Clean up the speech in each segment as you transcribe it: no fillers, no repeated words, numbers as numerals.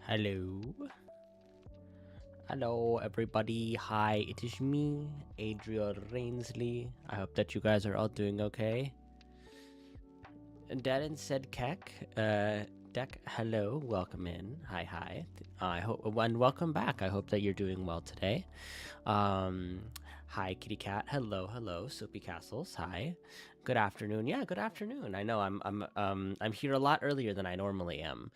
Hello. Hello, everybody. Hi, it is me, Adriel Rainsley. I hope that you guys are all doing okay. And Darren said Keck. Deck, hello, welcome in. Hi. I hope and welcome back. I hope that you're doing well today. Hi, Kitty Cat. Hello, Soapy Castles. Hi. Good afternoon. Yeah, good afternoon. I know I'm here a lot earlier than I normally am.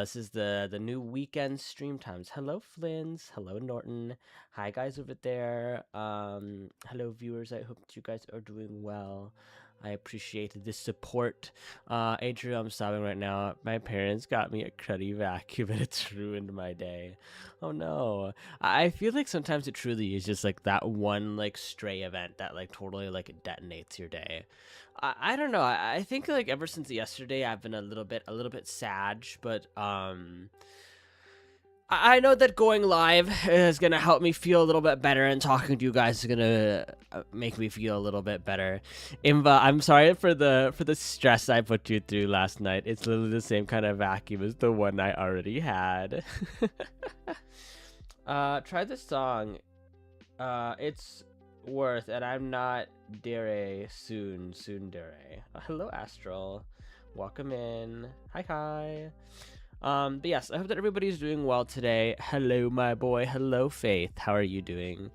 This is the new weekend stream times. Hello, Flins. Hello, Norton. Hi, guys over there. Hello, viewers. I hope that you guys are doing well. I appreciate the support. Adriel, I'm sobbing right now. My parents got me a cruddy vacuum and it's ruined my day. Oh no. I feel like sometimes it truly is just like that one like stray event that like totally like detonates your day. I don't know. I think like ever since yesterday I've been a little bit sad, but I know that going live is gonna help me feel a little bit better, and talking to you guys is gonna make me feel a little bit better. Imva, I'm sorry for the stress I put you through last night. It's literally the same kind of vacuum as the one I already had. Try this song. It's worth, and I'm not Dere soon Dere. Hello, Astral. Welcome in. Hi. But yes, I hope that everybody's doing well today. Hello, my boy. Hello, Faith. How are you doing?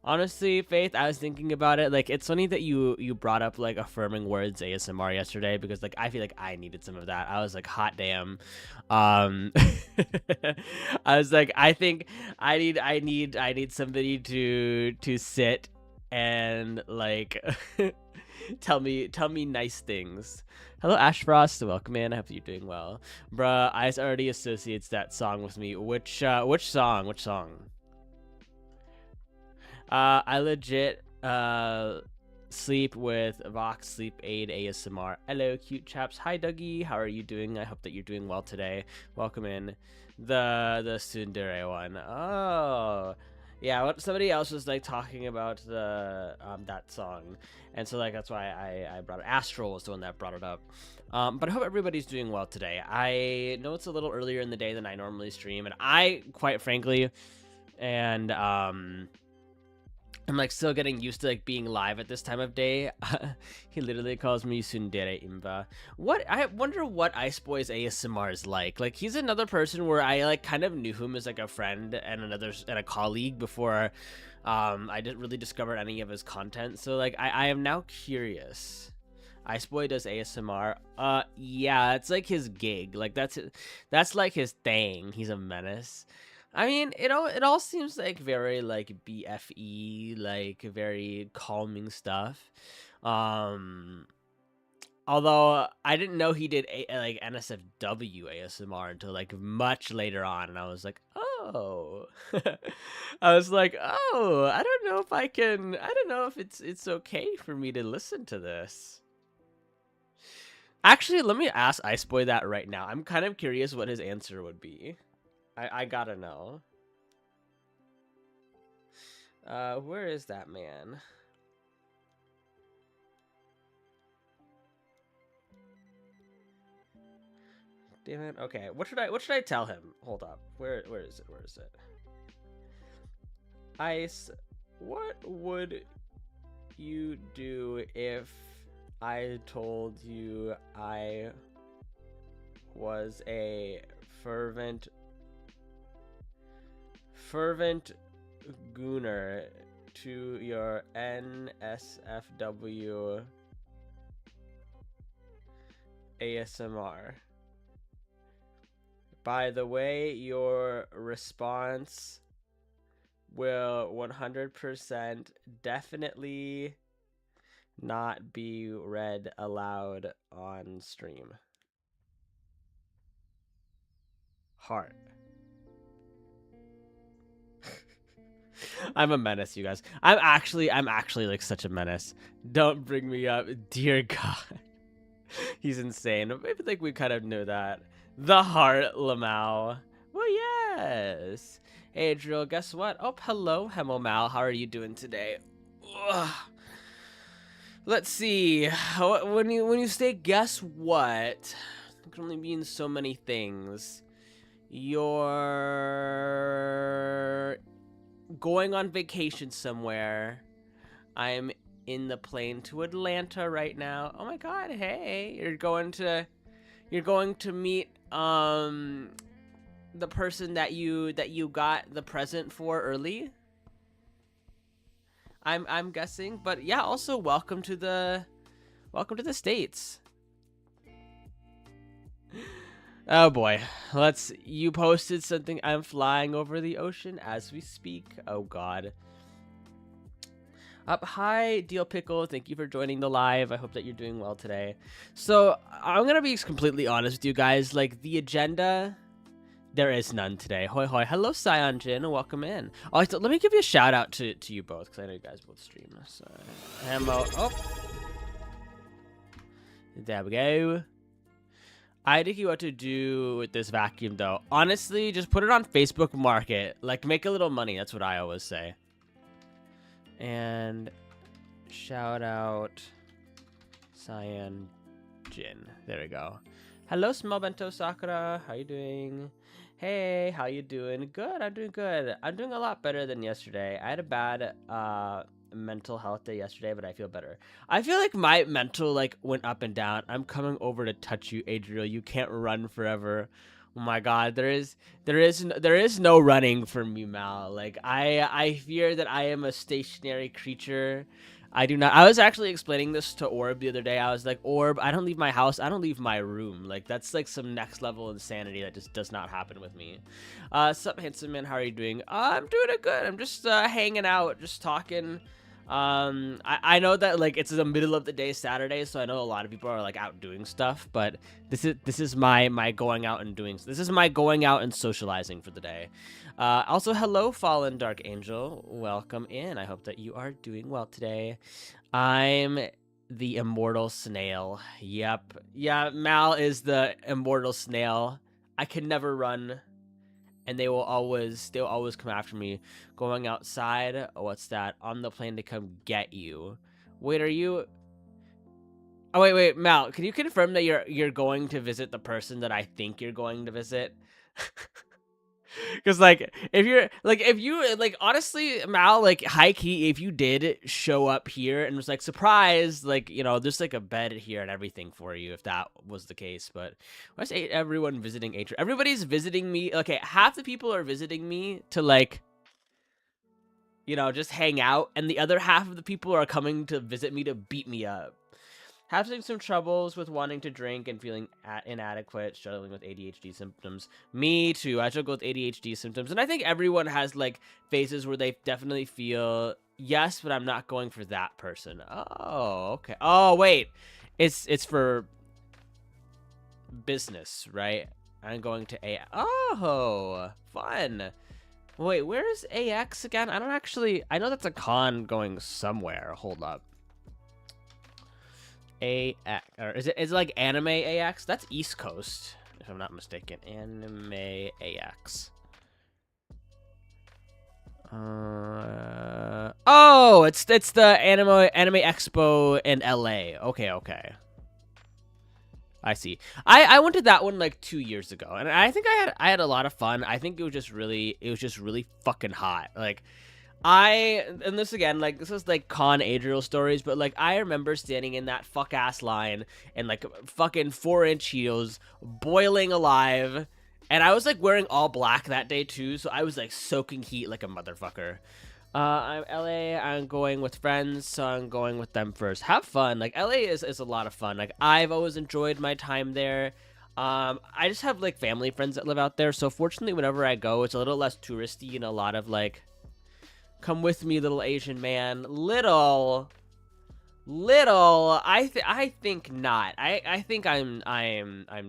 Honestly, Faith, I was thinking about it. Like, it's funny that you brought up like affirming words ASMR yesterday, because like I feel like I needed some of that. I was like, hot damn. I was like, I think I need somebody to sit and like tell me nice things. Hello, Ashfrost. Welcome in. I hope you're doing well. Bruh, Ice already associates that song with me. Which song? I legit sleep with Vox Sleep Aid ASMR. Hello, cute chaps. Hi, Dougie. How are you doing? I hope that you're doing well today. Welcome in. The Tsundere one. Oh. Yeah, what somebody else was like talking about the that song, and so like that's why I brought it. Astral was the one that brought it up. But I hope everybody's doing well today. I know it's a little earlier in the day than I normally stream, and I quite frankly, and I'm like still getting used to like being live at this time of day. He literally calls me Sundere Imba. What, I wonder what Ice Boy's ASMR is like. Like, he's another person where I like kind of knew him as like a friend and a colleague before I didn't really discover any of his content. So like I am now curious. Ice Boy does ASMR. Yeah, it's like his gig. Like that's like his thing. He's a menace. I mean, it all seems like very like BFE, like very calming stuff. Um, Although I didn't know he did like NSFW ASMR until like much later on, and I was like, oh, I was like, oh, I don't know if I can. I don't know if it's okay for me to listen to this. Actually, let me ask Ice Boy that right now. I'm kind of curious what his answer would be. I gotta know. Where is that man? Damn it. Okay, what should I tell him? Hold up. Where is it? Ice, what would you do if I told you I was a fervent gooner to your NSFW ASMR? By the way, your response will 100% definitely not be read aloud on stream. Heart. I'm a menace, you guys. I'm actually like such a menace. Don't bring me up, dear God. He's insane. Maybe like we kind of knew that. The heart, Lamau. Well, yes. Adriel, guess what? Oh, hello, Hemomal. How are you doing today? Ugh. Let's see. When you say guess what, it can only mean so many things. you're going on vacation somewhere. I'm in the plane to Atlanta right now. Oh my god, hey. You're going to meet the person that you got the present for early. I'm guessing, but yeah, also welcome to the States. Oh boy, you posted something. I'm flying over the ocean as we speak. Oh god. Hi, Deal Pickle. Thank you for joining the live. I hope that you're doing well today. So I'm gonna be completely honest with you guys. Like the agenda, there is none today. Hoi hoi. Hello, Sion Jin. Welcome in. Oh, let me give you a shout out to you both because I know you guys both stream. So, ammo. Oh, there we go. I think what to do with this vacuum though. Honestly, just put it on Facebook Market. Like make a little money. That's what I always say. And shout out Cyan Jin. There we go. Hello, Small Bento Sakura. How you doing? Hey, how you doing? Good. I'm doing good. I'm doing a lot better than yesterday. I had a bad mental health day yesterday, but I feel better. I feel like my mental went up and down. I'm coming over to touch you, Adriel. You can't run forever. Oh my god, there is no running from you, Mal. Like I fear that I am a stationary creature. I do not. I was actually explaining this to Orb the other day. I was like, Orb, I don't leave my house. I don't leave my room. Like that's like some next level insanity that just does not happen with me. Sup, handsome man? How are you doing? I'm doing good. I'm just hanging out, just talking. I know that it's the middle of the day Saturday, so I know a lot of people are out doing stuff, but this is my going out and doing. This is my going out and socializing for the day. Also, hello, Fallen Dark Angel. Welcome in. I hope that you are doing well today. I'm the immortal snail. Yep. Yeah, Mal is the immortal snail. I can never run. And they'll always come after me. Going outside. Oh, what's that? On the plane to come get you. Wait, are you? Oh wait, Mal. Can you confirm that you're going to visit the person that I think you're going to visit? Because if you honestly, Mal, high key, if you did show up here and was surprise, there's a bed here and everything for you if that was the case. But why is everyone visiting Atria? Everybody's visiting me. Okay, half the people are visiting me to just hang out, and the other half of the people are coming to visit me to beat me up. Having some troubles with wanting to drink and feeling inadequate, struggling with ADHD symptoms. Me too. I struggle with ADHD symptoms, and I think everyone has phases where they definitely feel yes, but I'm not going for that person. Oh, okay. Oh, wait, it's for business, right? I'm going to A. Oh, fun. Wait, where is AX again? I don't actually. I know that's a con going somewhere. Hold up. AX, or is it Anime AX? That's East Coast, if I'm not mistaken. Anime AX. Oh, it's the Anime Expo in LA. Okay. I see. I went to that one 2 years ago, and I think I had a lot of fun. I think it was just really fucking hot. And this again, this is con Adriel stories, but I remember standing in that fuck ass line and fucking 4-inch heels, boiling alive, and I was wearing all black that day too, so I was soaking heat like a motherfucker. I'm LA. I'm going with friends, so I'm going with them first. Have fun. LA is a lot of fun. I've always enjoyed my time there. I just have family friends that live out there, so fortunately, whenever I go, it's a little less touristy and a lot of come with me, little Asian man. Little. I think not. I think I'm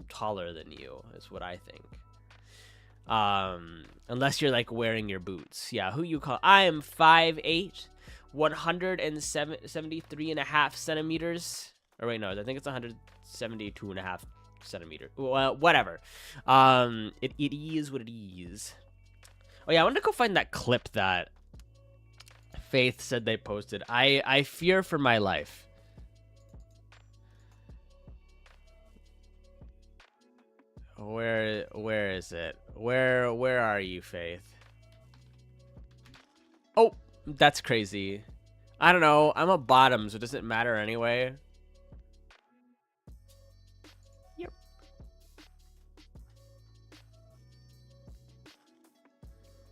taller than you. Is what I think. Unless you're wearing your boots. Yeah. Who you call? I am 5'8", 173.5 centimeters. Or wait, no. I think it's 172.5 centimeters. Well, whatever. It is what it is. Oh yeah, I wanted to go find that clip that Faith said they posted. I fear for my life. Where is it? Where are you, Faith? Oh, that's crazy. I don't know. I'm a bottom, so it doesn't matter anyway. Yep.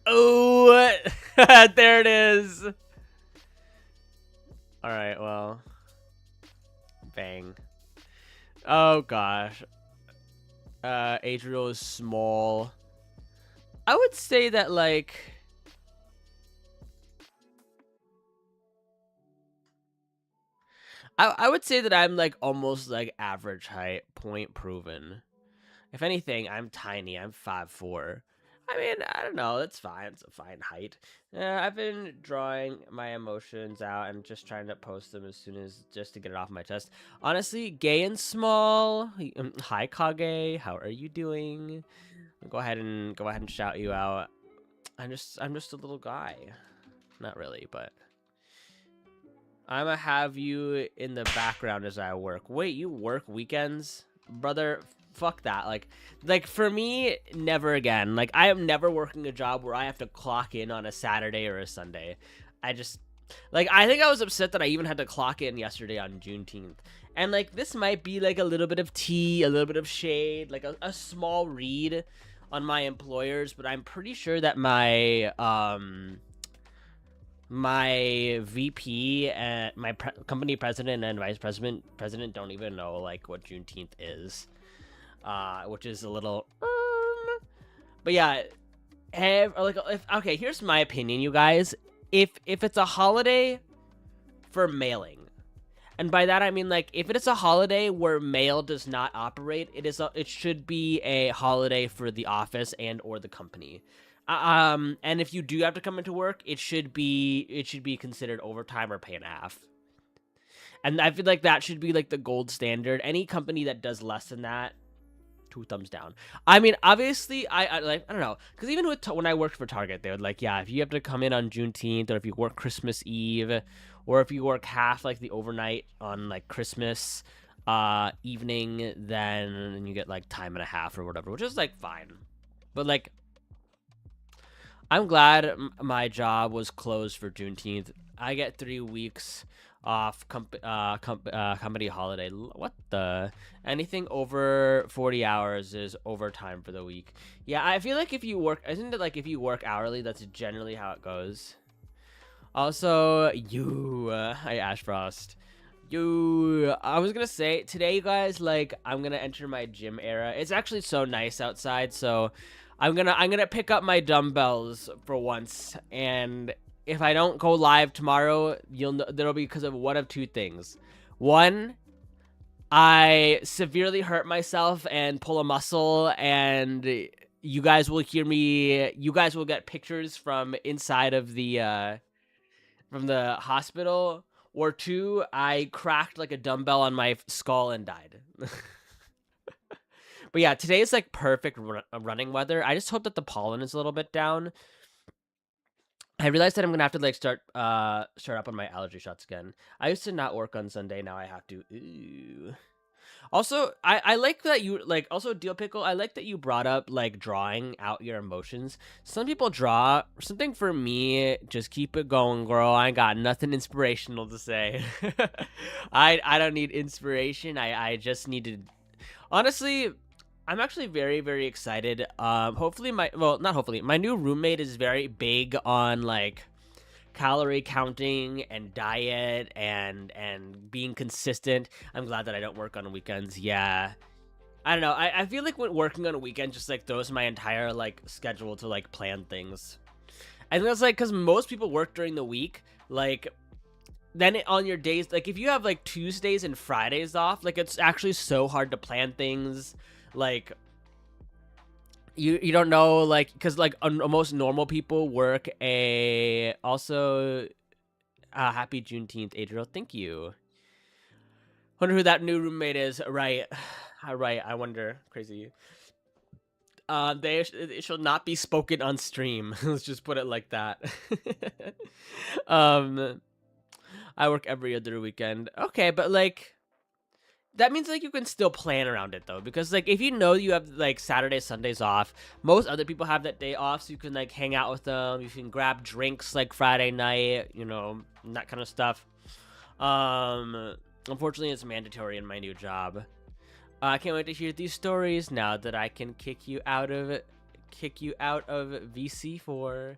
Oh, there it is. All right, well, bang. Oh gosh. Adriel is small. I would say that like I would say that I'm like almost like average height, point proven. If anything, I'm tiny. I'm 5'4". I mean, I don't know. That's fine. It's a fine height. I've been drawing my emotions out and just trying to post them as soon as just to get it off my chest. Honestly, gay and small. Hi Kage, how are you doing? Go ahead and shout you out. I'm just a little guy. Not really, but I'm gonna have you in the background as I work. Wait, you work weekends? Brother, fuck that. Like for me, never again. Like I am never working a job where I have to clock in on a Saturday or a Sunday. I just like I think I was upset that I even had to clock in yesterday on Juneteenth. And like this might be like a little bit of tea, a little bit of shade, like a small read on my employers, but I'm pretty sure that my VP and my company president and vice president don't even know like what Juneteenth is, which is a little. But yeah, okay. Here's my opinion, you guys. If it's a holiday for mailing, and by that I mean like if it is a holiday where mail does not operate, it should be a holiday for the office and or the company. And if you do have to come into work, it should be considered overtime or pay and a half. And I feel like that should be like the gold standard. Any company that does less than that, 2 thumbs down. I mean, obviously, I like I don't know, because even when I worked for Target, they would like, yeah, if you have to come in on Juneteenth, or if you work Christmas Eve, or if you work half like the overnight on like Christmas evening, then you get like time and a half or whatever, which is like fine. But like I'm glad my job was closed for Juneteenth. I get 3 weeks off company holiday. What the? Anything over 40 hours is overtime for the week. Yeah, I feel like if you work, isn't it like if you work hourly, that's generally how it goes. Also, hi Ashfrost. I was gonna say today, you guys, like I'm gonna enter my gym era. It's actually so nice outside, so I'm gonna pick up my dumbbells for once, and if I don't go live tomorrow, you'll know that'll be because of one of 2 things. One, I severely hurt myself and pull a muscle, and you guys will hear me. You guys will get pictures from inside of the from the hospital. Or 2, I cracked like a dumbbell on my skull and died. But yeah, today is like perfect running weather. I just hope that the pollen is a little bit down. I realized that I'm gonna have to like start up on my allergy shots again. I used to not work on Sunday, now I have to. Ooh. Also, I like that you like also Deal Pickle. I like that you brought up like drawing out your emotions. Some people draw something for me. Just keep it going, girl. I ain't got nothing inspirational to say. I don't need inspiration. I just need to. Honestly, I'm actually very, very excited. Hopefully my new roommate is very big on like calorie counting and diet and being consistent. I'm glad that I don't work on weekends. Yeah. I don't know. I feel like when working on a weekend just like throws my entire like schedule to like plan things. And that's like because most people work during the week, like then on your days, like if you have like Tuesdays and Fridays off, like it's actually so hard to plan things. Like you don't know, like because like most normal people work a also happy Juneteenth, Adriel. Thank you. Wonder who that new roommate is. Right. Right. I wonder. Crazy. It shall not be spoken on stream. Let's just put it like that. um I work every other weekend. Okay, but like that means like you can still plan around it though, because like if you know you have like Saturdays, Sundays off, most other people have that day off, so you can like hang out with them, you can grab drinks like Friday night, you know, that kind of stuff. Unfortunately it's mandatory in my new job. I can't wait to hear these stories now that I can kick you out of VC4.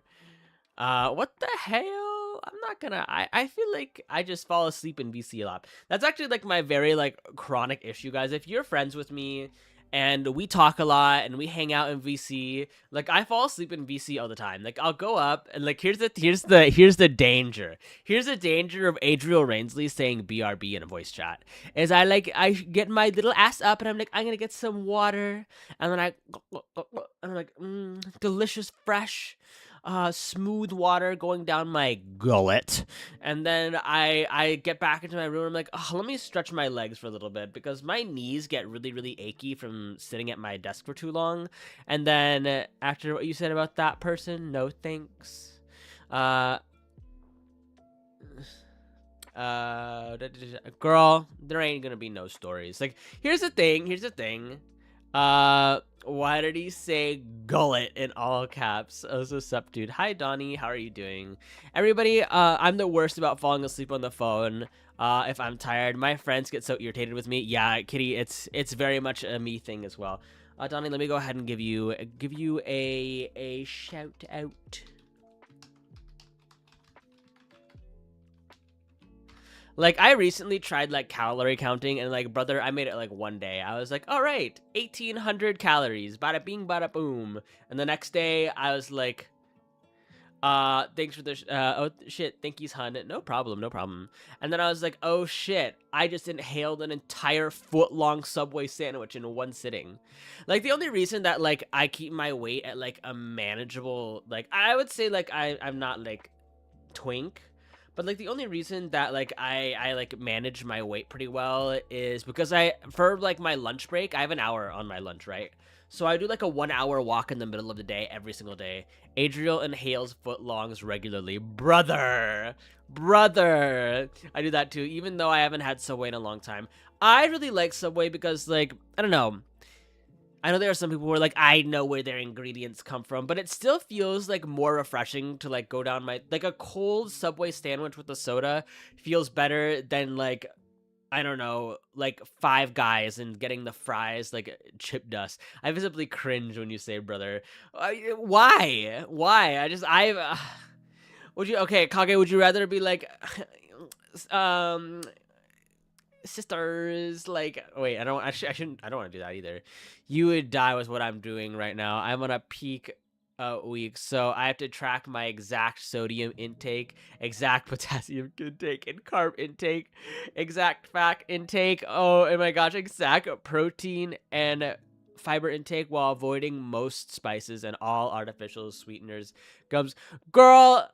What the hell? I'm not gonna. I feel like I just fall asleep in VC a lot. That's actually like my very like chronic issue, guys. If you're friends with me and we talk a lot and we hang out in VC, like I fall asleep in VC all the time. Like I'll go up and like here's the danger. Here's the danger of Adriel Rainsley saying BRB in a voice chat. Is I get my little ass up and I'm like, I'm gonna get some water, and then I'm like, delicious, fresh, smooth water going down my gullet, and then I get back into my room. I'm like, oh, let me stretch my legs for a little bit because my knees get really achy from sitting at my desk for too long. And then after what you said about that person, no thanks. Girl, there ain't gonna be no stories. Like, here's the thing. Why did he say gullet in all caps? Oh, so sup, dude. Hi, Donnie. How are you doing? Everybody, I'm the worst about falling asleep on the phone. If I'm tired, my friends get so irritated with me. Yeah, Kitty, it's very much a me thing as well. Donnie, let me go ahead and give you a shout out. Like, I recently tried, like, calorie counting, and, like, brother, I made it, like, one day. I was like, all right, 1,800 calories, bada bing, bada boom. And the next day, I was like, thanks for the, oh, shit, thank you, hun. No problem. And then I was like, oh, shit, I just inhaled an entire foot-long Subway sandwich in one sitting. Like, the only reason that, like, I keep my weight at, like, a manageable, like, I would say, like, I'm not, like, twink. But, like, the only reason that, like, I like, manage my weight pretty well is because for, like, my lunch break, I have an hour on my lunch, right? So I do, like, a 1 hour walk in the middle of the day every single day. Adriel inhales footlongs regularly. Brother! I do that, too, even though I haven't had Subway in a long time. I really like Subway because, like, I don't know. I know there are some people who are like, I know where their ingredients come from, but it still feels like more refreshing to like go down like a cold Subway sandwich with a soda feels better than like, I don't know, like Five Guys and getting the fries like chip dust. I visibly cringe when you say brother. Why? Okay, Kage, would you rather be like, sisters, like, wait, I don't want to do that either. You would die with what I'm doing right now. I'm on a peak week, so I have to track my exact sodium intake, exact potassium intake, and carb intake, exact fat intake, oh my gosh, exact protein and fiber intake while avoiding most spices and all artificial sweeteners, gums. Girl.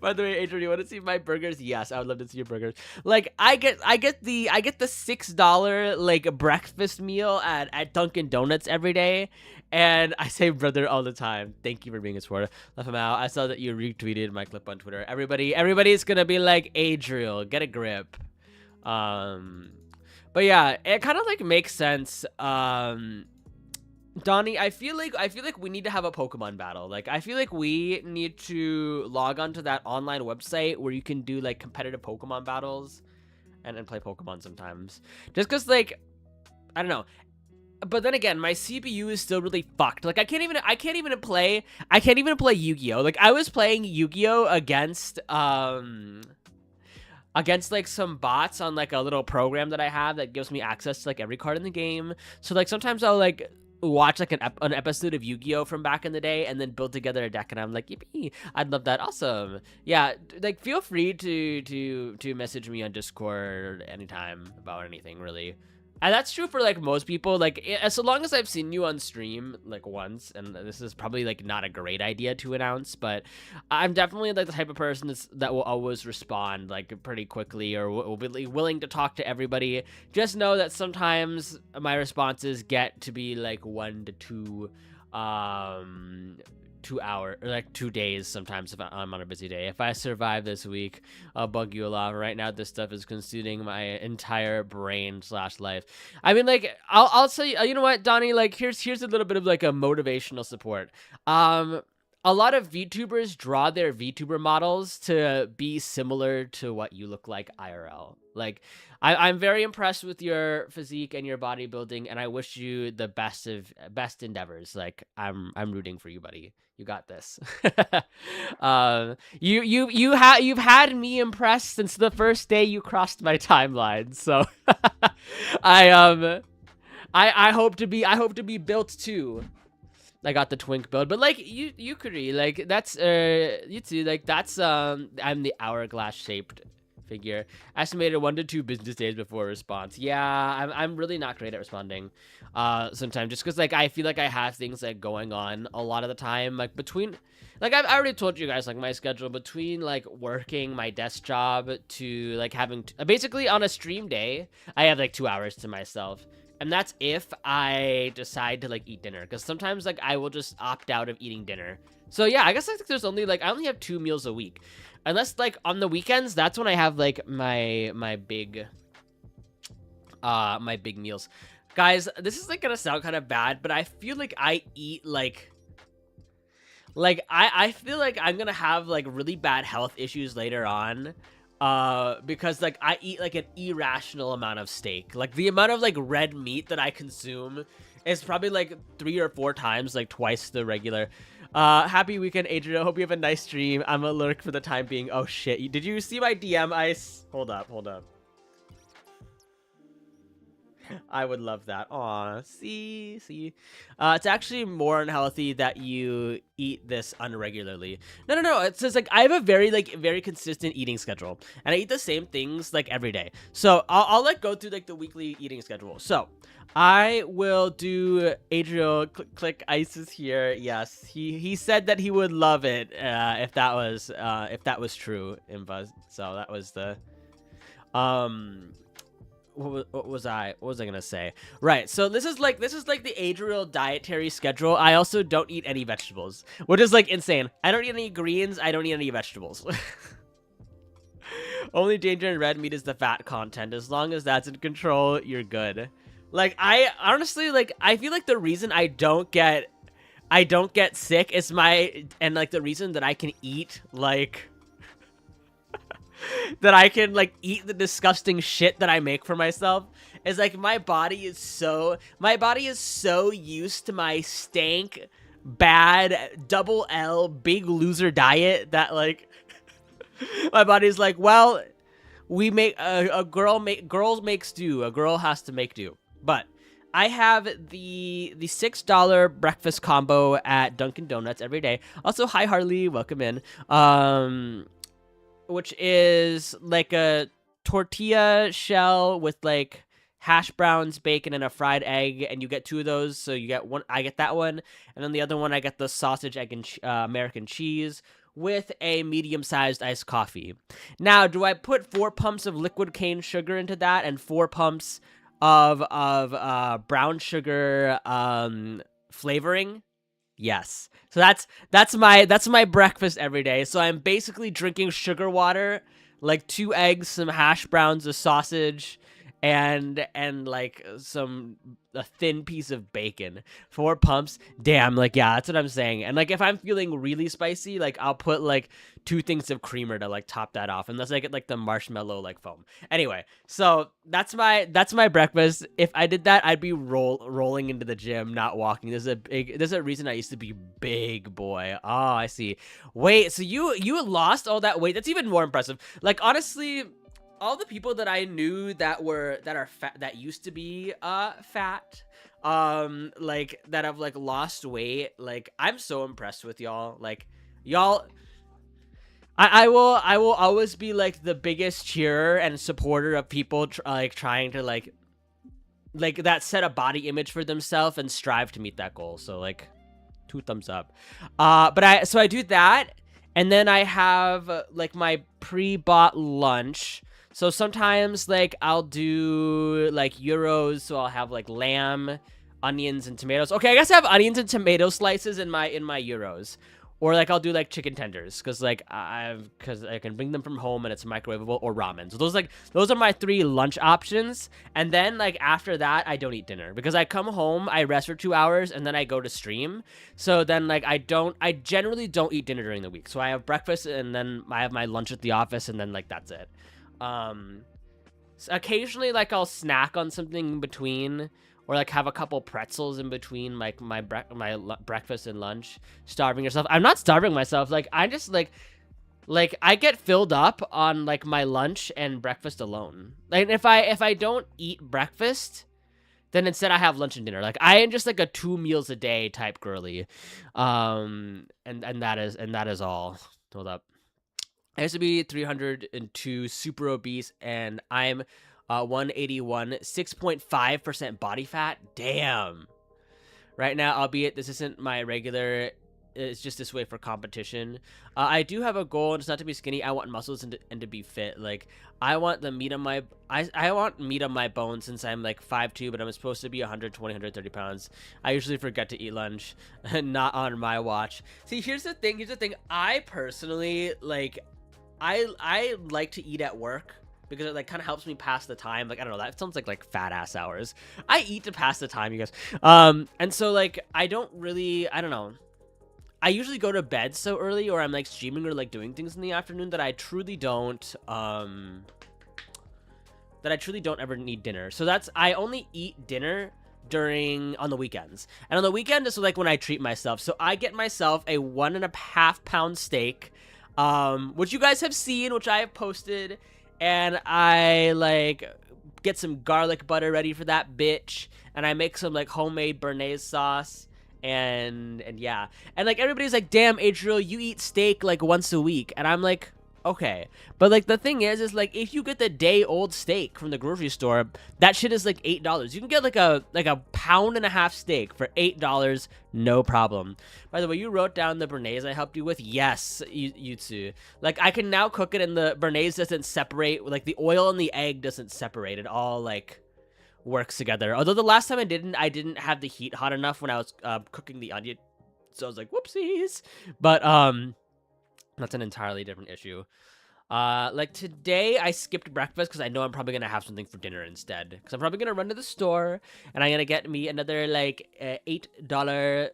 By the way, Adrian, you want to see my burgers? Yes, I would love to see your burgers. Like, I get the $6 like breakfast meal at Dunkin' Donuts every day, and I say brother all the time. Thank you for being a supporter. Left him out. I saw that you retweeted my clip on Twitter. Everybody's gonna be like, Adriel, get a grip. But yeah, it kind of like makes sense. Donnie, I feel like we need to have a Pokemon battle. Like, I feel like we need to log onto that online website where you can do like competitive Pokemon battles and play Pokemon sometimes. Just because, like, I don't know. But then again, my CPU is still really fucked. Like, I can't even play Yu-Gi-Oh! Like, I was playing Yu-Gi-Oh! against like some bots on like a little program that I have that gives me access to like every card in the game. So like sometimes I'll like watch like an episode of Yu-Gi-Oh! From back in the day and then build together a deck, and I'm like, yippee, I'd love that. Awesome. Yeah, like feel free to message me on Discord anytime about anything, really. And that's true for like most people. Like, so long as I've seen you on stream like once, and this is probably like not a great idea to announce, but I'm definitely like the type of person that will always respond like pretty quickly, or will be willing to talk to everybody. Just know that sometimes my responses get to be like 1 to 2 2 hour or like 2 days sometimes if I'm on a busy day. If I survive this week, I'll bug you a lot. Right now, this stuff is consuming my entire brain slash life. I mean, like, I'll say, you know what, Donnie, like, here's a little bit of like a motivational support. A lot of VTubers draw their VTuber models to be similar to what you look like IRL. Like, I'm very impressed with your physique and your bodybuilding, and I wish you the best endeavors. Like, I'm rooting for you, buddy. You got this. You've had me impressed since the first day you crossed my timeline. So, I I hope to be built too. I got the twink build, but like you could read like that's you too, like that's I'm the hourglass shaped figure. Estimated 1 to 2 business days before response. Yeah, I'm really not great at responding sometimes, just because like I feel like I have things like going on a lot of the time, like between like I already told you guys, like my schedule between like working my desk job to like having basically on a stream day I have like 2 hours to myself. And that's if I decide to like eat dinner, because sometimes like I will just opt out of eating dinner. So yeah, I guess I think there's only like I only have 2 meals a week, unless like on the weekends. That's when I have like my big meals. Guys, this is like gonna sound kind of bad, but I feel like I eat like I feel like I'm gonna have like really bad health issues later on. Because like I eat like an irrational amount of steak. Like the amount of like red meat that I consume is probably like 3 or 4 times like twice the regular. Happy weekend, Adrian. Hope you have a nice stream. I'm a lurk for the time being. Oh shit, did you see my DM, Ice? Hold up. I would love that. Aw, see. It's actually more unhealthy that you eat this unregularly. No. It says like I have a very consistent eating schedule, and I eat the same things like every day. So I'll like go through like the weekly eating schedule. So I will do Adriel. Click Isis here. Yes, he said that he would love it if that was true, Imba. So that was the what was I gonna say? Right, so this is like the Adriel dietary schedule. I also don't eat any vegetables, which is like insane. I don't eat any greens. I don't eat any vegetables. Only danger in red meat is the fat content. As long as that's in control, you're good. Like I honestly like I feel like the reason I don't get sick is like the reason that I can eat like that I can like eat the disgusting shit that I make for myself is like my body is so used to my stank, bad, double L, big loser diet that like my body's like, well, we make girls make stew. A girl has to make do. But I have the $6 breakfast combo at Dunkin' Donuts every day. Also, hi Harley, welcome in. Which is like a tortilla shell with like hash browns, bacon, and a fried egg, and you get 2 of those. So you get one. I get that one, and then the other one I get the sausage, egg, and American cheese with a medium-sized iced coffee. Now, do I put 4 pumps of liquid cane sugar into that and 4 pumps of brown sugar flavoring? Yes. So that's my breakfast every day. So I'm basically drinking sugar water, like 2 eggs, some hash browns, a sausage, and like a thin piece of bacon. 4 pumps. Damn, like yeah, that's what I'm saying. And like if I'm feeling really spicy, like I'll put like 2 things of creamer to like top that off, unless I get like the marshmallow like foam. Anyway, so that's my breakfast. If I did that, I'd be rolling into the gym, not walking. There's a reason I used to be big boy. Oh, I see. Wait, so you lost all that weight? That's even more impressive. Like honestly, all the people that I knew that are fat, that used to be fat, like that have like lost weight, like I'm so impressed with y'all. Like y'all, I will always be like the biggest cheerer and supporter of people like trying to like that set a body image for themselves and strive to meet that goal. So like 2 thumbs up. But I do that, and then I have like my pre-bought lunch. So sometimes like I'll do like gyros, so I'll have like lamb, onions and tomatoes. Okay, I guess I have onions and tomato slices in my euros. Or like I'll do like chicken tenders because like because I can bring them from home and it's microwavable, or ramen. So those are my 3 lunch options. And then like after that I don't eat dinner because I come home, I rest for 2 hours, and then I go to stream. So then like I generally don't eat dinner during the week. So I have breakfast and then I have my lunch at the office, and then like that's it. So occasionally like I'll snack on something in between, or like have a couple pretzels in between like my breakfast and lunch. Starving yourself? I'm not starving myself. Like I just like I get filled up on like my lunch and breakfast alone. Like if I don't eat breakfast, then instead I have lunch and dinner. Like I am just like a 2 meals a day type girly. And that is all. Hold up. I used to be 302, super obese, and I'm 181, 6.5% body fat. Damn. Right now, albeit this isn't my regular, it's just this way for competition. I do have a goal, and it's not to be skinny. I want muscles and to be fit. Like I want the meat on my I want meat on my bones since I'm like 5'2", but I'm supposed to be 120, 130 pounds. I usually forget to eat lunch, not on my watch. See, here's the thing. I personally like. I like to eat at work because it like kind of helps me pass the time. Like I don't know, that sounds like fat ass hours. I eat to pass the time, you guys. And so like I don't know. I usually go to bed so early, or I'm like streaming or like doing things in the afternoon, that I truly don't ever need dinner. So I only eat dinner on the weekends. And on the weekend is like when I treat myself. So I get myself a 1.5 pound steak, which you guys have seen, which I have posted, and I like get some garlic butter ready for that bitch, and I make some like homemade béarnaise sauce, and yeah, and like everybody's like, damn, Adriel, you eat steak like once a week, and I'm like, okay, but like the thing is like if you get the day old steak from the grocery store, that shit is like $8. You can get like a 1.5 pound steak for $8, no problem. By the way, you wrote down the béarnaise I helped you with. Yes, Yutsu. Like I can now cook it, and the béarnaise doesn't separate. Like the oil and the egg doesn't separate. It all like works together. Although the last time I didn't have the heat hot enough when I was cooking the onion, so I was like, whoopsies. But that's an entirely different issue. Like today I skipped breakfast because I know I'm probably gonna have something for dinner instead. Because I'm probably gonna run to the store and I'm gonna get me another like $8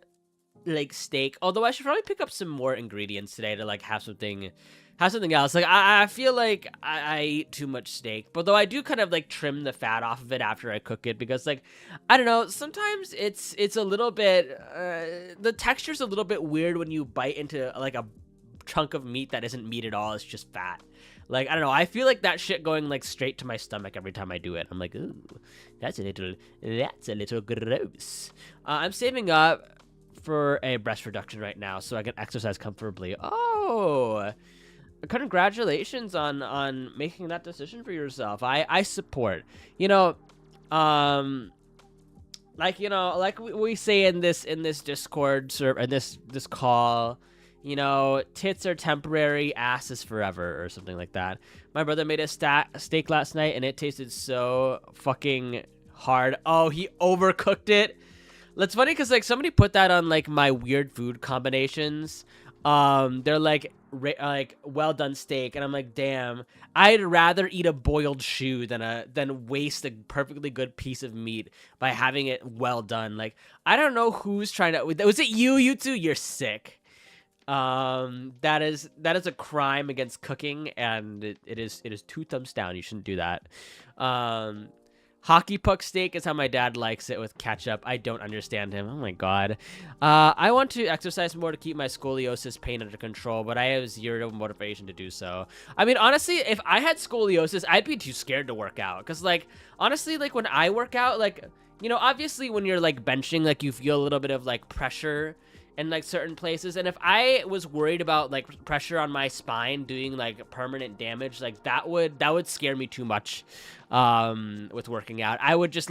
like steak. Although I should probably pick up some more ingredients today to like have something else. Like I feel like I eat too much steak, but though I do kind of like trim the fat off of it after I cook it, because like I don't know, sometimes it's a little bit the texture's a little bit weird when you bite into like a chunk of meat that isn't meat at all. It's just fat. Like I don't know, I feel like that shit going like straight to my stomach every time I do it. I'm like, ooh, that's a little gross. I'm saving up for a breast reduction right now so I can exercise comfortably. Oh, congratulations on making that decision for yourself. I support. Like we say in this Discord server, in this call, tits are temporary, ass is forever, or something like that. My brother made a steak last night, and it tasted so fucking hard. Oh, he overcooked it. That's funny because like somebody put that on like my weird food combinations. They're like well done steak, and I'm like, damn, I'd rather eat a boiled shoe than waste a perfectly good piece of meat by having it well done. Like I don't know who's trying to. Was it you two? You're sick. That is a crime against cooking, and it is 2 thumbs down. You shouldn't do that. Hockey puck steak is how my dad likes it, with ketchup. I don't understand him. Oh my god. I want to exercise more to keep my scoliosis pain under control, but I have zero motivation to do so. I mean, honestly, if I had scoliosis, I'd be too scared to work out. Because, like, honestly, like, when I work out, like, obviously when you're, like, benching, like, you feel a little bit of, like, pressure in like certain places, and if I was worried about like pressure on my spine doing like permanent damage, like that would scare me too much with working out. I would just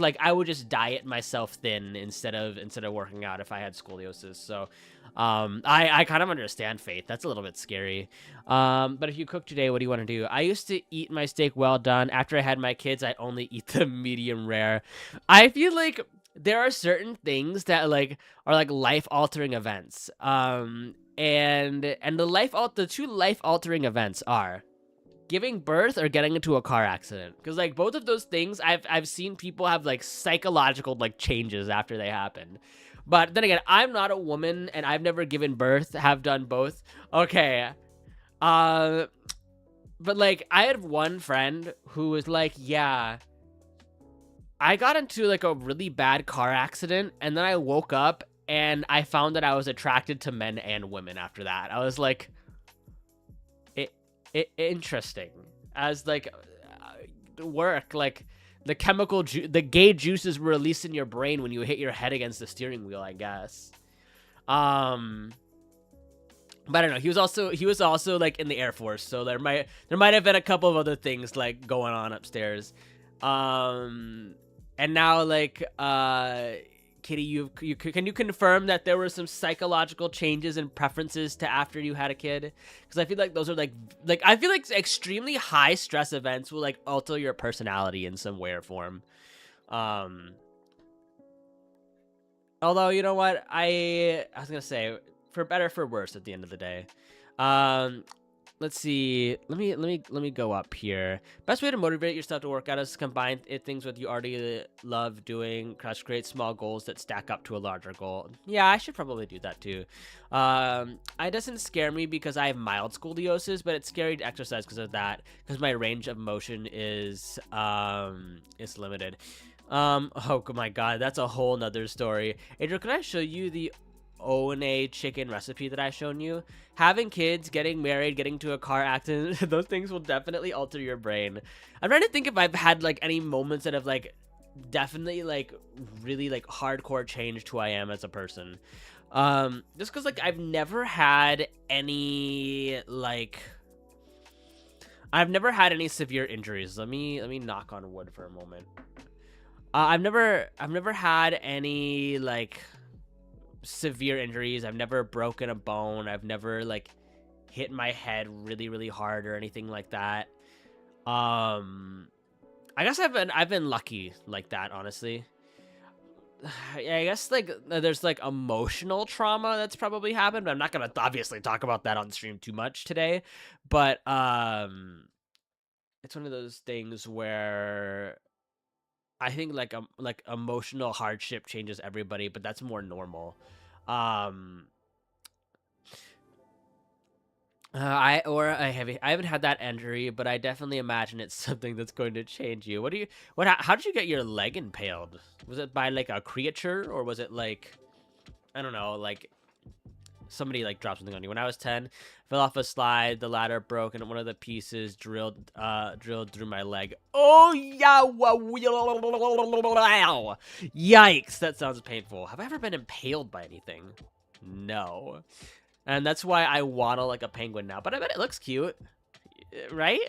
diet myself thin instead of working out if I had scoliosis. So I kind of understand, Faith. That's a little bit scary. But if you cook today, what do you want to do? I used to eat my steak well done. After I had my kids, I only eat the medium rare. I feel like there are certain things that like are like life altering events. And the two life altering events are giving birth or getting into a car accident, because like both of those things I've seen people have like psychological like changes after they happen. But then again, I'm not a woman and I've never given birth, have done both. Okay. uh but like I had one friend who was like, yeah, I got into like a really bad car accident and then I woke up and I found that I was attracted to men and women after that. I was like, interesting. As like work, like the the gay juices were released in your brain when you hit your head against the steering wheel, I guess. But I don't know. He was also like in the Air Force, so there might have been a couple of other things like going on upstairs. And now like Kitty, can you confirm that there were some psychological changes and preferences to after you had a kid? Because I feel like those are like I feel like extremely high stress events will like alter your personality in some way or form. Although, you know what, I was gonna say, for better for worse at the end of the day. Let's see. Let me go up here. Best way to motivate yourself to work out is to combine things with you already love doing. Create small goals that stack up to a larger goal. Yeah, I should probably do that too. It doesn't scare me because I have mild scoliosis, but it's scary to exercise because of that. Because my range of motion is limited. Oh my god, that's a whole nother story. Adriel, can I show you the One chicken recipe that I've shown you? Having kids, getting married, getting to a car accident, those things will definitely alter your brain. I'm trying to think if I've had like any moments that have like definitely like really like hardcore changed who I am as a person. Just because like I've never had any severe injuries. Let me knock on wood for a moment. I've never had any like severe injuries. I've never broken a bone. I've never like hit my head really hard or anything like that. I guess I've been lucky like that, honestly. Yeah, I guess like there's like emotional trauma that's probably happened, but I'm not gonna obviously talk about that on stream too much today. But it's one of those things where I think like emotional hardship changes everybody, but that's more normal. I haven't had that injury, but I definitely imagine it's something that's going to change you. How did you get your leg impaled? Was it by like a creature, or was it like, I don't know, like somebody like dropped something on you? When I was 10, fell off a slide, the ladder broke, and one of the pieces drilled through my leg. Oh yeah, wow. Yikes, that sounds painful. Have I ever been impaled by anything? No. And that's why I waddle like a penguin now, but I bet it looks cute, right?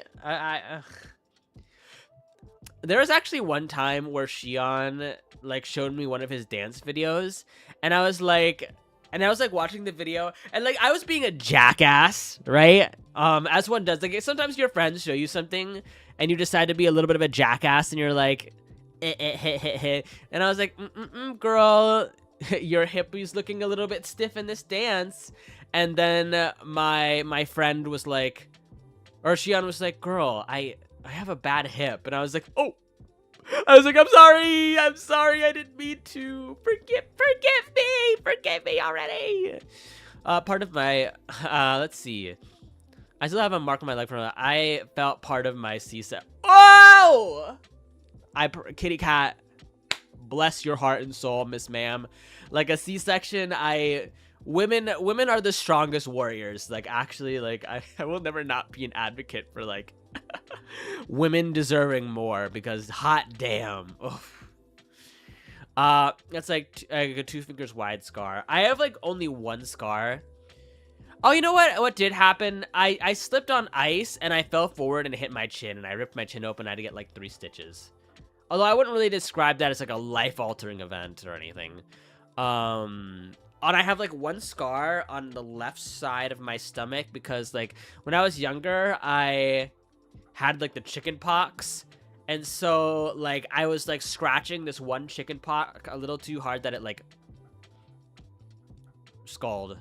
There was actually one time where Shion like showed me one of his dance videos, and I was like watching the video, and like I was being a jackass, right? As one does. Like sometimes your friends show you something, and you decide to be a little bit of a jackass, and you're like, and I was like, girl, your hip is looking a little bit stiff in this dance. And then my friend was like, or Shion was like, girl, I have a bad hip. And I was like, oh. I was like, I'm sorry, I didn't mean to. Forgive me already. Part of my, let's see. I still have a mark on my leg from that. I felt part of my C-section. Oh! Kitty cat, bless your heart and soul, Miss Ma'am. Like a C-section, women are the strongest warriors. Like actually, like I will never not be an advocate for like women deserving more, because hot damn. Oof. That's like a 2 fingers wide scar. I have like only one scar. Oh, you know what did happen? I slipped on ice and I fell forward and hit my chin, and I ripped my chin open. I had to get like 3 stitches. Although I wouldn't really describe that as like a life-altering event or anything. And I have like one scar on the left side of my stomach because like when I was younger, I had like the chicken pox, And so, like, I was, like, scratching this one chicken pot a little too hard that it, like, scalded.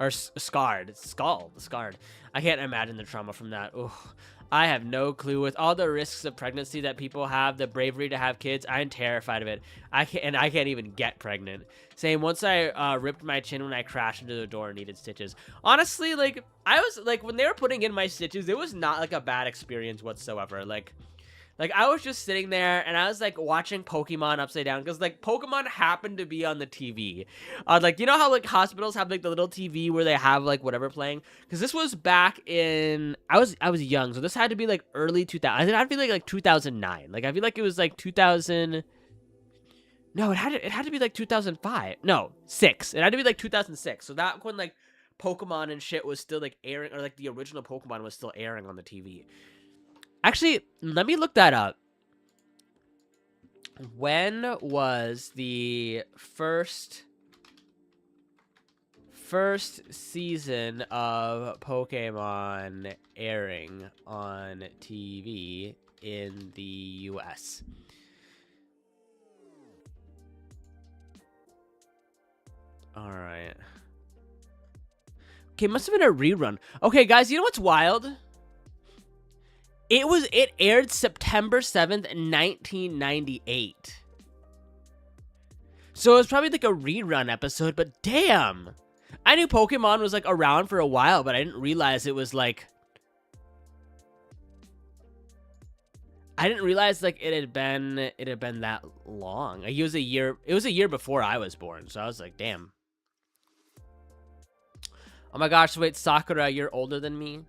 Or scarred. Scarred. I can't imagine the trauma from that. Ooh. I have no clue. With all the risks of pregnancy that people have, the bravery to have kids, I'm terrified of it. I can't even get pregnant. Same, once I ripped my chin when I crashed into the door and needed stitches. Honestly, like, I was, like, when they were putting in my stitches, it was not, like, a bad experience whatsoever. Like, I was just sitting there, and I was, like, watching Pokemon Upside Down, because, like, Pokemon happened to be on the TV. Like, you know how, like, hospitals have, like, the little TV where they have, like, whatever playing? Because this was back in... I was young, so this had to be, like, early 2000. I think it had to be, like, 2009. Like, I feel like it was, like, 2000... No, it had to be, like, 2005. No, 6. It had to be, like, 2006. So that when, like, Pokemon and shit was still, like, airing, or, like, the original Pokemon was still airing on the TV. Actually, let me look that up. When was the first season of Pokemon airing on TV in the US? All right. Okay, must have been a rerun. Okay, guys, you know what's wild? It aired September 7th, 1998. So it was probably like a rerun episode, but damn. I knew Pokemon was like around for a while, but I didn't realize it was like... I didn't realize like it had been that long. Like, it was a year before I was born, so I was like, damn. Oh my gosh, wait, Sakura, you're older than me?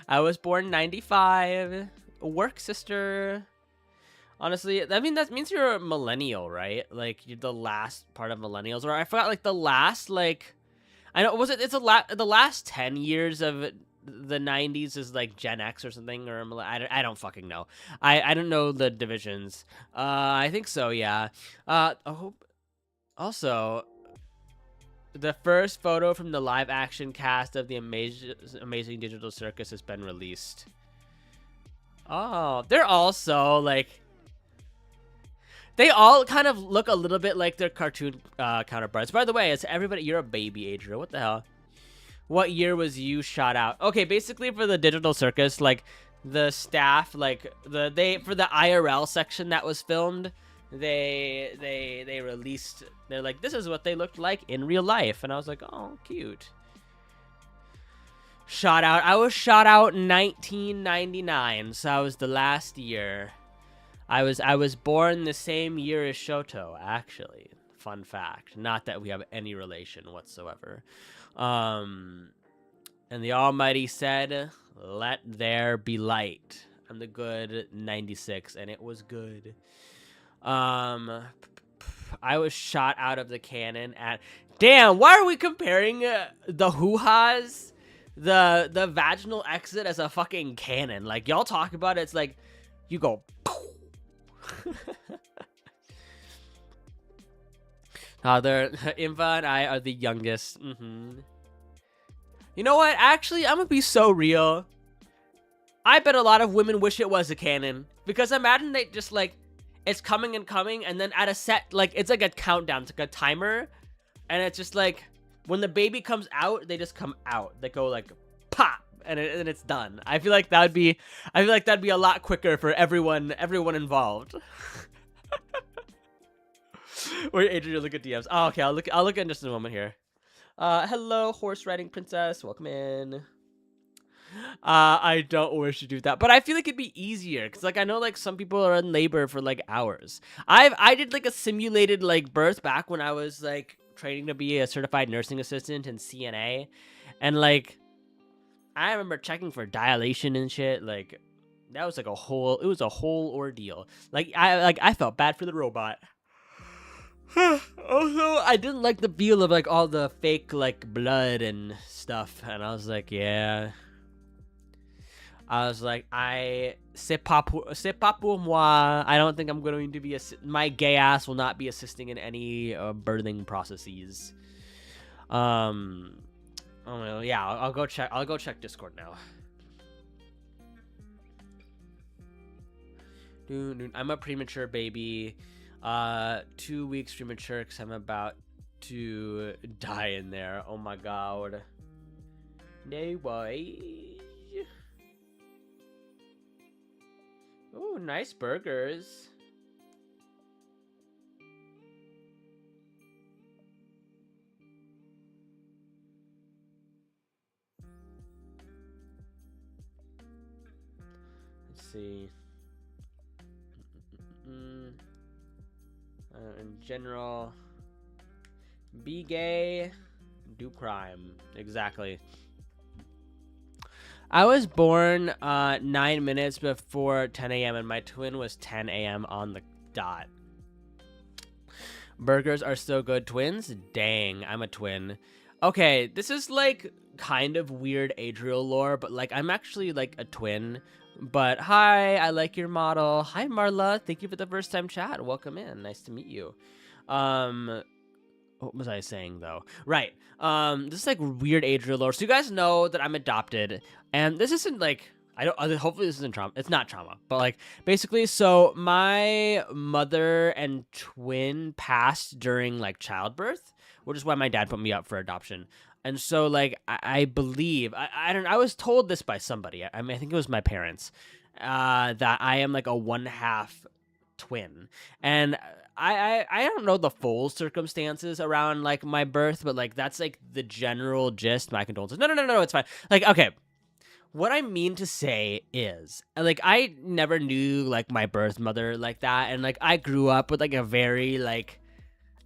I was born 95. Work, sister. Honestly, I mean, that means you're a millennial, right? Like, you're the last part of millennials. Or I forgot, like, the last, like... I know, it's the last 10 years of the 90s is, like, Gen X or something. Or I don't fucking know. I don't know the divisions. I think so, yeah. Also... The first photo from the live-action cast of the Amazing Digital Circus has been released. Oh, they're also, like... They all kind of look a little bit like their cartoon counterparts. By the way, it's everybody... You're a baby, Adria. What the hell? What year was you shot out? Okay, basically for the Digital Circus, like, the staff, like, for the IRL section that was filmed... They released, they're like, this is what they looked like in real life. And I was like, oh, cute. Shot out. I was shot out in 1999, so I was the last year. I was born the same year as Shoto, actually. Fun fact. Not that we have any relation whatsoever. And the Almighty said, let there be light. I'm the good 96, and it was good. I was shot out of the cannon at... Damn, why are we comparing the hoo-has, the vaginal exit as a fucking cannon? Like, y'all talk about it, it's like, you go... Imva and I are the youngest. You know what? Actually, I'm gonna be so real. I bet a lot of women wish it was a cannon. Because imagine they just, like... It's coming and coming, and then at a set, like, it's like a countdown, it's like a timer, and it's just like, when the baby comes out, they just come out. They go like, pop, and it's done. I feel like that'd be a lot quicker for everyone involved. Wait, Adrian, look at DMs. Oh, okay, I'll look in just a moment here. Hello, horse riding princess, welcome in. I don't wish to do that, but I feel like it'd be easier because, like, I know, like, some people are in labor for like hours. I did like a simulated like birth back when I was like training to be a certified nursing assistant in CNA, and like I remember checking for dilation and shit. Like that was like a whole ordeal. Like I felt bad for the robot. Also, I didn't like the feel of like all the fake like blood and stuff, and I was like, yeah. C'est pas pour moi. I don't think I'm going to be my gay ass will not be assisting in any birthing processes. Oh yeah, I'll go check Discord now. I'm a premature baby. 2 weeks premature because I'm about to die in there. Oh my god. No way. Oh, nice burgers. Let's see. In general, be gay, do crime. Exactly. I was born 9 minutes before 10 a.m. and my twin was 10 a.m. on the dot. Burgers are so good. Twins? Dang, I'm a twin. Okay, this is like kind of weird Adriel lore, but like I'm actually like a twin. But hi, I like your model. Hi, Marla. Thank you for the first time chat. Welcome in. Nice to meet you. What was I saying though? Right. This is like weird Adriel lore. So you guys know that I'm adopted, and this isn't like hopefully this isn't trauma. It's not trauma, but like basically, so my mother and twin passed during like childbirth, which is why my dad put me up for adoption. And so like I believe I was told this by somebody. I mean I think it was my parents, that I am like a 1/2 twin, and I don't know the full circumstances around like my birth, but like that's like the general gist. My condolences. No, it's fine. Like okay, what I mean to say is, like, I never knew like my birth mother like that, and like I grew up with like a very like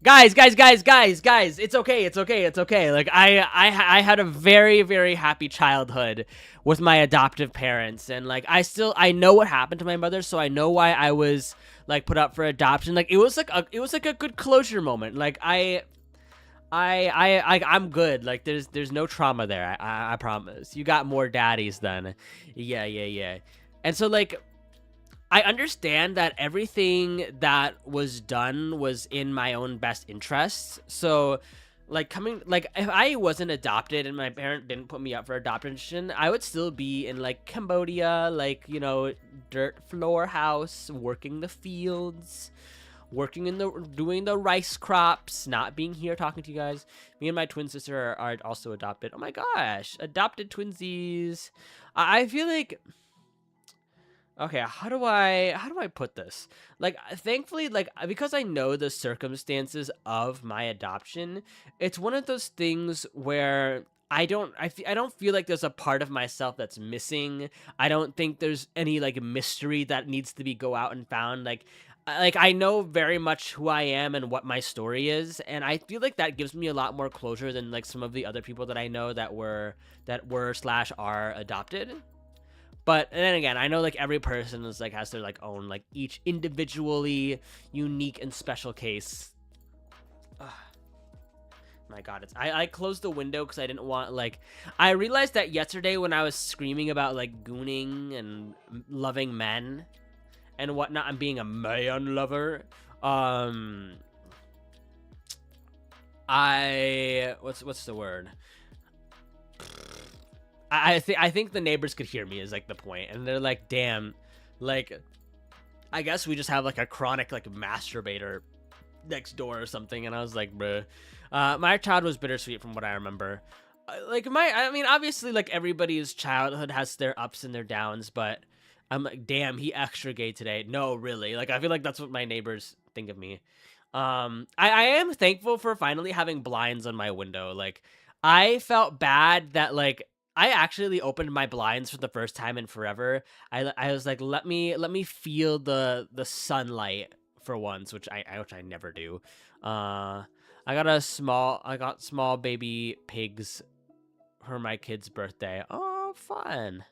guys, it's okay. Like I had a very, very happy childhood with my adoptive parents, and like I know what happened to my mother, so I know why I was like put up for adoption. Like it was like a good closure moment. Like I'm good. Like there's no trauma there. I promise. You got more daddies then. Yeah. And so like I understand that everything that was done was in my own best interests. So like if I wasn't adopted and my parent didn't put me up for adoption, I would still be in like Cambodia, like, you know, dirt floor house, working the fields, doing the rice crops, not being here talking to you guys. Me and my twin sister are also adopted. Oh my gosh, adopted twinsies. I feel like, okay, how do I put this? Like, thankfully, like, because I know the circumstances of my adoption, it's one of those things where I don't feel like there's a part of myself that's missing. I don't think there's any like mystery that needs to be go out and found. Like I know very much who I am and what my story is, and I feel like that gives me a lot more closure than like some of the other people that I know that were slash are adopted. But and then again, I know like every person is like has their like own like each individually unique and special case. Ugh. My god, I closed the window because I didn't want like I realized that yesterday when I was screaming about like gooning and loving men and whatnot, I'm being a man lover. What's the word? I think the neighbors could hear me is like the point, and they're like, damn, like I guess we just have like a chronic like masturbator next door or something. And I was like, bruh. My childhood was bittersweet from what I remember. I mean, obviously, like everybody's childhood has their ups and their downs, but I'm like, damn, he extra gay today. No, really. Like, I feel like that's what my neighbors think of me. I am thankful for finally having blinds on my window. Like, I felt bad that like I actually opened my blinds for the first time in forever. I was like, let me feel the sunlight for once, which I never do. I got small baby pigs for my kid's birthday. Oh, fun.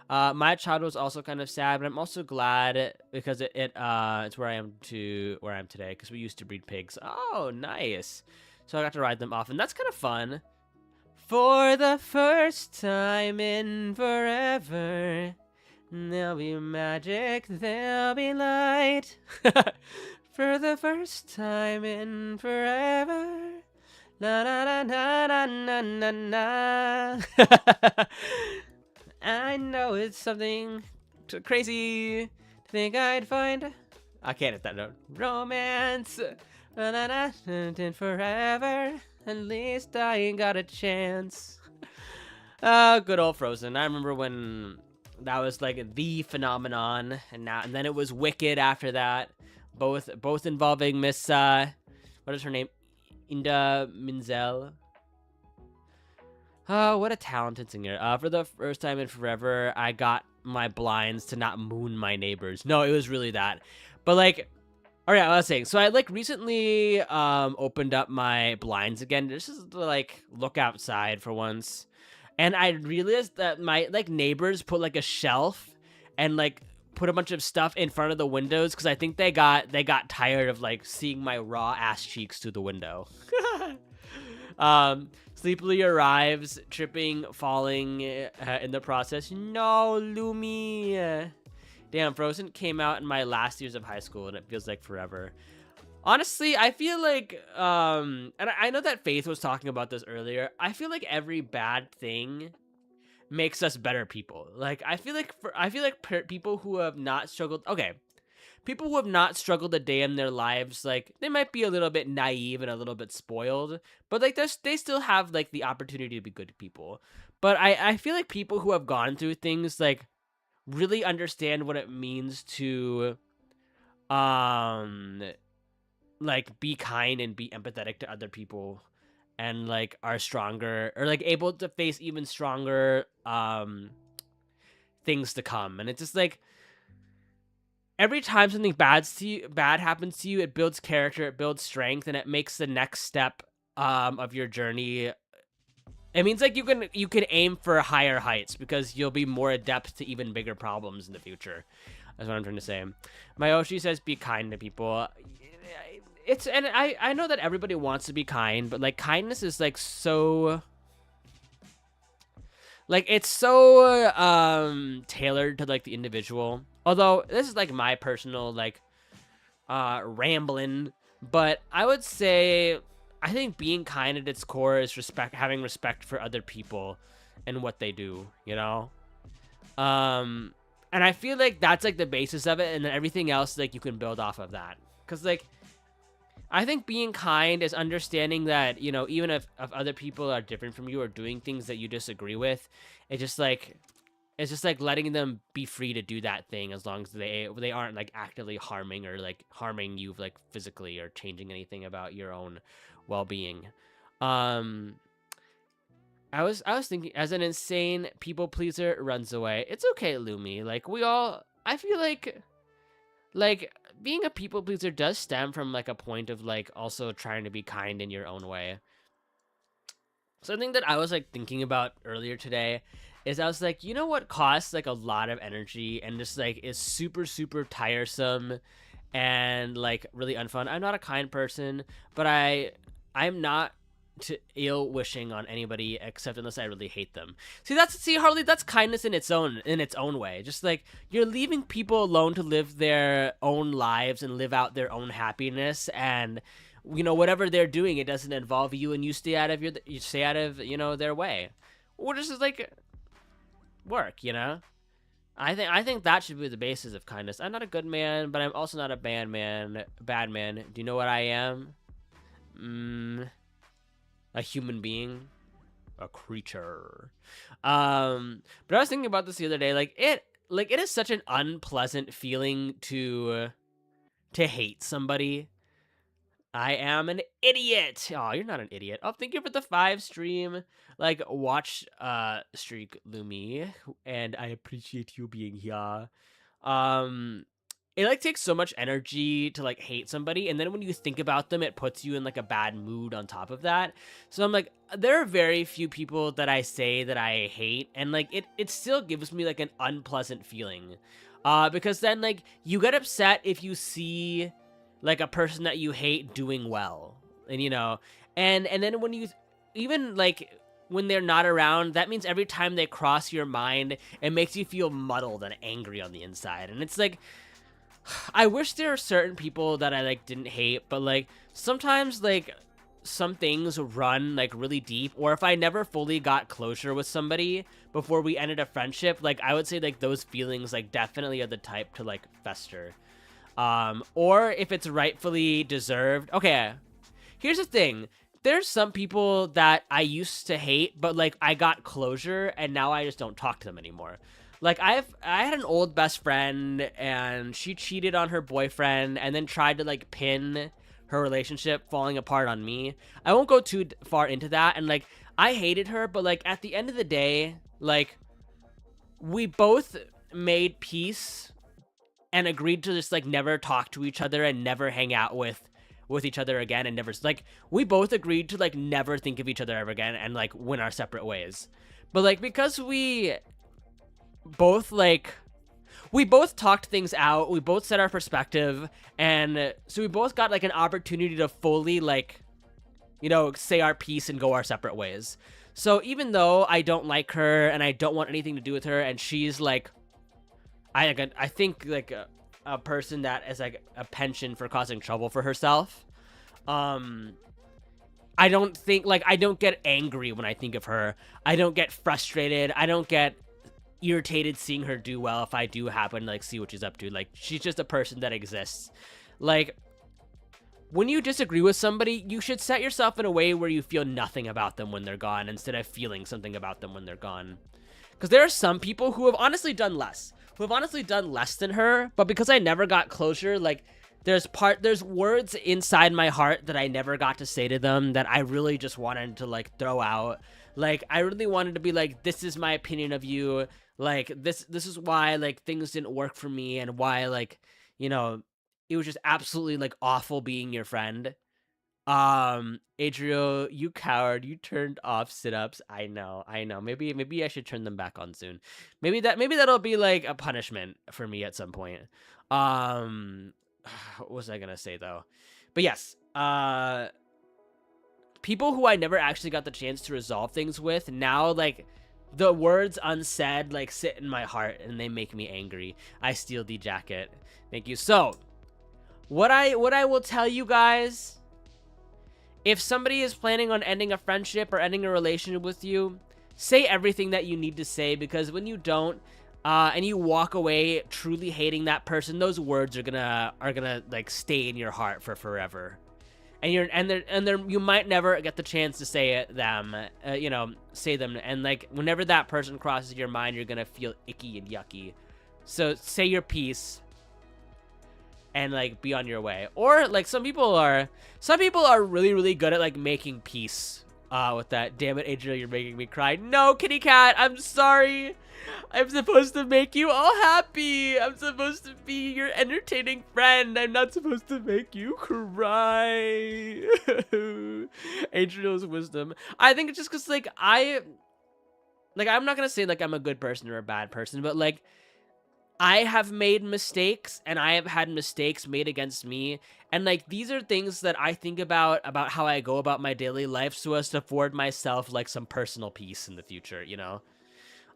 My child was also kind of sad, but I'm also glad because it's where I am today because we used to breed pigs. Oh, nice. So I got to ride them off, and that's kind of fun. For the first time in forever, there'll be magic, there'll be light. For the first time in forever. La la la la na na na na. I know it's something crazy to think I'd find. I can't hit that note. Romance, forever. At least I ain't got a chance. Good old Frozen. I remember when that was like the phenomenon, and then it was Wicked after that. Both involving Miss what is her name? Inda Menzel. Oh, what a talented singer. For the first time in forever, I got my blinds to not moon my neighbors. No, it was really that. But like, all right, I was saying, so I like recently opened up my blinds again, just to like look outside for once. And I realized that my like neighbors put like a shelf and like put a bunch of stuff in front of the windows because I think they got tired of like seeing my raw ass cheeks through the window. Sleepily arrives, tripping, falling in the process. No, Lumi. Damn, Frozen came out in my last years of high school, and it feels like forever. Honestly, I feel like, and I know that Faith was talking about this earlier. I feel like every bad thing makes us better people. Like, I feel like people who have not struggled. Okay, people who have not struggled a day in their lives, like, they might be a little bit naive and a little bit spoiled, but like they still have like the opportunity to be good people. But I feel like people who have gone through things like really understand what it means to like be kind and be empathetic to other people, and like are stronger or like able to face even stronger things to come. And it's just like every time something bad happens to you, it builds character, it builds strength, and it makes the next step of your journey. It means like you can aim for higher heights because you'll be more adept to even bigger problems in the future. That's what I'm trying to say. Mayoshi says be kind to people. And I know that everybody wants to be kind, but like kindness is like so like it's so tailored to like the individual. Although this is like my personal like rambling, but I would say I think being kind at its core is having respect for other people and what they do, you know? And I feel like that's like the basis of it, and then everything else like you can build off of that. Cause like I think being kind is understanding that, you know, even if other people are different from you or doing things that you disagree with, it's just like letting them be free to do that thing as long as they aren't like actively harming or like harming you like physically or changing anything about your own well-being. I was thinking, as an insane people pleaser runs away. It's okay, Lumi. Like I feel like being a people pleaser does stem from like a point of like also trying to be kind in your own way. Something that I was like thinking about earlier today is I was like, you know what costs like a lot of energy and just like is super, super tiresome and like really unfun? I'm not a kind person, but I'm not to ill wishing on anybody except unless I really hate them. See Harley, that's kindness in its own way. Just like you're leaving people alone to live their own lives and live out their own happiness, and you know whatever they're doing, it doesn't involve you, and you stay out of you know their way. Or just is like work, you know. I think that should be the basis of kindness. I'm not a good man, but I'm also not a bad man. Do you know what I am? A human being, a creature. But I was thinking about this the other day. Like it is such an unpleasant feeling to hate somebody. I am an idiot. Oh, you're not an idiot. Oh, thank you for the 5 stream. Like, watch streak, Lumi, and I appreciate you being here. It like takes so much energy to like hate somebody, and then when you think about them, it puts you in like a bad mood on top of that. So I'm like, there are very few people that I say that I hate, and like it still gives me like an unpleasant feeling, because then like you get upset if you see like a person that you hate doing well, and you know, and then when you even like when they're not around, that means every time they cross your mind, it makes you feel muddled and angry on the inside, and it's like, I wish there are certain people that I like didn't hate, but like sometimes like some things run like really deep, or if I never fully got closure with somebody before we ended a friendship, like I would say like those feelings like definitely are the type to like fester. Or if it's rightfully deserved. Okay, here's the thing. There's some people that I used to hate, but like I got closure and now I just don't talk to them anymore. Like I had an old best friend and she cheated on her boyfriend and then tried to like pin her relationship falling apart on me. I won't go too far into that, and like I hated her, but like at the end of the day, like we both made peace and agreed to just like never talk to each other and never hang out with each other again, and never like we both agreed to like never think of each other ever again and like went our separate ways. But like because both like we both talked things out, we both set our perspective, and so we both got like an opportunity to fully like, you know, say our piece and go our separate ways. So even though I don't like her and I don't want anything to do with her, and she's like I think like a person that is like a penchant for causing trouble for herself, I don't think like I don't get angry when I think of her. I don't get frustrated. I don't get irritated seeing her do well if I do happen to like see what she's up to. Like she's just a person that exists. Like when you disagree with somebody, you should set yourself in a way where you feel nothing about them when they're gone instead of feeling something about them when they're gone. Because there are some people who have honestly done less than her, but because I never got closure, like there's words inside my heart that I never got to say to them that I really just wanted to like throw out. Like I really wanted to be like, this is my opinion of you. Like this is why like things didn't work for me, and why like, you know, it was just absolutely like awful being your friend. Adriel, you coward, you turned off sit-ups. I know. Maybe I should turn them back on soon. Maybe that'll be like a punishment for me at some point. What was I gonna say though? But yes, people who I never actually got the chance to resolve things with, now like the words unsaid like sit in my heart and they make me angry. I steal the jacket. Thank you. So what I will tell you guys, if somebody is planning on ending a friendship or ending a relationship with you, say everything that you need to say, because when you don't, and you walk away truly hating that person, those words are gonna like stay in your heart for forever. And you might never get the chance to say them, say them. And like whenever that person crosses your mind, you're gonna feel icky and yucky. So say your piece and like be on your way. Or like some people are really, really good at like making peace with that. Damn it, Adriel, you're making me cry. No, kitty cat, I'm sorry. I'm supposed to make you all happy. I'm supposed to be your entertaining friend. I'm not supposed to make you cry. Adriel's wisdom. I think it's just because like I'm not gonna say like I'm a good person or a bad person, but like I have made mistakes, and I have had mistakes made against me, and like these are things that I think about how I go about my daily life so as to afford myself like some personal peace in the future, you know.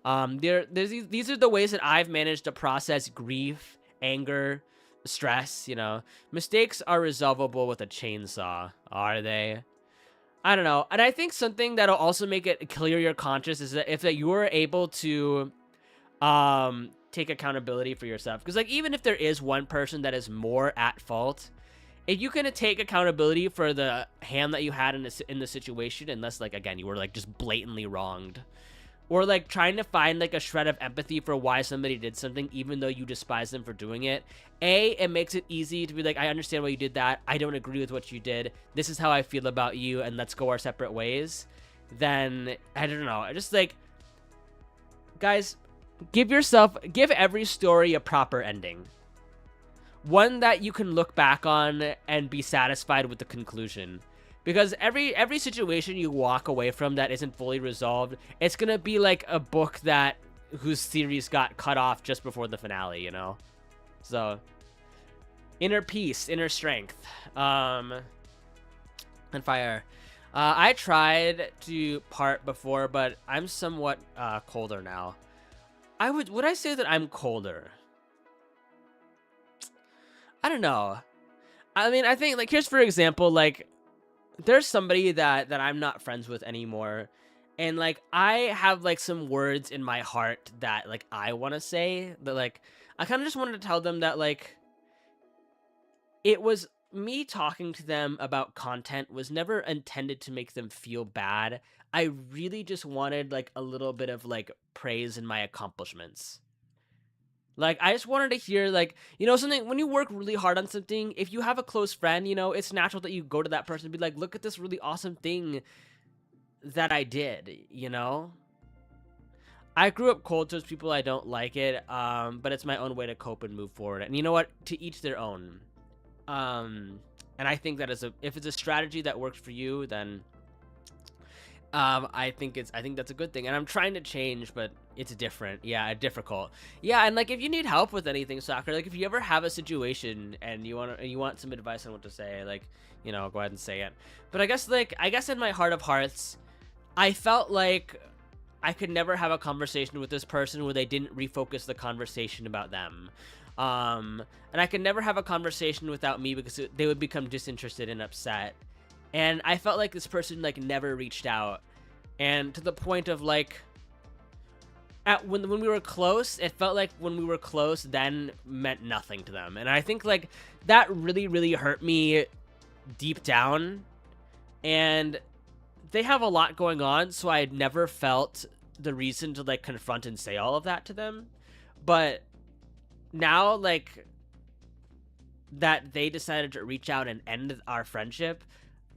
These are the ways that I've managed to process grief, anger, stress, you know. Mistakes are resolvable with a chainsaw, are they? I don't know. And I think something that'll also make it clear your conscience is that if that you are able to take accountability for yourself, because like even if there is one person that is more at fault, if you can take accountability for the hand that you had in the situation, unless like again you were like just blatantly wronged, or like trying to find like a shred of empathy for why somebody did something even though you despise them for doing it, it makes it easy to be like, I understand why you did that, I don't agree with what you did, this is how I feel about you, and let's go our separate ways. Then I don't know, just like, guys, give every story a proper ending, one that you can look back on and be satisfied with the conclusion. Because every situation you walk away from that isn't fully resolved, it's gonna be like a book whose series got cut off just before the finale, you know. So inner peace, inner strength, and fire. I tried to part before, but I'm somewhat colder now. Would I say that I'm colder? I don't know. I mean, I think like here's for example, like there's somebody that I'm not friends with anymore, and like I have like some words in my heart that like I want to say, that like I kind of just wanted to tell them that like it was me talking to them about content was never intended to make them feel bad. I really just wanted like a little bit of like praise in my accomplishments. Like, I just wanted to hear, like, something, when you work really hard on something, if you have a close friend, it's natural that you go to that person and be like, look at this really awesome thing that I did, I grew up cold towards people. I don't like it, but it's my own way to cope and move forward. And you know what? To each their own. And I think that if it's a strategy that works for you, then I think that's a good thing, and I'm trying to change, but it's different. Yeah, difficult. Yeah, and like if you need help with anything, soccer, like if you ever have a situation and you want some advice on what to say, like go ahead and say it. But I guess in my heart of hearts, I felt like I could never have a conversation with this person where they didn't refocus the conversation about them. And I could never have a conversation without me because they would become disinterested and upset. And I felt like this person like never reached out, and to the point of like, when we were close, it felt like when we were close then meant nothing to them, and I think like that really, really hurt me deep down. And they have a lot going on, so I had never felt the reason to like confront and say all of that to them. But now, like, that they decided to reach out and end our friendship,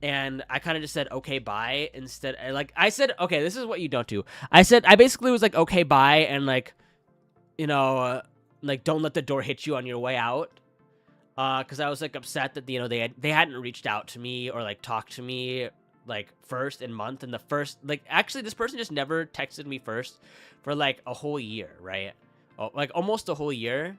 and I kind of just said, okay, bye. Instead, like, I said, okay, this is what you don't do. I basically was like, okay, bye. And like, like, don't let the door hit you on your way out. Cause I was like upset that, they hadn't reached out to me or like talked to me like first in month. And the first, like, actually this person just never texted me first for like a whole year. Right. Oh, like almost a whole year.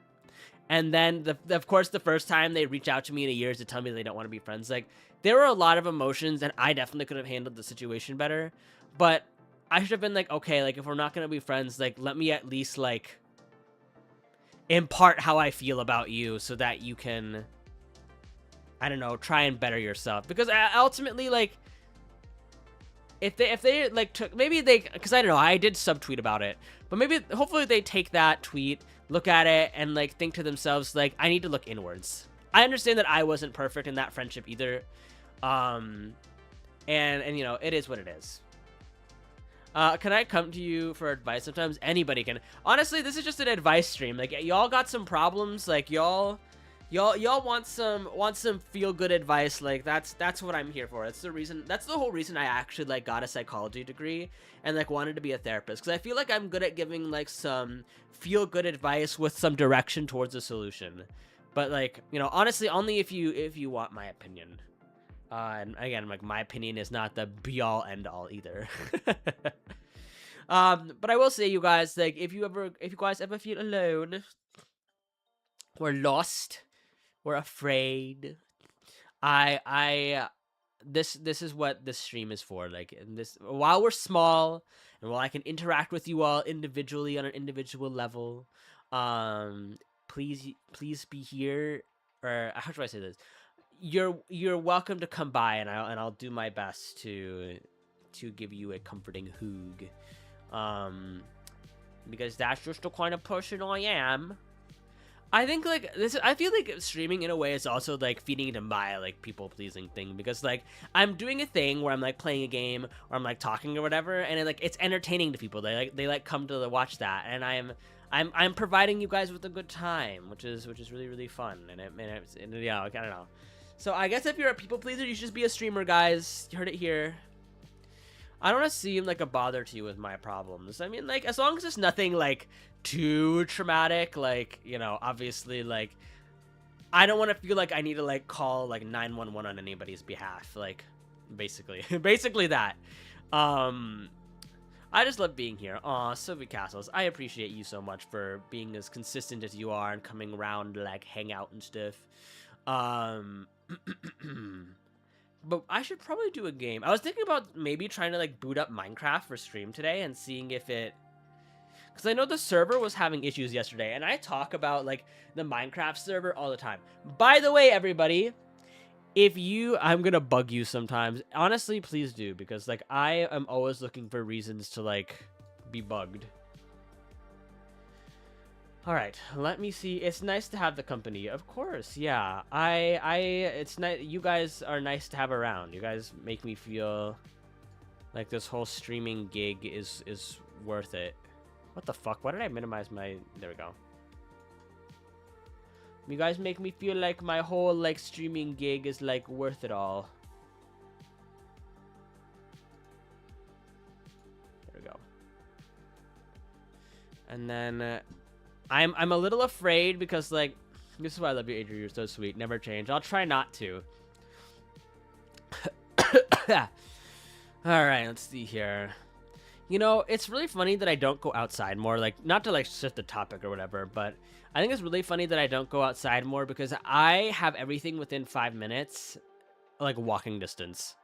And then of course, the first time they reach out to me in a year to tell me they don't want to be friends, like, there were a lot of emotions, and I definitely could have handled the situation better. But I should have been like, okay, like, if we're not going to be friends, like, let me at least, like, impart how I feel about you so that you can, I don't know, try and better yourself. Because ultimately, like, if they like, took, maybe they, because I don't know, I did subtweet about it. But maybe, hopefully they take that tweet, look at it, and, like, think to themselves, like, I need to look inwards. I understand that I wasn't perfect in that friendship either. And it is what it is. Can I come to you for advice sometimes? Anybody can. Honestly, this is just an advice stream. Like, y'all got some problems. Like, y'all want some feel good advice. Like, that's what I'm here for. That's the whole reason I actually like got a psychology degree and like wanted to be a therapist, because I feel like I'm good at giving like some feel good advice with some direction towards a solution. But like, honestly, only if you want my opinion. And again, like, my opinion is not the be all end all either. But I will say, you guys, like, if you guys ever feel alone or lost or afraid, this is what this stream is for. Like, while we're small and while I can interact with you all individually on an individual level, please be here. Or how should I say this? You're welcome to come by, and I'll do my best to give you a comforting hug, because that's just the kind of person I am. I think like I feel like streaming in a way is also like feeding into my like people pleasing thing, because like I'm doing a thing where I'm like playing a game or I'm like talking or whatever, and it's entertaining to people. They come to watch that, and I'm providing you guys with a good time, which is really, really fun, and yeah, I don't know. So I guess if you're a people pleaser, you should just be a streamer, guys. You heard it here. I don't want to seem like a bother to you with my problems. I mean, like, as long as it's nothing like too traumatic, like, obviously, like, I don't want to feel like I need to like call like 911 on anybody's behalf. Like, basically that. I just love being here. Aw, Sylvie Castles, I appreciate you so much for being as consistent as you are and coming around to like hang out and stuff. But I should probably do a game. I was thinking about maybe trying to like boot up Minecraft for stream today and seeing if it, because I know the server was having issues yesterday, and I talk about like the Minecraft server all the time. By the way, everybody, If you, I'm gonna bug you sometimes. Honestly, please do, because like I am always looking for reasons to like be bugged. All right, let me see. It's nice to have the company, of course. Yeah, it's nice. You guys are nice to have around. You guys make me feel like this whole streaming gig is worth it. What the fuck? Why did I minimize my? There we go. You guys make me feel like my whole like streaming gig is like worth it all. There we go. And then I'm a little afraid because like this is why I love you, Adrian. You're so sweet. Never change. I'll try not to. All right, let's see here. You know, it's really funny that I don't go outside more. Like, not to like shift the topic or whatever, but I think it's really funny that I don't go outside more because I have everything within 5 minutes, like walking distance.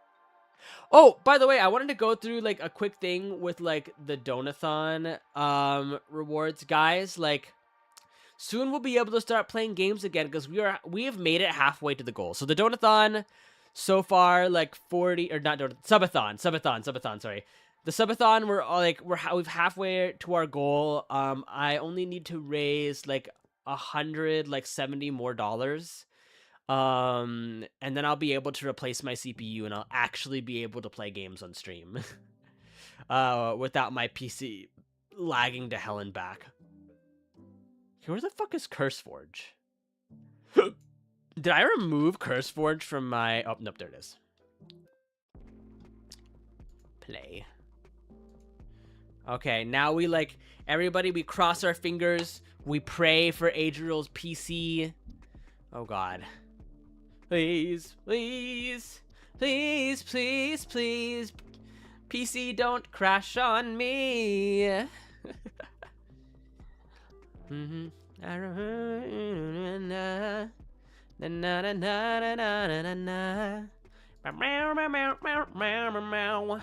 Oh, by the way, I wanted to go through like a quick thing with like the Donathon rewards, guys. Like, soon we'll be able to start playing games again because we have made it halfway to the goal. So the Donathon so far, like 40 or not Subathon, sorry. The Subathon, we've halfway to our goal. I only need to raise like $170 more. And then I'll be able to replace my CPU and I'll actually be able to play games on stream. Without my PC lagging to hell and back. Where the fuck is CurseForge? Did I remove CurseForge from my... Oh, nope, there it is. Play. Okay, now we like... Everybody, we cross our fingers. We pray for Adriel's PC. Oh, God. Please, please, please, please, please. PC, don't crash on me. Mm-hmm. I remember. Na na na na na na na na. Meow meow meow meow meow meow.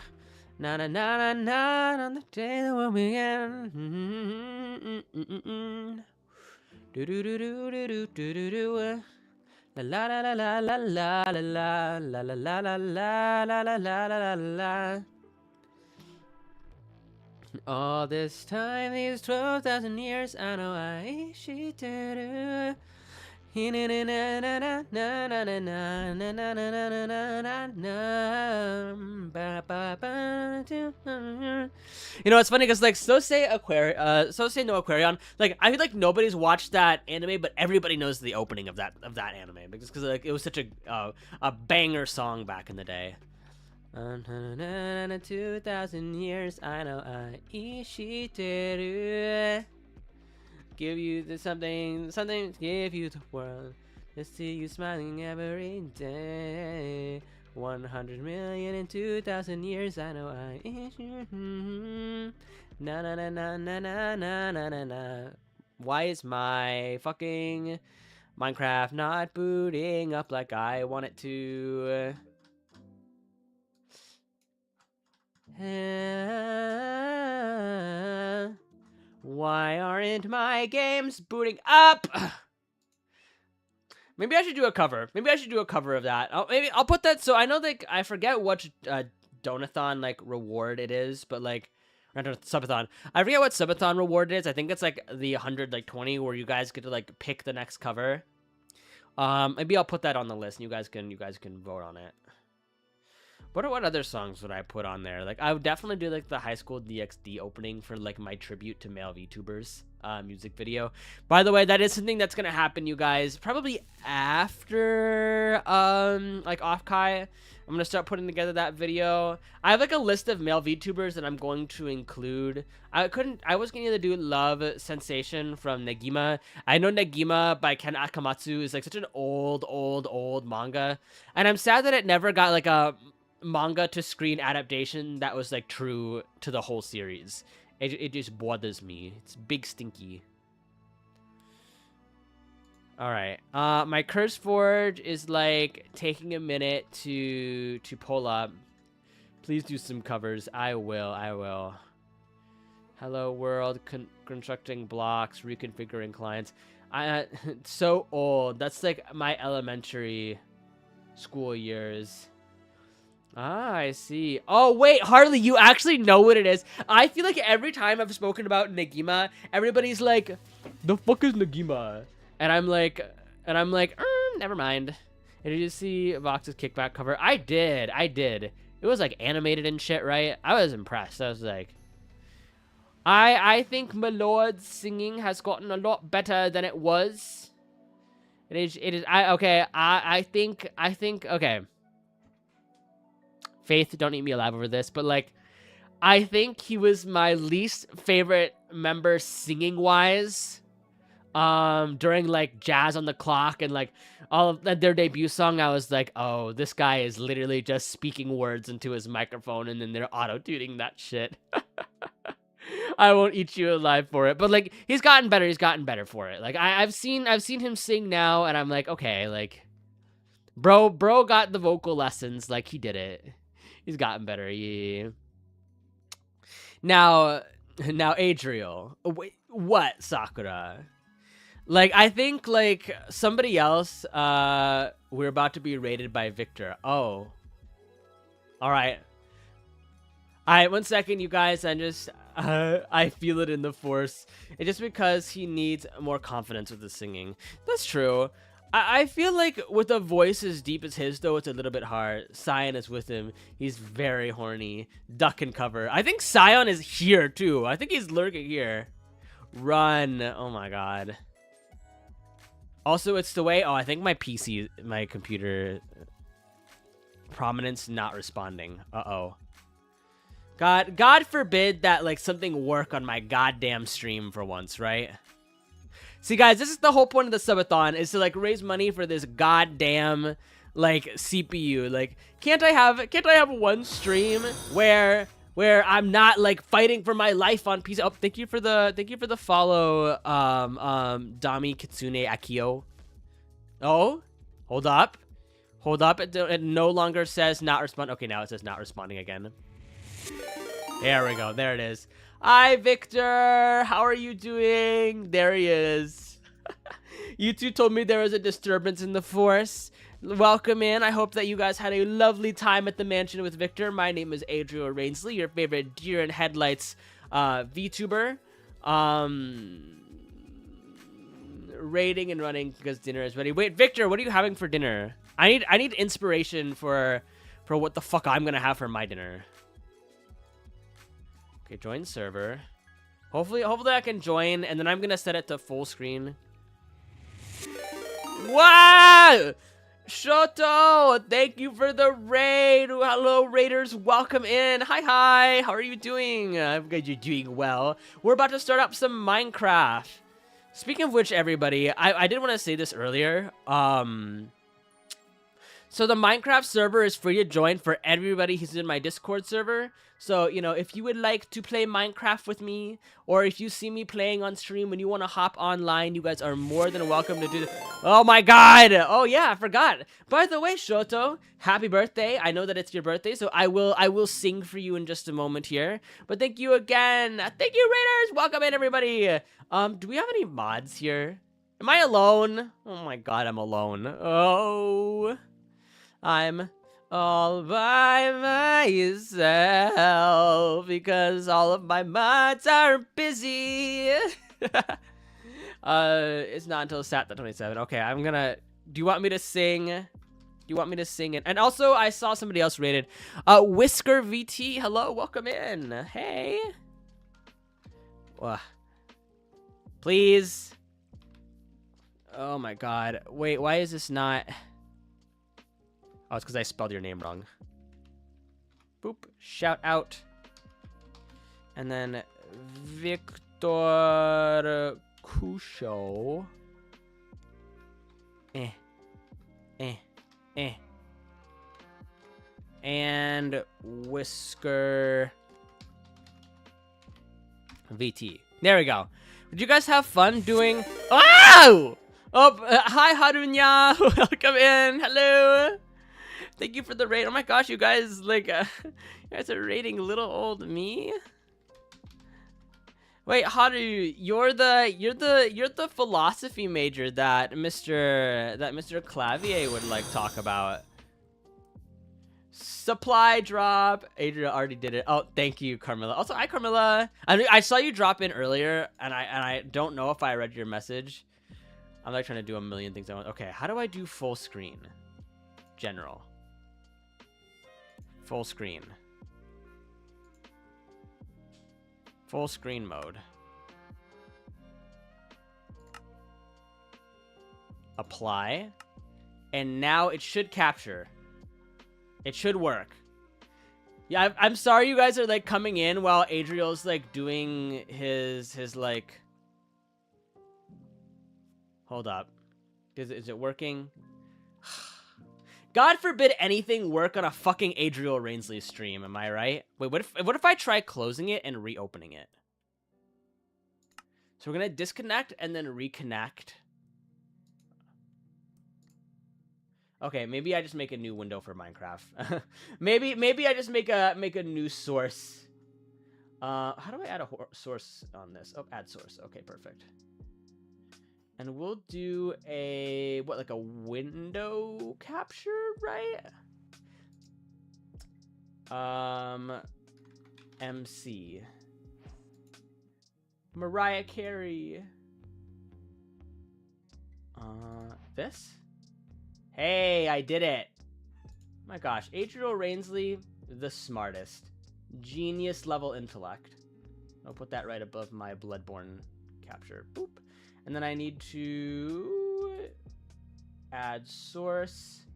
Na na na na na on the day that we'll begin. Do do do do do do do do do. La la la la la la la la la la la la la la la la la la. All this time, these 12,000 years, I know I she did. You know, it's funny because like Sosei no Aquarion, like I feel like nobody's watched that anime, but everybody knows the opening of that anime because like it was such a banger song back in the day. 2,000 years, I know I ishiteru. Give you something to give you the world. To see you smiling every day. 100 million in 2,000 years, I know I ishiteru. Na na na na na na na na na na. Why is my fucking Minecraft not booting up like I want it to? Why aren't my games booting up? Maybe I should do a cover. Maybe I should do a cover of that. Maybe I'll put that. So I know like I forget what Donathon like reward it is, but like Subathon. I forget what Subathon reward it is. I think it's like the 120 where you guys get to like pick the next cover. Maybe I'll put that on the list and you guys can vote on it. What other songs would I put on there? Like I would definitely do like the High School DxD opening for like my tribute to male VTubers music video. By the way, that is something that's gonna happen, you guys, probably after like off Kai. I'm gonna start putting together that video. I have like a list of male VTubers that I'm going to include. I was gonna either do Love Sensation from Negima. I know Negima by Ken Akamatsu is like such an old manga, and I'm sad that it never got like a manga to screen adaptation that was like true to the whole series. It just bothers me. It's big stinky. All right. My CurseForge is like taking a minute to pull up. Please do some covers. I will. Hello world, constructing blocks, reconfiguring clients. It's so old. That's like my elementary school years. Ah, I see. Oh, wait, Harley, you actually know what it is. I feel like every time I've spoken about Negima, everybody's like, the fuck is Negima? And I'm like, never mind. And did you see Vox's kickback cover? I did. It was like animated and shit, right? I was impressed. I was like, I think my lord's singing has gotten a lot better than it was. I think, okay. Faith, don't eat me alive over this, but like, I think he was my least favorite member singing wise. During like Jazz on the Clock and like all of their debut song, I was like, oh, this guy is literally just speaking words into his microphone and then they're auto-tuning that shit. I won't eat you alive for it, but like he's gotten better for it. Like I've seen him sing now and I'm like, okay, like bro got the vocal lessons, like he did it. He's gotten better. Yeah. Now Adriel. Wait, what, Sakura? Like, I think, like, somebody else, we're about to be raided by Victor. Oh. Alright. Alright, 1 second, you guys. I feel it in the force. It's just because he needs more confidence with the singing. That's true. I feel like with a voice as deep as his, though, it's a little bit hard. Sion is with him. He's very horny. Duck and cover. I think Sion is here, too. I think he's lurking here. Run. Oh, my God. Also, it's the way... Oh, I think my PC, my computer prominence not responding. Uh-oh. God forbid that, like, something work on my goddamn stream for once, right? See, guys, this is the whole point of the subathon, is to, like, raise money for this goddamn, like, CPU. Like, can't I have one stream where I'm not, like, fighting for my life on PC? Oh, thank you for the follow, Dami Kitsune Akio. Oh, hold up. It no longer says not respond. Okay, now it says not responding again. There we go. There it is. Hi, Victor. How are you doing? There he is. You two told me there was a disturbance in the force. Welcome in. I hope that you guys had a lovely time at the mansion with Victor. My name is Adriel Rainsley, your favorite deer in headlights VTuber. Raiding and running because dinner is ready. Wait, Victor, what are you having for dinner? I need inspiration for what the fuck I'm gonna have for my dinner. Okay, join server. Hopefully I can join, and then I'm gonna set it to full screen. Wow! Shoto, thank you for the raid. Hello, raiders. Welcome in. Hi. How are you doing? I'm glad you're doing well. We're about to start up some Minecraft. Speaking of which, everybody, I did want to say this earlier. So the Minecraft server is free to join for everybody who's in my Discord server. So, you know, if you would like to play Minecraft with me, or if you see me playing on stream and you want to hop online, you guys are more than welcome to do this. Oh my god! Oh yeah, I forgot. By the way, Shoto, happy birthday. I know that it's your birthday, so I will sing for you in just a moment here. But thank you again. Thank you, Raiders! Welcome in, everybody! Do we have any mods here? Am I alone? Oh my god, I'm alone. Oh... I'm all by myself because all of my mods are busy. It's not until Sat the 27. Okay, I'm gonna... Do you want me to sing? Do you want me to sing it? And also, I saw somebody else rated. Whisker VT, hello, welcome in. Hey. Please. Oh my god. Wait, why is this not... Oh, it's because I spelled your name wrong. Boop. Shout out. And then Victor Kusho. And Whisker VT. There we go. Did you guys have fun doing... Oh! Hi, Harunya. Welcome in. Hello. Thank you for the raid. Oh my gosh, you guys, like, you guys are raiding little old me. Wait, Haru, you're the philosophy major that Mr. Clavier would like talk about. Supply drop. Adria already did it. Oh, thank you, Carmilla. Also, hi, Carmilla. I saw you drop in earlier, and I don't know if I read your message. I'm like trying to do a million things I want. Okay, how do I do full screen? General. Full screen. Full screen mode. Apply. And now it should capture. It should work. Yeah, I'm sorry you guys are like coming in while Adriel's like doing his like... Hold up. Is it working? God forbid anything work on a fucking Adriel Rainsley stream, am I right? Wait, what if I try closing it and reopening it? So we're gonna disconnect and then reconnect. Okay, maybe I just make a new window for Minecraft. maybe I just make a new source. How do I add a source on this? Oh, add source. Okay, perfect. And we'll do a, what, like a window capture, right? MC. Mariah Carey. This? Hey, I did it. My gosh, Adriel Rainsley, the smartest. Genius level intellect. I'll put that right above my Bloodborne capture. Boop. And then I need to add source,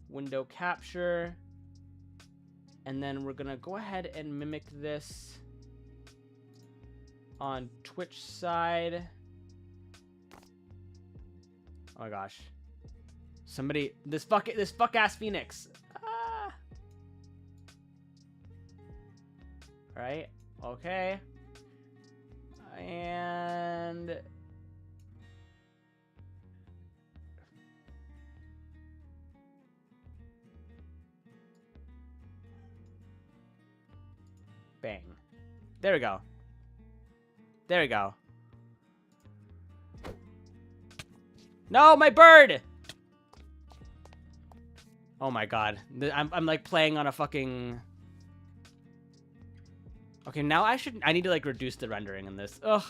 window capture, and then we're gonna go ahead and mimic this on Twitch side. Oh my gosh. Somebody, this fuck ass Phoenix. Ah. All right. Okay. And bang. There we go. There we go. No, my bird! Oh my god. I'm like playing on a fucking... Okay, now I need to like reduce the rendering in this. Ugh.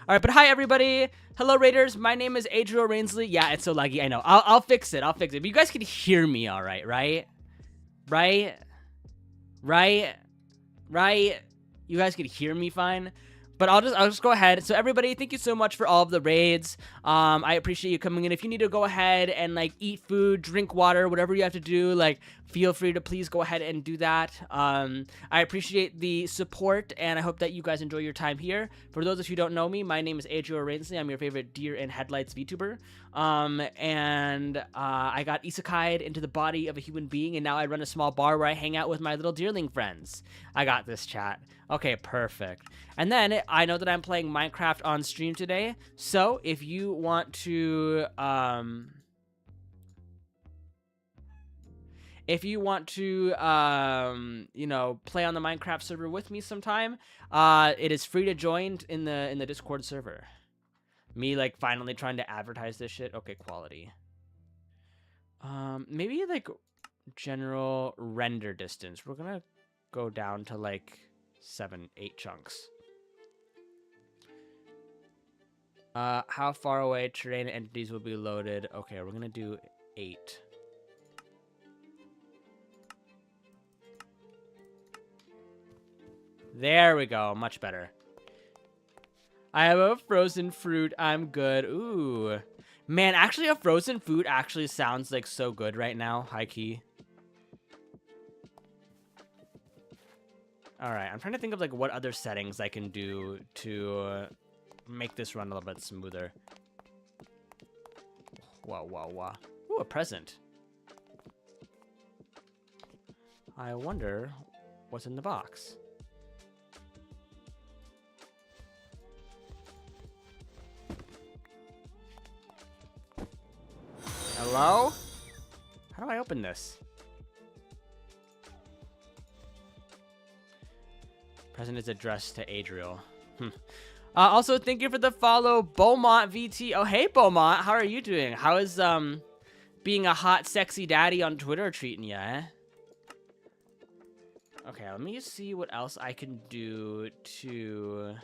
Alright, but hi everybody. Hello Raiders. My name is Adriel Rainsley. Yeah, it's so laggy. I know. I'll fix it. I'll fix it. But you guys can hear me alright, right? Right? Right? Right? You guys can hear me fine? But I'll just go ahead. So everybody, thank you so much for all of the raids. I appreciate you coming in. If you need to go ahead and like eat food, drink water, whatever you have to do, like feel free to please go ahead and do that. I appreciate the support, and I hope that you guys enjoy your time here. For those of you who don't know me, my name is Adriel Rainsley. I'm your favorite deer in headlights VTuber. I got isekai'd into the body of a human being, and now I run a small bar where I hang out with my little deerling friends. I got this, chat. Okay, perfect. And then I know that I'm playing Minecraft on stream today, so if you want to, you know, play on the Minecraft server with me sometime, it is free to join in the Discord server. Me, like, finally trying to advertise this shit. Okay, quality. Maybe, like, general render distance. We're gonna go down to, like, 7, 8 chunks. How far away terrain entities will be loaded? Okay, we're gonna do 8. There we go, much better. I have a frozen fruit, I'm good. Ooh. Man, actually a frozen food actually sounds like so good right now, high key. Alright, I'm trying to think of like what other settings I can do to make this run a little bit smoother. Wow, wow, wow. Ooh, a present. I wonder what's in the box. Hello? How do I open this? Present is addressed to Adriel. Also, thank you for the follow, Beaumont VT. Oh, hey, Beaumont. How are you doing? How is being a hot, sexy daddy on Twitter treating you, eh? Okay, let me see what else I can do to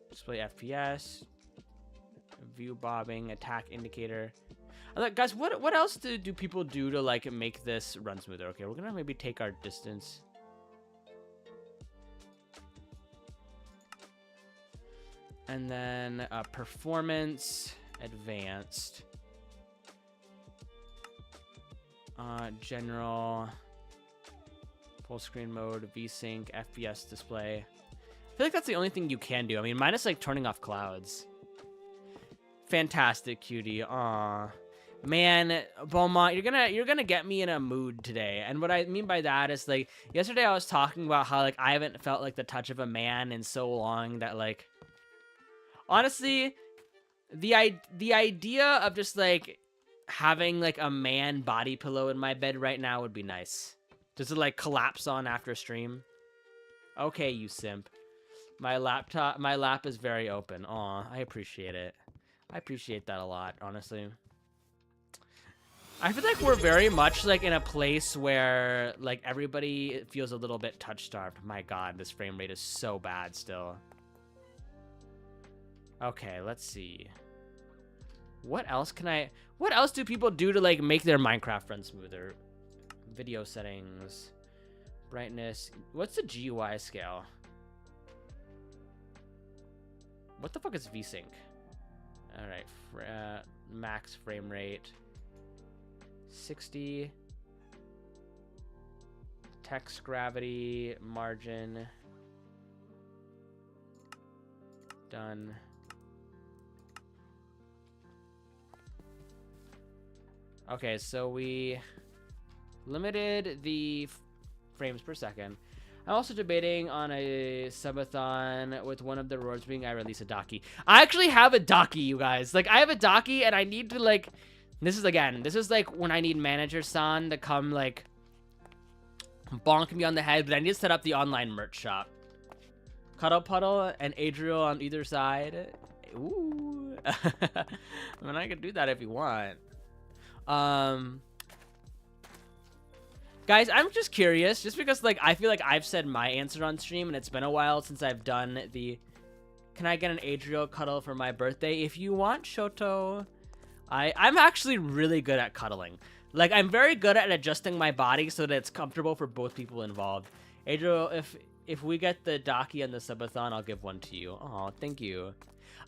display FPS, view bobbing, attack indicator. Guys, what else do people do to like make this run smoother? Okay, we're gonna maybe take our distance. And then performance, advanced, general, full screen mode, VSync, FPS display. I feel like that's the only thing you can do. I mean, minus like turning off clouds. Fantastic, cutie. Aw. Man, Beaumont, you're gonna get me in a mood today. And what I mean by that is like yesterday I was talking about how like I haven't felt like the touch of a man in so long that like honestly the idea of just like having like a man body pillow in my bed right now would be nice. Does it like collapse on after stream? Okay, you simp. My lap is very open. Aw, I appreciate it. I appreciate that a lot, honestly. I feel like we're very much like in a place where like everybody feels a little bit touch starved. My God, this frame rate is so bad still. Okay, let's see. What else do people do to like make their Minecraft run smoother? Video settings, brightness. What's the GUI scale? What the fuck is VSync? All right, max frame rate. 60. Text gravity, margin. Done. Okay, so we limited the frames per second. I'm also debating on a subathon with one of the rewards being I release a docky. I actually have a docky, you guys. Like, I have a docky, and I need to, like... This is like when I need Manager San to come, like, bonk me on the head, but I need to set up the online merch shop. Cuddle Puddle and Adriel on either side. Ooh. I mean, I could do that if you want. Guys, I'm just curious, just because, like, I feel like I've said my answer on stream, and it's been a while since I've done the... Can I get an Adriel cuddle for my birthday? If you want, Shoto... I'm actually really good at cuddling. Like, I'm very good at adjusting my body so that it's comfortable for both people involved. Adriel, if we get the docky and the subathon, I'll give one to you. Oh, thank you.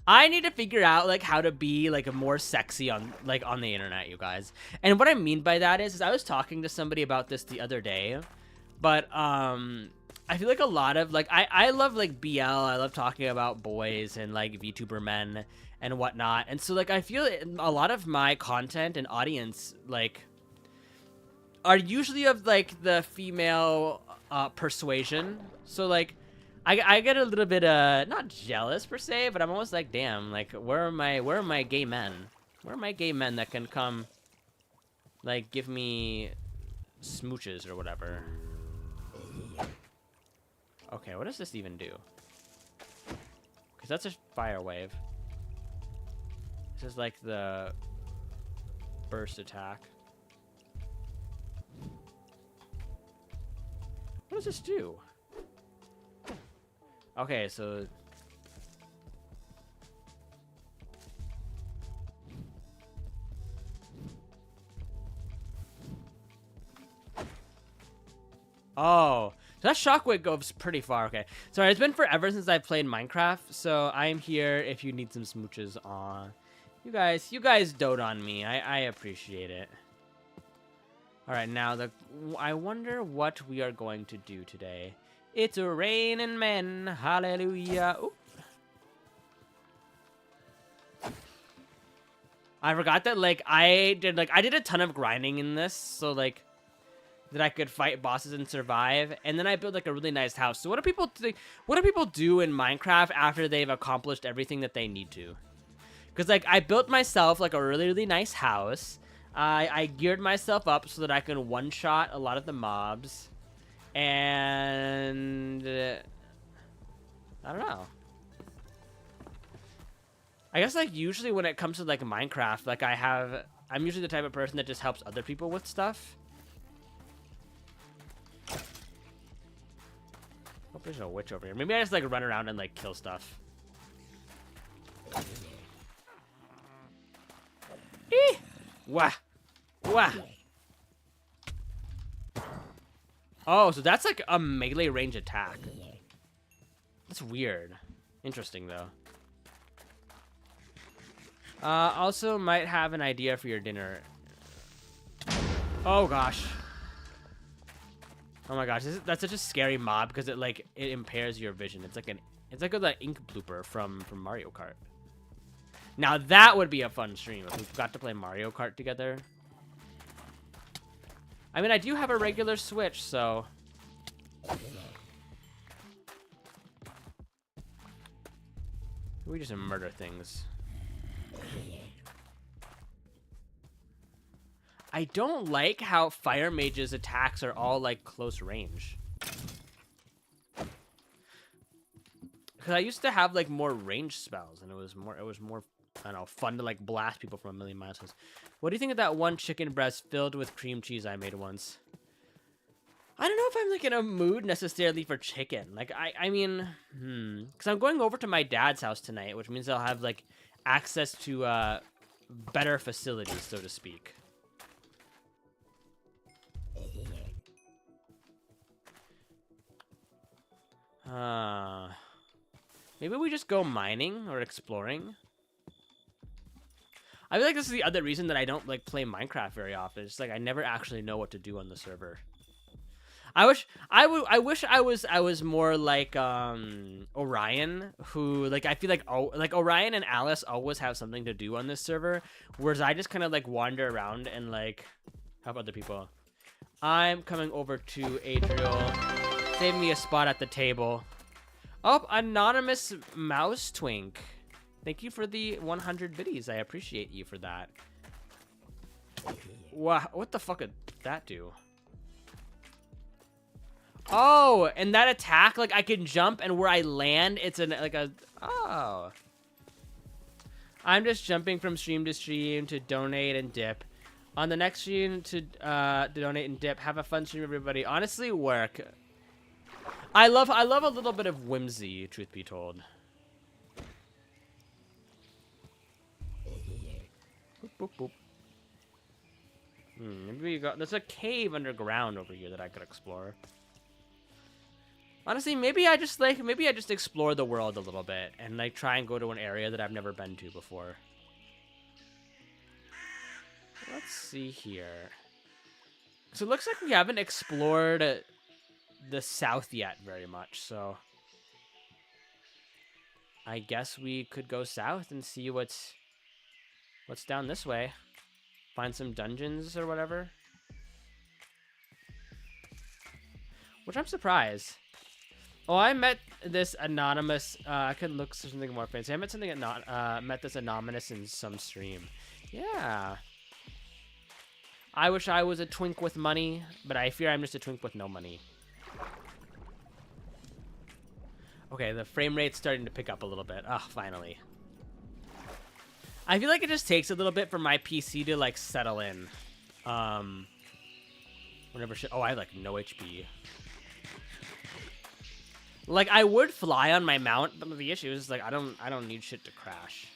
I need to figure out, like, how to be, like, more sexy on the internet, you guys. And what I mean by that is I was talking to somebody about this the other day, but, I feel like a lot of, like, I love, like, BL, I love talking about boys and, like, VTuber men and whatnot, and so, like, I feel a lot of my content and audience, like, are usually of, like, the female, persuasion, so, like, I get a little bit, not jealous, per se, but I'm almost like, damn, like, where are my gay men? Where are my gay men that can come, like, give me smooches or whatever? Okay, what does this even do? Because that's a fire wave. This is like the burst attack. What does this do? Okay, so... Oh, so that shockwave goes pretty far. Okay, sorry, it's been forever since I've played Minecraft, so I am here if you need some smooches. Aw, you guys dote on me. I appreciate it. All right, now I wonder what we are going to do today. It's a raining men, hallelujah. Ooh. I forgot that, like, I did a ton of grinding in this, so, like, that I could fight bosses and survive, and then I built, like, a really nice house. So what do people do in Minecraft after they've accomplished everything that they need to? Because, like, I built myself, like, a really, really nice house. I geared myself up so that I could one-shot a lot of the mobs. And... I don't know. I guess, like, usually when it comes to, like, Minecraft, like, I'm usually the type of person that just helps other people with stuff. Hope there's no witch over here. Maybe I just like run around and like kill stuff. Eee! Wah! Wah! Oh, so that's like a melee range attack. That's weird. Interesting though. Also might have an idea for your dinner. Oh gosh. Oh my gosh, that's such a scary mob because it impairs your vision. It's like the ink blooper from Mario Kart. Now that would be a fun stream if we got to play Mario Kart together. I mean, I do have a regular Switch, so we just murder things. I don't like how Fire Mage's attacks are all like close range. Because I used to have like more range spells, and it was more I don't know, fun to like blast people from a million miles. What do you think of that one chicken breast filled with cream cheese I made once? I don't know if I'm like in a mood necessarily for chicken. Like I mean, because I'm going over to my dad's house tonight, which means I'll have like access to better facilities, so to speak. Maybe we just go mining or exploring. I feel like this is the other reason that I don't like play Minecraft very often. It's like I never actually know what to do on the server. I wish I was more like Orion, who like I feel like Orion and Alice always have something to do on this server, whereas I just kind of like wander around and like help other people. I'm coming over to Adriel. Save me a spot at the table. Oh, anonymous mouse twink. Thank you for the 100 biddies. I appreciate you for that. Wow, what the fuck did that do? Oh, and that attack, like I can jump, and where I land, it's oh. I'm just jumping from stream to stream to donate and dip. On the next stream to donate and dip. Have a fun stream, everybody. Honestly, work. I love a little bit of whimsy, truth be told. Boop, boop, boop. Maybe we got. There's a cave underground over here that I could explore. Honestly, maybe I just explore the world a little bit and like try and go to an area that I've never been to before. Let's see here. So it looks like we haven't explored the south yet very much, so I guess we could go south and see what's down this way. Find some dungeons or whatever. Which I'm surprised. Oh, I met this anonymous. I could look for something more fancy. I met this anonymous in some stream. Yeah. I wish I was a twink with money, but I fear I'm just a twink with no money. Okay, the frame rate's starting to pick up a little bit. Oh, finally. I feel like it just takes a little bit for my PC to like settle in. Whenever shit. Oh, I have like no HP. Like I would fly on my mount, but the issue is like I don't need shit to crash.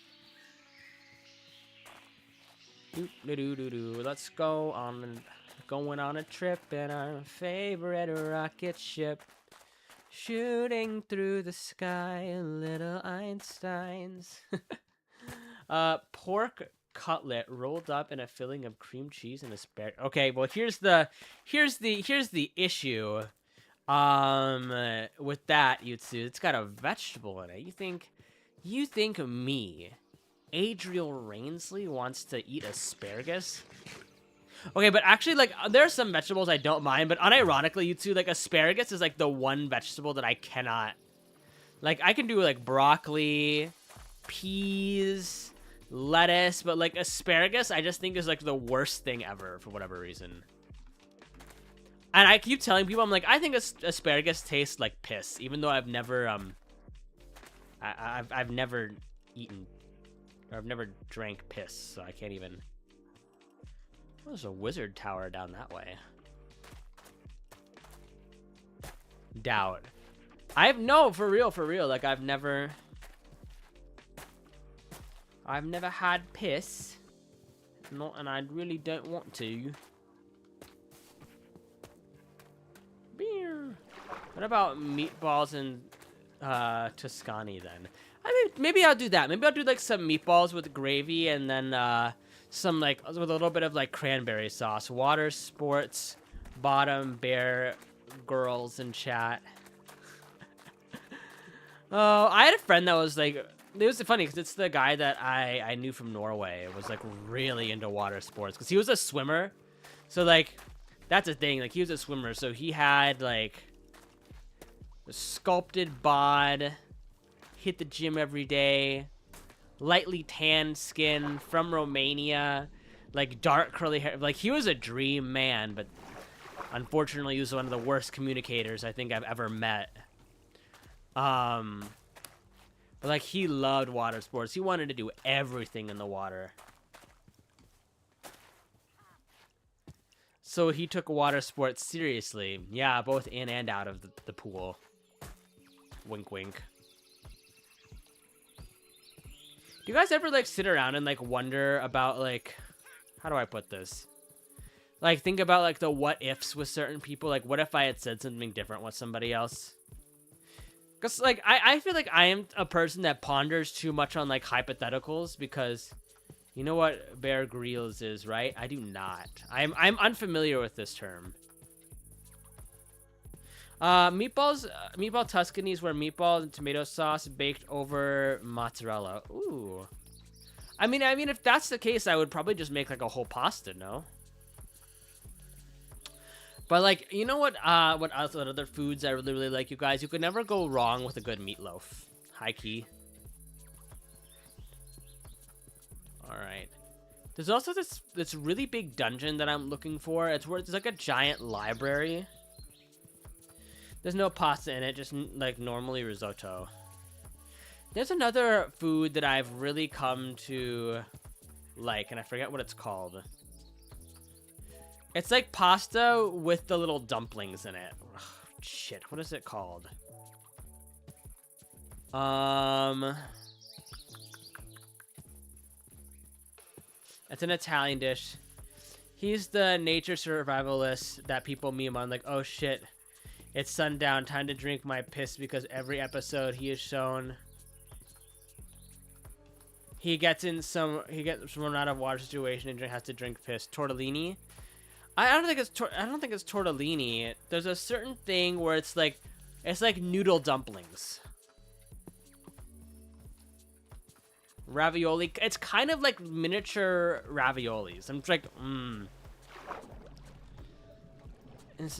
Let's go on going on a trip in our favorite rocket ship. Shooting through the sky, little Einsteins. Pork cutlet rolled up in a filling of cream cheese and asparagus. Okay, well here's the issue. With that, Yutsu, it's got a vegetable in it. You think me, Adriel Rainsley, wants to eat asparagus? Okay, but actually, like, there are some vegetables I don't mind, but unironically, Yutsu, like, asparagus is, like, the one vegetable that I cannot. Like, I can do, like, broccoli, peas, lettuce, but, like, asparagus, I just think is, like, the worst thing ever for whatever reason. And I keep telling people, I'm like, I think asparagus tastes like piss, even though I've never, I've never eaten, or I've never drank piss, so I can't even. Oh, there's a wizard tower down that way. Doubt. No, for real. Like I've never had piss. Not, and I really don't want to. Beer. What about meatballs and Tuscany then? I mean, maybe I'll do that. Maybe I'll do like some meatballs with gravy and then some like with a little bit of like cranberry sauce. Water sports, bottom bear girls in chat. Oh, I had a friend that was like, it was funny because it's the guy that I knew from Norway. It was like really into water sports because he was a swimmer. So like, that's a thing. Like he was a swimmer, so he had like a sculpted bod, hit the gym every day, lightly tanned skin from Romania, like dark curly hair. Like he was a dream man, but unfortunately he was one of the worst communicators I think I've ever met. But like he loved water sports. He wanted to do everything in the water. So he took water sports seriously. Yeah, both in and out of the pool. Wink, wink. Do you guys ever like sit around and like wonder about like, how do I put this? Like think about like the what ifs with certain people. Like what if I had said something different with somebody else? Because, like, I feel like I am a person that ponders too much on, like, hypotheticals because you know what Bear Grylls is, right? I do not. I'm unfamiliar with this term. Meatballs, meatball Tuscanys were meatballs and tomato sauce baked over mozzarella. Ooh. I mean, if that's the case, I would probably just make, like, a whole pasta, no? But like, you know what other foods I really, really like, you guys? You could never go wrong with a good meatloaf. High key. Alright. There's also this really big dungeon that I'm looking for. It's where it's like a giant library. There's no pasta in it, just like normally risotto. There's another food that I've really come to like, and I forget what it's called. It's like pasta with the little dumplings in it. Ugh, shit, what is it called? It's an Italian dish. He's the nature survivalist that people meme on, like, oh shit, it's sundown, time to drink my piss, because every episode he is shown he gets run out of water situation and has to drink piss. Tortellini. I don't think it's tortellini. There's a certain thing where it's like noodle dumplings. Ravioli. It's kind of like miniature raviolis. I'm just like,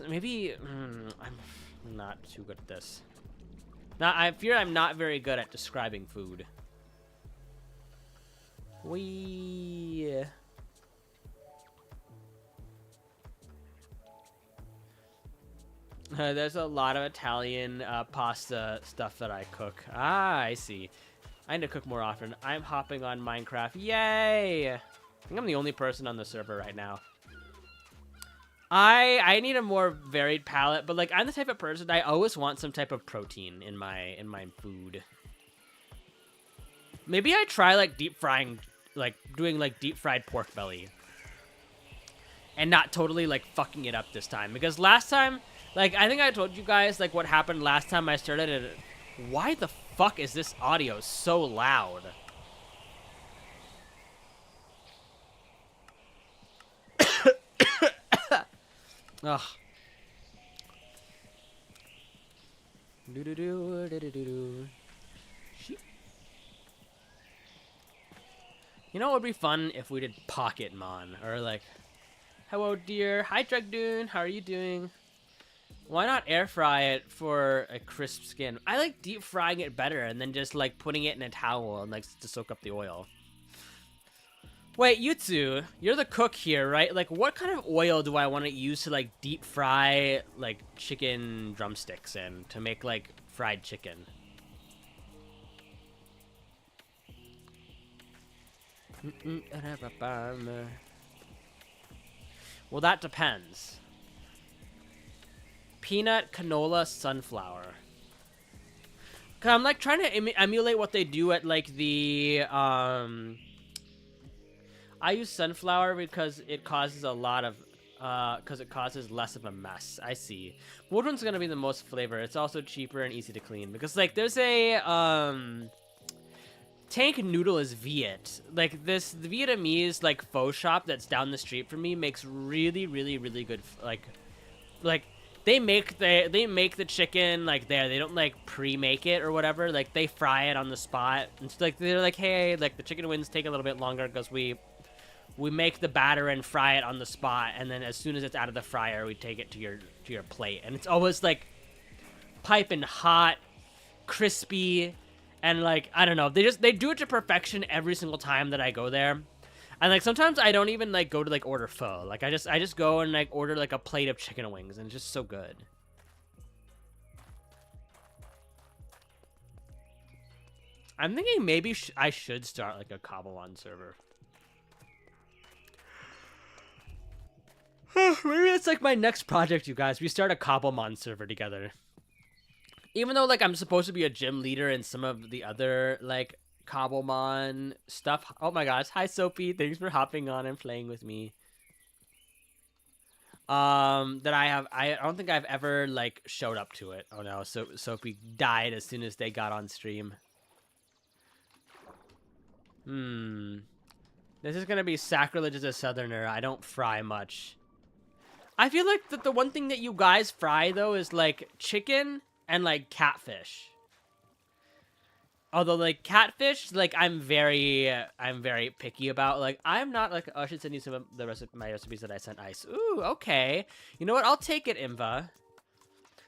maybe I'm not too good at this. Now I fear I'm not very good at describing food. There's a lot of Italian pasta stuff that I cook. Ah, I see. I need to cook more often. I'm hopping on Minecraft. Yay! I think I'm the only person on the server right now. I need a more varied palate, but like I'm the type of person I always want some type of protein in my food. Maybe I try like deep frying, like doing like deep fried pork belly, and not totally like fucking it up this time, because last time, like I think I told you guys like what happened last time I started it. Why the fuck is this audio so loud? Ugh. You know what would be fun if we did Pocket Mon, or like, hello dear, hi Dragdoon, how are you doing? Why not air fry it for a crisp skin? I like deep frying it better and then just like putting it in a towel and like to soak up the oil. Wait, Yutsu, you're the cook here, right? Like, what kind of oil do I want to use to like deep fry like chicken drumsticks in to make like fried chicken? Well, that depends. Peanut, canola, sunflower. Cause I'm like trying to emulate what they do at like the I use sunflower because it causes a lot of because it causes less of a mess. I see. Wood one's gonna be the most flavor. It's also cheaper and easy to clean because like there's a tank noodle is Viet. Like this the Vietnamese like pho shop that's down the street from me makes really good like they make the chicken like there. They don't like pre-make it or whatever. Like they fry it on the spot. And it's like they're like, hey, like the chicken wings take a little bit longer because we make the batter and fry it on the spot, and then as soon as it's out of the fryer, we take it to your plate, and it's always like piping hot, crispy, and like I don't know, they do it to perfection every single time that I go there. And like sometimes I don't even like go to like order pho. Like I just go and like order like a plate of chicken wings, and it's just so good. I'm thinking maybe I should start like a Kabbalah server. Maybe it's like my next project, you guys. We start a Cobblemon server together. Even though like I'm supposed to be a gym leader in some of the other like Cobblemon stuff. Oh my gosh, hi Soapy, thanks for hopping on and playing with me. That I don't think I've ever like showed up to it. Oh no, Soapy died as soon as they got on stream. This is gonna be sacrilege as a southerner. I don't fry much. I feel like that the one thing that you guys fry though is like chicken and like catfish. Although like catfish, like I'm very picky about. Like I'm not like I should send you some of the my recipes that I sent Ice. Ooh, okay. You know what? I'll take it, Imva.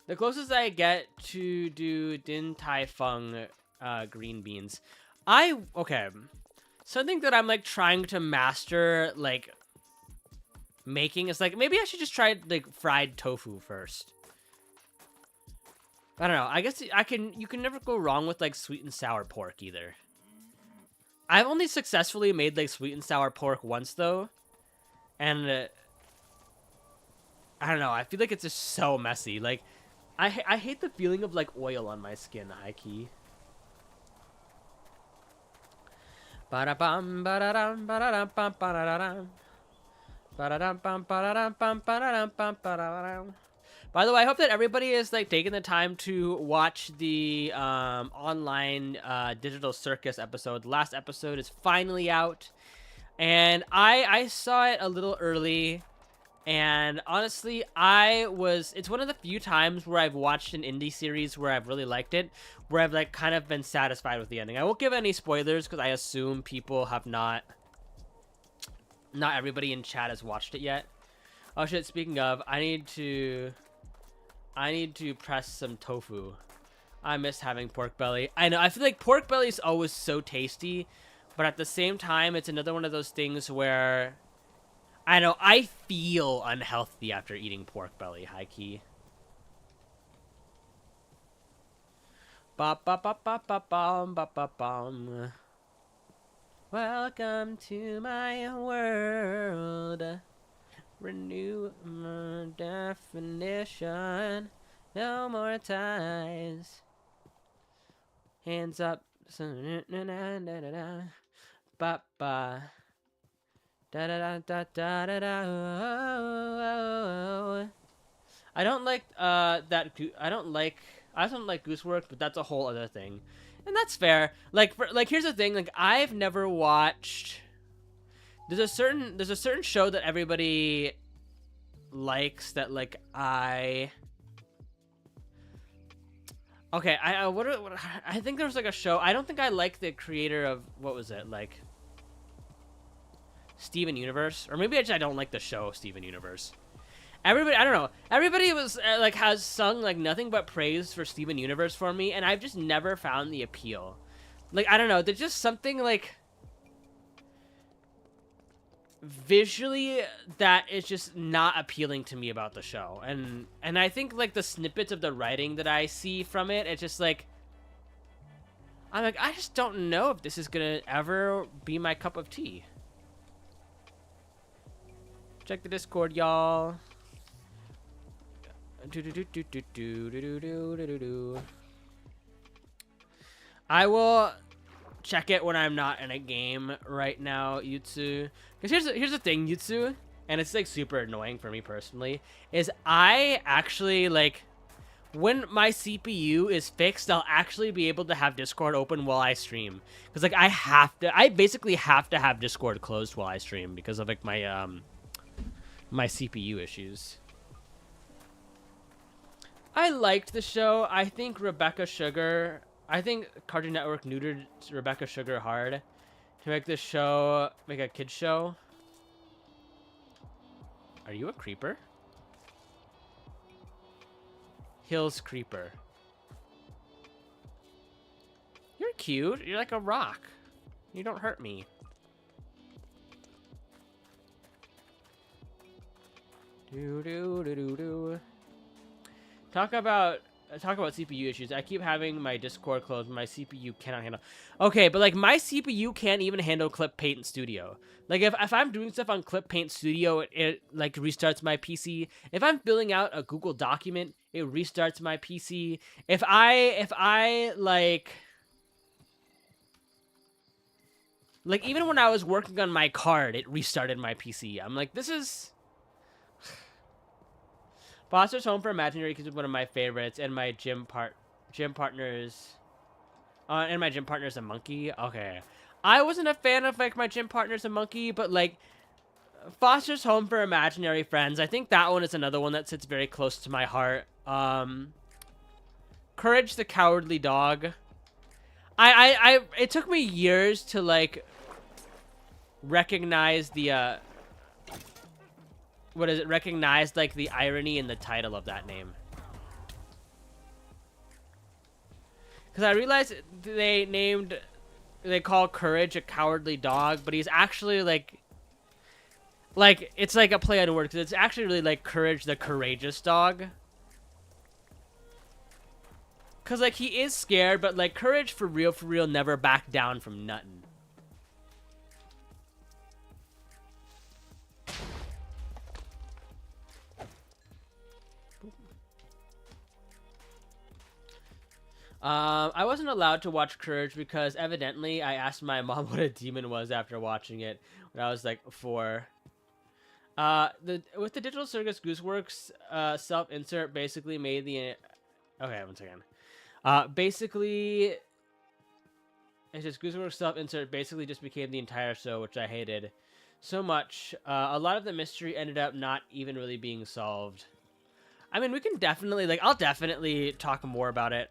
The closest I get to do Din Tai Fung green beans. Okay. Something that I'm like trying to master like making is like maybe I should just try like fried tofu first. I don't know. I guess you can never go wrong with like sweet and sour pork either. I've only successfully made like sweet and sour pork once though. And I don't know. I feel like it's just so messy. Like I hate the feeling of like oil on my skin, high key. Ba-da-bum, ba-da-dum, ba-da-dum, bum, ba-da-dum. By the way, I hope that everybody is like taking the time to watch the online Digital Circus episode. The last episode is finally out, and I saw it a little early, and honestly, it's one of the few times where I've watched an indie series where I've really liked it, where I've like kind of been satisfied with the ending. I won't give any spoilers because I assume people have not everybody in chat has watched it yet. Oh shit, speaking of, I need to press some tofu. I miss having pork belly. I know, I feel like pork belly is always so tasty, but at the same time, it's another one of those things where, I know, I feel unhealthy after eating pork belly, high key. Ba ba ba ba ba bum ba ba bum. Welcome to my world. Renew my definition. No more ties. Hands up. Ba ba. Da da da da da da. I don't like that. I don't like goosework, but that's a whole other thing. And that's fair. Like, here's the thing. Like, I've never watched. There's a certain show that everybody likes that like I. Okay, I think there was like a show. I don't think I like the creator of what was it like. Steven Universe, or maybe I don't like the show Steven Universe. Everybody, I don't know. Everybody was like has sung like nothing but praise for Steven Universe for me, and I've just never found the appeal. Like I don't know, there's just something like visually that is just not appealing to me about the show, and I think like the snippets of the writing that I see from it, it's just like I'm like I just don't know if this is gonna ever be my cup of tea. Check the Discord, y'all. I will check it when I'm not in a game right now, Yutsu. Because here's the thing, Yutsu, and it's like super annoying for me personally, is I actually like when my CPU is fixed, I'll actually be able to have Discord open while I stream. Because like I basically have to have Discord closed while I stream because of like my my CPU issues. I liked the show. I think I think Cartoon Network neutered Rebecca Sugar hard to make this show, make a kid's show. Are you a creeper? Hills creeper. You're cute. You're like a rock. You don't hurt me. Do do do do do. Talk about CPU issues. I keep having my Discord closed. My CPU cannot handle. Okay, but like my CPU can't even handle Clip Paint Studio. Like if I'm doing stuff on Clip Paint Studio, it like restarts my PC. If I'm filling out a Google document, it restarts my PC. If I like even when I was working on my card, it restarted my PC. I'm like, this is. Foster's Home for Imaginary Kids is one of my favorites, and my gym partner's a monkey. Okay, I wasn't a fan of like my gym partner's a monkey, but like Foster's Home for Imaginary Friends, I think that one is another one that sits very close to my heart. Courage the Cowardly Dog. It took me years to like recognize the recognize like the irony in the title of that name. Because I realized they call Courage a cowardly dog, but he's actually like it's like a play on words, because it's actually really like Courage the courageous dog. Because like he is scared, but like Courage for real never backed down from nothing. I wasn't allowed to watch Courage because evidently I asked my mom what a demon was after watching it when I was like 4. With the Digital Circus Gooseworks self-insert basically made the okay, one second. Basically it's just Gooseworks self-insert basically just became the entire show, which I hated so much. A lot of the mystery ended up not even really being solved. I mean, we can definitely I'll definitely talk more about it.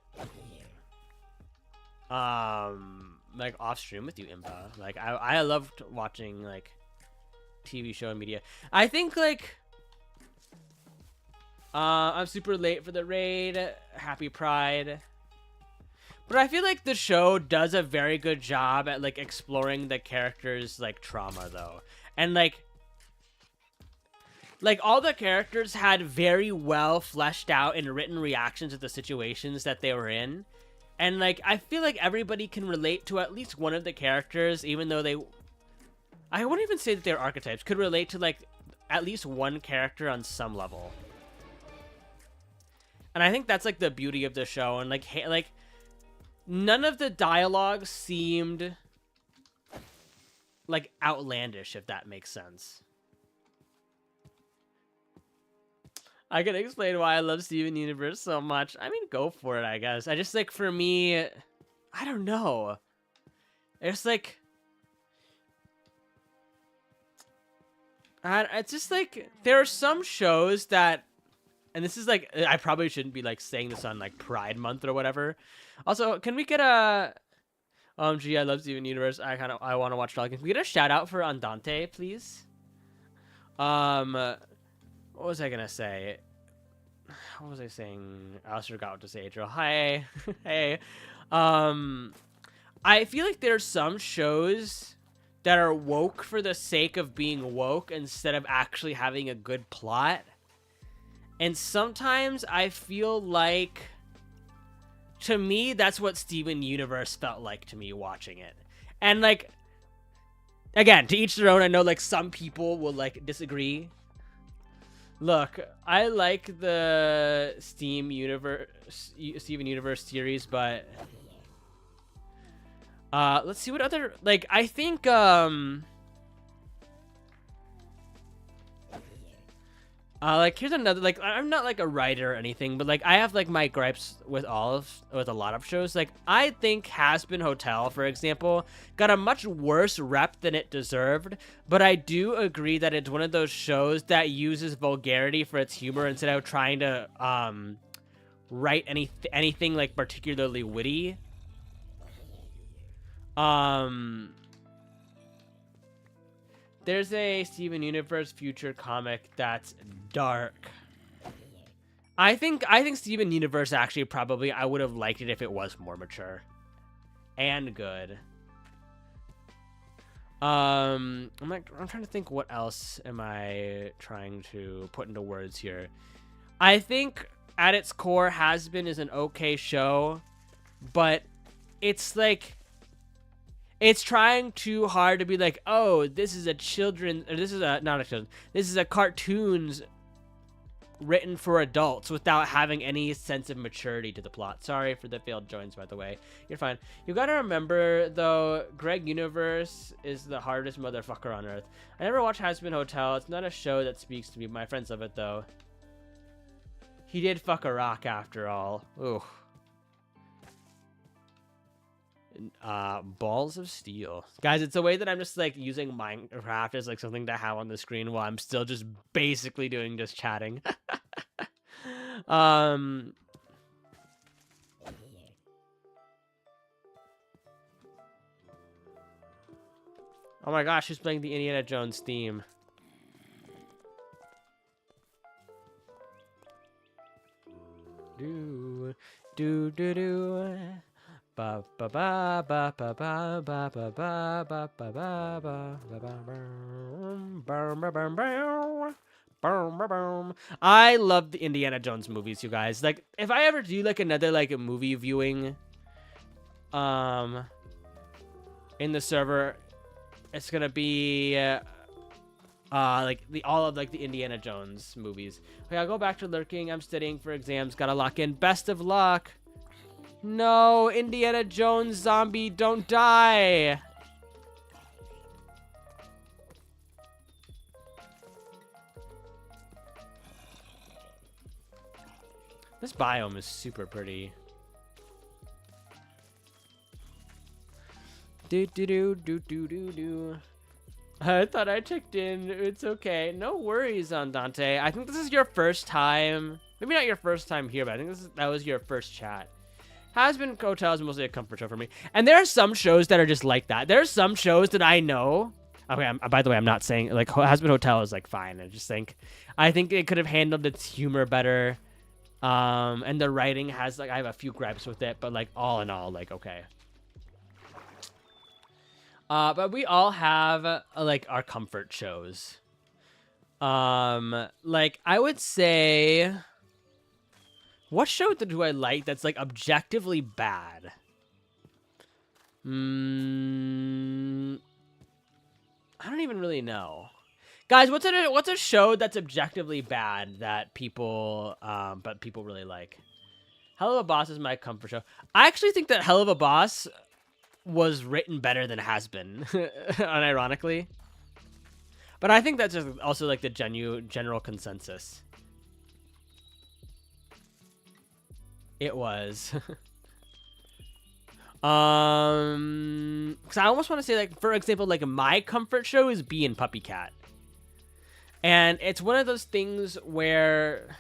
Like off stream with you, Impa. Like I loved watching like TV show and media. I think like I'm super late for the raid. Happy Pride. But I feel like the show does a very good job at like exploring the characters' like trauma though. And like all the characters had very well fleshed out and written reactions to the situations that they were in. And, like, I feel like everybody can relate to at least one of the characters, even though I wouldn't even say that they're archetypes, could relate to, like, at least one character on some level. And I think that's, like, the beauty of the show. And, like, none of the dialogue seemed, like, outlandish, if that makes sense. I can explain why I love Steven Universe so much. I mean, go for it, I guess. I just, like, for me, I don't know. It's, like... it's just, like, there are some shows that... And this is, like, I probably shouldn't be, like, saying this on, like, Pride Month or whatever. Also, can we get a... OMG, I love Steven Universe. I want to watch it all. Can we get a shout-out for Andante, please? What was I gonna say? What was I saying? I also forgot what to say, Adriel. Hi. Hey. I feel like there's some shows that are woke for the sake of being woke instead of actually having a good plot. And sometimes I feel like, to me, that's what Steven Universe felt like to me watching it. And, like, again, to each their own. I know, like, some people will, like, disagree. Look, I like the Steven Universe series, but Let's see what other, like, I think, like, here's another, like, I'm not, like, a writer or anything, but, like, I have, like, my gripes with with a lot of shows. Like, I think Has-Been Hotel, for example, got a much worse rep than it deserved, but I do agree that it's one of those shows that uses vulgarity for its humor instead of trying to, write anything, like, particularly witty. There's a Steven Universe future comic that's dark. I think Steven Universe actually probably I would have liked it if it was more mature and good. I'm trying to think what else am I trying to put into words here. I think at its core Has-Been is an okay show, but it's like it's trying too hard to be like, oh, this is a children, or this is a, not a children, this is a cartoons written for adults without having any sense of maturity to the plot. Sorry for the failed joins, by the way. You're fine. You gotta remember, though, Greg Universe is the hardest motherfucker on earth. I never watched Has-Been Hotel. It's not a show that speaks to me. My friends love it, though. He did fuck a rock after all. Ooh. Balls of steel. Guys, it's a way that I'm just like using Minecraft as like something to have on the screen while I'm still just basically doing just chatting. Oh my gosh, who's playing the Indiana Jones theme? Do do do do. Ba ba ba ba ba ba ba ba ba ba ba ba ba. I love the Indiana Jones movies, you guys. Like, if I ever do like another like a movie viewing, in the server, it's gonna be like all of like the Indiana Jones movies. Okay, I'll go back to lurking. I'm studying for exams. Gotta lock in. Best of luck. No, Indiana Jones zombie, don't die. This biome is super pretty. Do do do do do do do. I thought I checked in. It's okay. No worries, Andante. I think this is your first time. Maybe not your first time here, but I think that was your first chat. Has-Been Hotel is mostly a comfort show for me. And there are some shows that are just like that. There are some shows that I know. Okay, by the way, I'm not saying, like, Has-Been Hotel is, like, fine. I think it could have handled its humor better. And the writing has, like, I have a few gripes with it. But, like, all in all, like, okay. But we all have, like, our comfort shows. Like, I would say... What show do I like that's, like, objectively bad? I don't even really know. Guys, what's a show that's objectively bad that people, but people really like? Hell of a Boss is my comfort show. I actually think that Hell of a Boss was written better than Has-Been, unironically. But I think that's just also, like, the general consensus. It was. Because I almost want to say, like, for example, like, my comfort show is Bee and Puppy Cat. And it's one of those things where,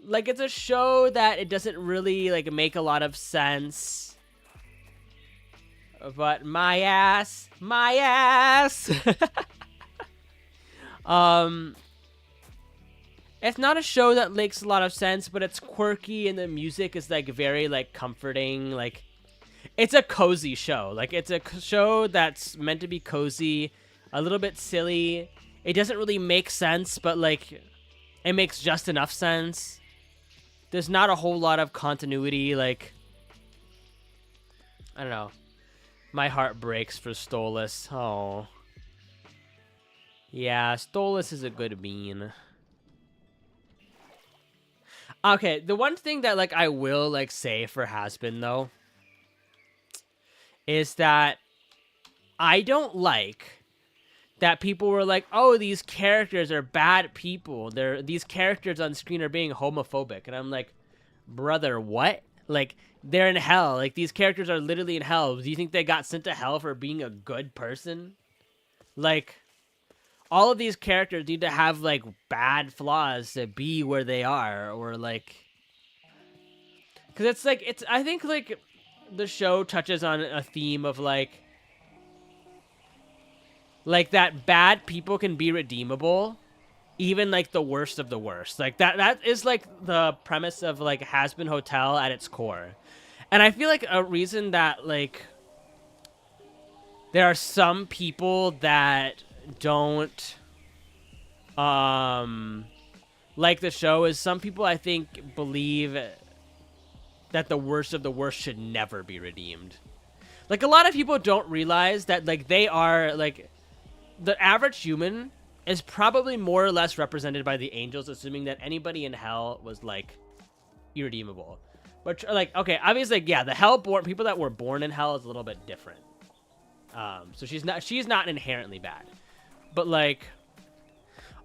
like, it's a show that it doesn't really, like, make a lot of sense. But my ass. It's not a show that makes a lot of sense, but it's quirky and the music is, like, very, like, comforting. Like, it's a cozy show. Like, it's a show that's meant to be cozy, a little bit silly. It doesn't really make sense, but, like, it makes just enough sense. There's not a whole lot of continuity. Like, I don't know. My heart breaks for Stolas. Oh. Yeah, Stolas is a good bean. Okay, the one thing that, like, I will, like, say for Has-Been, though, is that I don't like that people were like, oh, these characters are bad people. These characters on screen are being homophobic. And I'm like, brother, what? Like, they're in hell. Like, these characters are literally in hell. Do you think they got sent to hell for being a good person? Like, all of these characters need to have, like, bad flaws to be where they are. Or, like... Because it's, like, I think, like, the show touches on a theme of, like, that bad people can be redeemable, even like the worst of the worst. Like that is like the premise of like Has-Been Hotel at its core. And I feel like a reason that like there are some people that don't like the show is some people I think believe that the worst of the worst should never be redeemed. Like a lot of people don't realize that like they are like the average human is probably more or less represented by the angels, assuming that anybody in hell was like irredeemable. But like, okay, obviously, yeah, the hell-born people that were born in hell is a little bit different. So she's not inherently bad, but like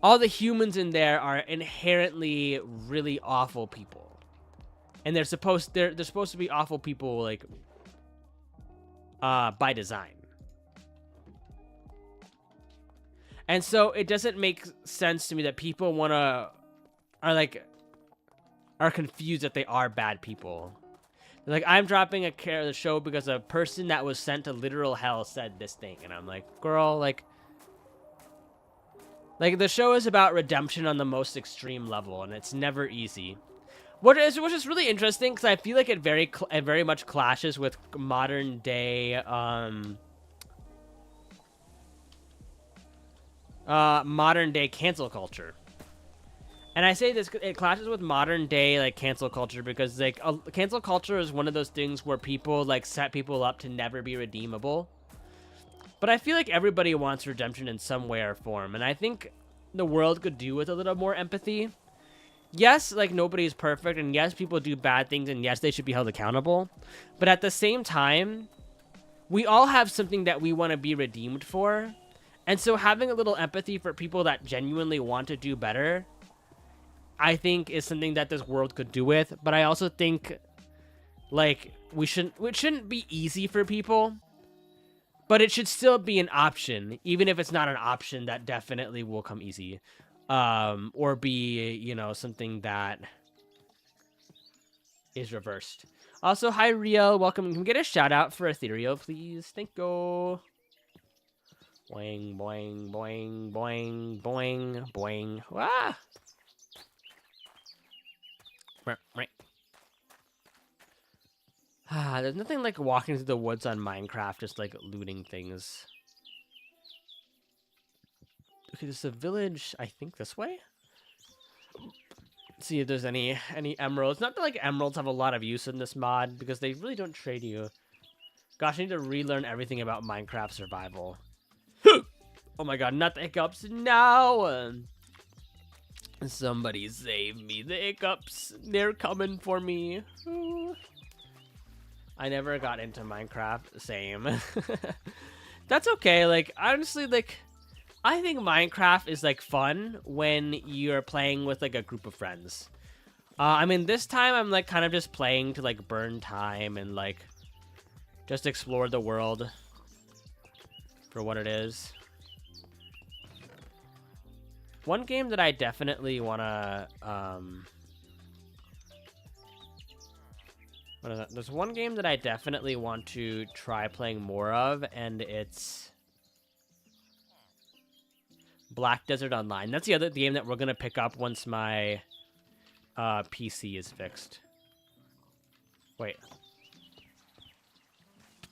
all the humans in there are inherently really awful people, and they're supposed to be awful people like by design. And so it doesn't make sense to me that people are confused that they are bad people. They're like, I'm dropping the show because a person that was sent to literal hell said this thing. And I'm like, girl, like the show is about redemption on the most extreme level, and it's never easy. Which is really interesting, because I feel like it very much clashes with modern day, modern day cancel culture. And I say this, it clashes with modern day like cancel culture because like cancel culture is one of those things where people like set people up to never be redeemable. But I feel like everybody wants redemption in some way or form, and I think the world could do with a little more empathy. Yes, like nobody's perfect, and yes, people do bad things, and yes, they should be held accountable. But at the same time, we all have something that we want to be redeemed for. And so having a little empathy for people that genuinely want to do better, I think is something that this world could do with. But I also think, like, it shouldn't be easy for people, but it should still be an option, even if it's not an option that definitely will come easy, or be, you know, something that is reversed. Also, hi Riel, welcome. Can we get a shout out for Ethereal, please? Thank you. Boing, boing, boing, boing, boing, boing. Ah! Right. There's nothing like walking through the woods on Minecraft, just like looting things. Okay, there's a village, I think this way? See if there's any emeralds. Not that like emeralds have a lot of use in this mod, because they really don't trade you. Gosh, I need to relearn everything about Minecraft survival. Oh my god, not the hiccups. No! Somebody save me. The hiccups. They're coming for me. I never got into Minecraft. Same. That's okay. Like, honestly, like, I think Minecraft is, like, fun when you're playing with, like, a group of friends. I mean, this time I'm, like, kind of just playing to, like, burn time and, like, just explore the world for what it is. One game that I definitely want to, what is that? There's one game that I definitely want to try playing more of, and it's Black Desert Online. That's the other game that we're going to pick up once my PC is fixed. Wait.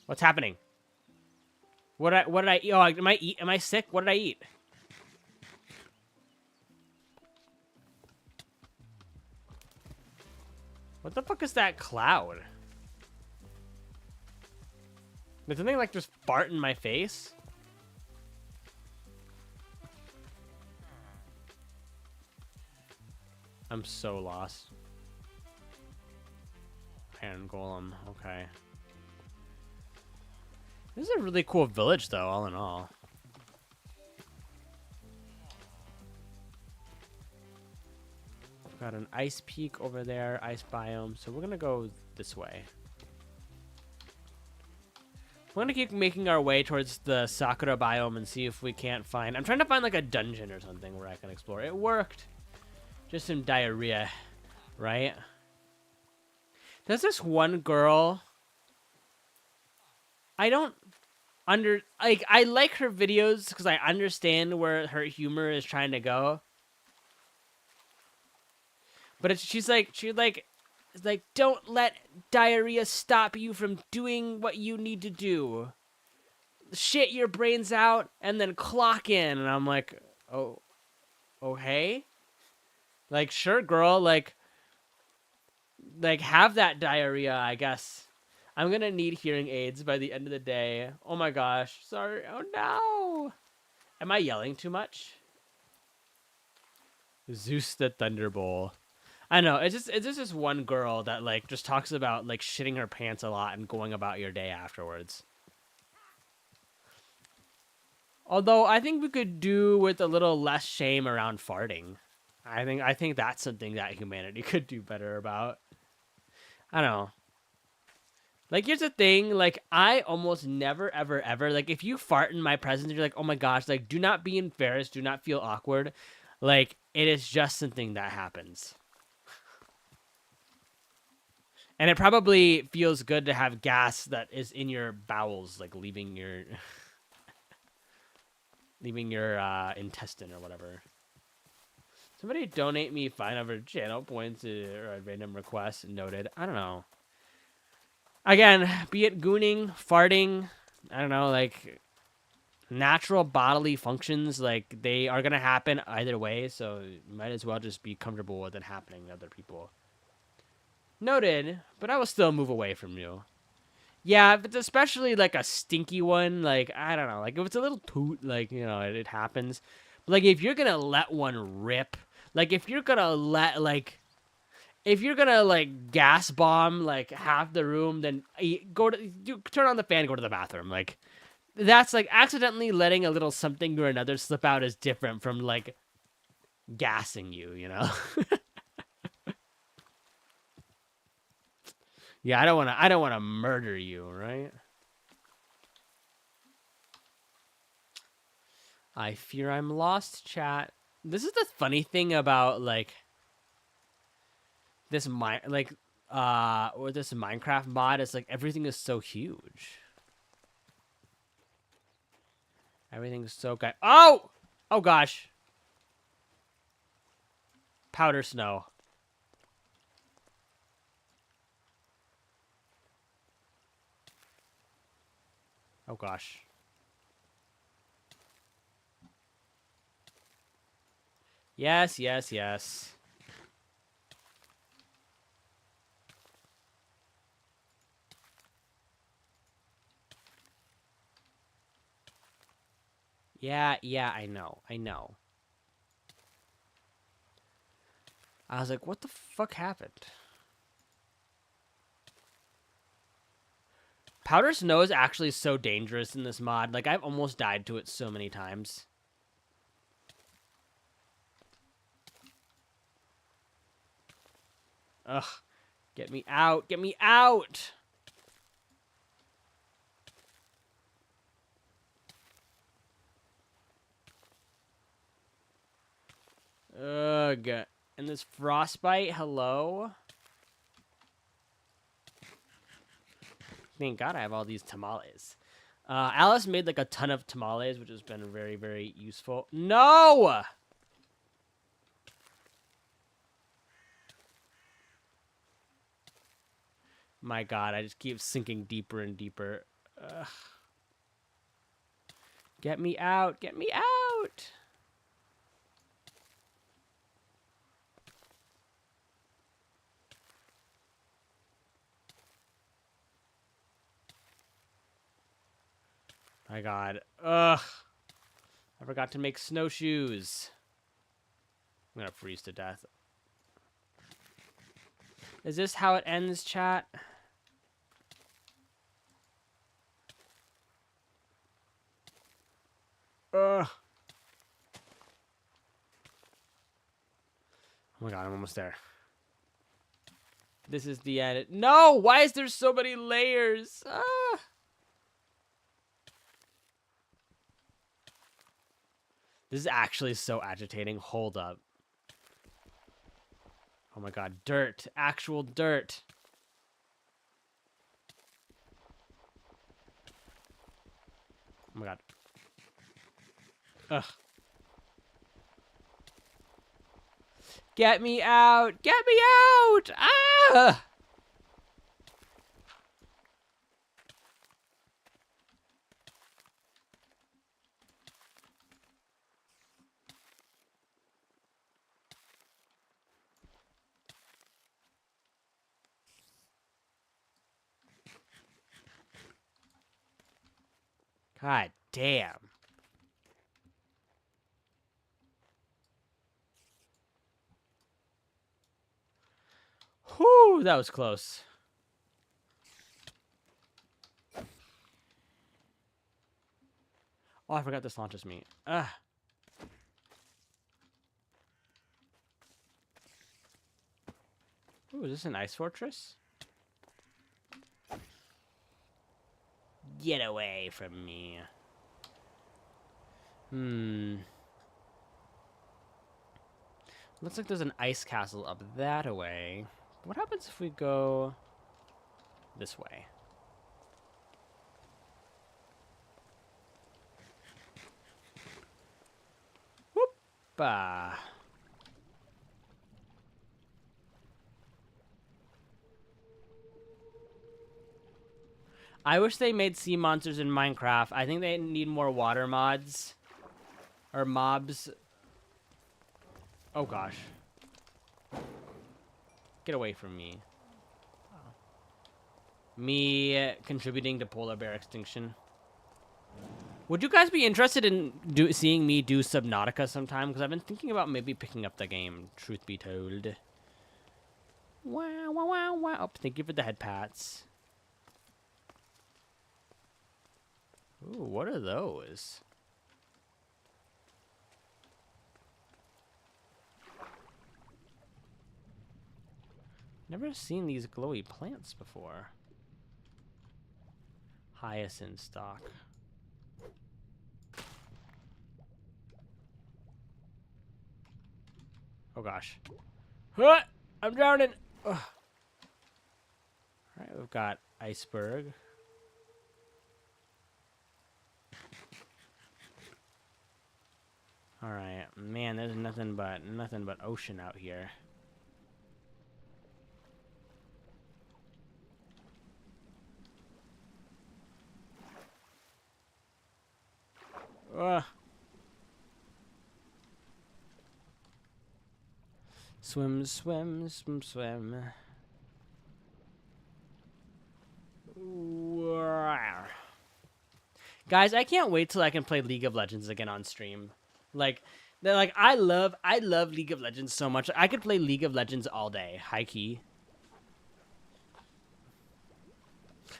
What's happening? What did I eat? Oh, am I sick? What did I eat? What the fuck is that cloud? Did something like just fart in my face? I'm so lost. Iron Golem, okay. This is a really cool village, though, all in all. Got an ice peak over there, ice biome. So we're gonna go this way. We're gonna keep making our way towards the Sakura biome and see if we can't find... I'm trying to find like a dungeon or something where I can explore. It worked. Just some diarrhea, right? There's this one girl... I don't... I like her videos because I understand where her humor is trying to go. But she's like, don't let diarrhea stop you from doing what you need to do. Shit your brains out and then clock in. And I'm like, oh hey? Like, sure, girl, like have that diarrhea, I guess. I'm gonna need hearing aids by the end of the day. Oh my gosh, sorry, oh no. Am I yelling too much? Zeus the Thunderbolt. I know, it's just this one girl that, like, just talks about, like, shitting her pants a lot and going about your day afterwards. Although, I think we could do with a little less shame around farting. I think that's something that humanity could do better about. I don't know. Like, here's the thing, like, I almost never, ever, ever, like, if you fart in my presence, you're like, oh my gosh, like, do not be embarrassed, do not feel awkward. Like, it is just something that happens. And it probably feels good to have gas that is in your bowels, like leaving your intestine or whatever. Somebody donate me 500 channel points or a random request. Noted. I don't know. Again, be it gooning, farting, I don't know, like natural bodily functions, like they are gonna happen either way, so you might as well just be comfortable with it happening to other people. Noted, but I will still move away from you. Yeah, if it's especially like a stinky one, like, I don't know, like if it's a little toot, like, you know, it happens. But like if you're gonna let one rip, like if you're gonna let, like, if you're gonna, like, gas bomb, like, half the room, then turn on the fan, go to the bathroom. Like, that's, like, accidentally letting a little something or another slip out is different from, like, gassing you, you know? Yeah, I don't wanna murder you, right? I fear I'm lost, chat. This is the funny thing about, like, this or this Minecraft mod is, like, everything is so huge. Everything's so good. Oh gosh. Powder snow. Oh gosh. Yes. Yeah, I know. I was like, what the fuck happened? Powder snow is actually so dangerous in this mod. Like, I've almost died to it so many times. Ugh. Get me out. Get me out! Ugh. And this frostbite, hello? Thank God I have all these tamales. Alice made, like, a ton of tamales, which has been very, very useful. No! My God, I just keep sinking deeper and deeper. Ugh. Get me out! Get me out! My God. Ugh. I forgot to make snowshoes. I'm gonna freeze to death. Is this how it ends, chat? Oh my god, I'm almost there. This is the end. No! Why is there so many layers? Ah! This is actually so agitating. Hold up. Oh my god, dirt. Actual dirt. Oh my god. Ugh. Get me out! Get me out! Ah! God damn. Whew, that was close. Oh, I forgot this launches me. Ugh. Ooh, is this an ice fortress? Get away from me. Looks like there's an ice castle up that way. What happens if we go this way? Whoop! I wish they made sea monsters in Minecraft. I think they need more water mods. Or mobs. Oh gosh. Get away from me. Me contributing to polar bear extinction. Would you guys be interested in seeing me do Subnautica sometime? Because I've been thinking about maybe picking up the game, truth be told. Wow, wow, wow, wow. Oh, thank you for the head pats. Ooh, what are those? Never seen these glowy plants before. Hyacinth stock. Oh gosh. Huh! I'm drowning! Ugh. Alright, we've got iceberg. Alright, man, there's nothing but ocean out here. Ugh. Swim, swim, swim, swim. Guys, I can't wait till I can play League of Legends again on stream. I love League of Legends so much. I could play League of Legends all day, high key.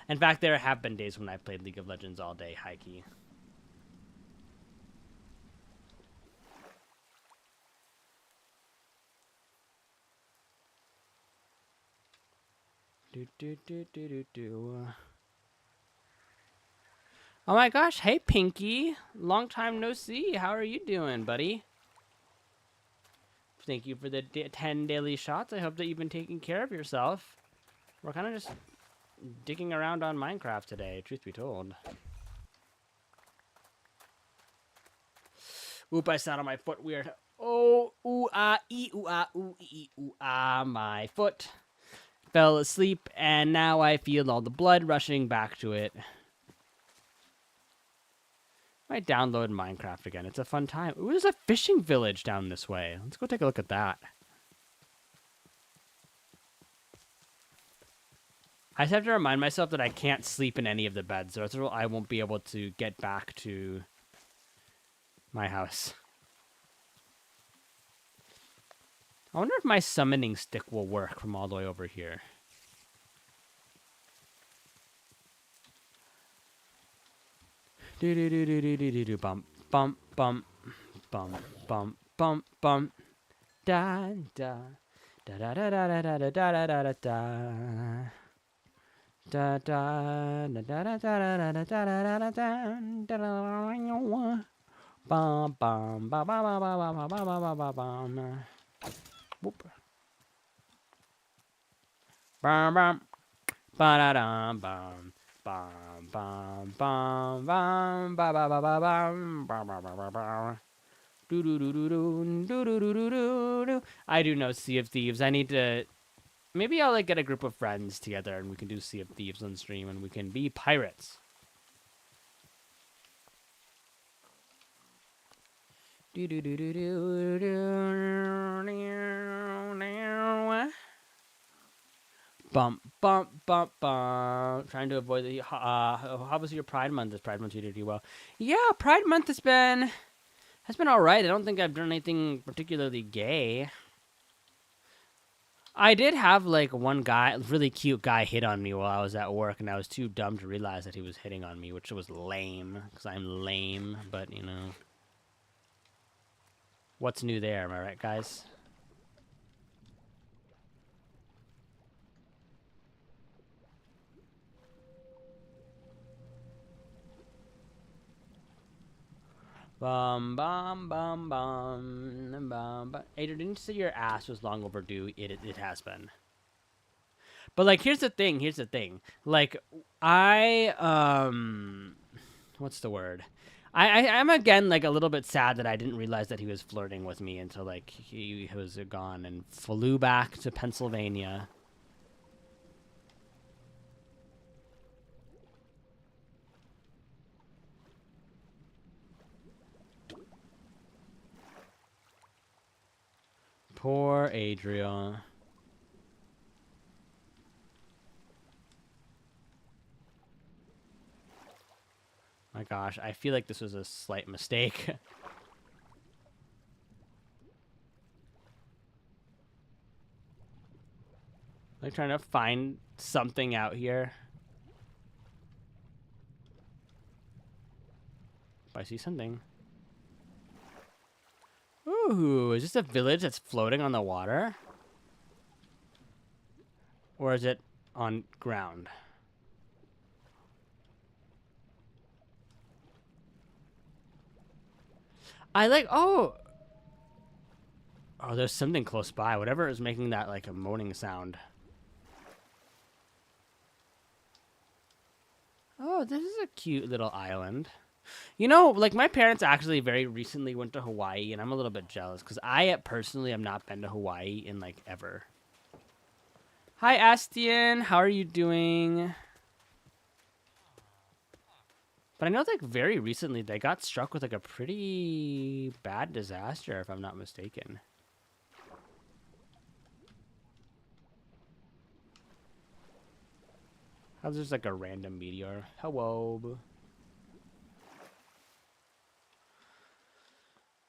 In fact, there have been days when I played League of Legends all day, high key. Oh my gosh, hey Pinky. Long time no see. How are you doing, buddy? Thank you for the 10 daily shots. I hope that you've been taking care of yourself. We're kind of just digging around on Minecraft today, truth be told. Oop, I sat on my foot weird. Oh, ooh, ah, my foot. Fell asleep, and now I feel all the blood rushing back to it. Might download Minecraft again. It's a fun time. Ooh, there's a fishing village down this way. Let's go take a look at that. I just have to remind myself that I can't sleep in any of the beds, so I won't be able to get back to my house. I wonder if my summoning stick will work from all the way over here. Do do do do do do do do bump bump bump bump bump bump bump. da da da da da da da da da da da da. Da da da da da da da da da da da da. Bum bum ba ba ba ba ba ba ba ba ba bum. Whoop. Bum bum ba da dum bum. Bum bum bum bum ba ba ba ba bum ba ba ba ba ba. Do do do do do do do do do do. I do know Sea of Thieves. I need to. Maybe I'll like get a group of friends together and we can do Sea of Thieves on stream and we can be pirates. Do do do do do do. Bump bump bump bump. Trying to avoid the. How was your Pride Month? This Pride Month you did well. Yeah, Pride Month has been all right. I don't think I've done anything particularly gay. I did have like one guy, really cute guy, hit on me while I was at work, and I was too dumb to realize that he was hitting on me, which was lame because I'm lame. But you know, what's new there? Am I right, guys? Bum bum bum bum bum. But Adrian, didn't you say your ass was long overdue? It has been. But like, here's the thing. Like, what's the word? I'm again like a little bit sad that I didn't realize that he was flirting with me until like he was gone and flew back to Pennsylvania. Poor Adrian. My gosh, I feel like this was a slight mistake. Like trying to find something out here. If I see something. Ooh, is this a village that's floating on the water? Or is it on ground? I like, oh, there's something close by. Whatever is making that like a moaning sound. Oh, this is a cute little island. You know, like my parents actually very recently went to Hawaii, and I'm a little bit jealous because I personally have not been to Hawaii in like ever. Hi, Astian. How are you doing? But I know like very recently they got struck with like a pretty bad disaster, if I'm not mistaken. How's just like a random meteor? Hello.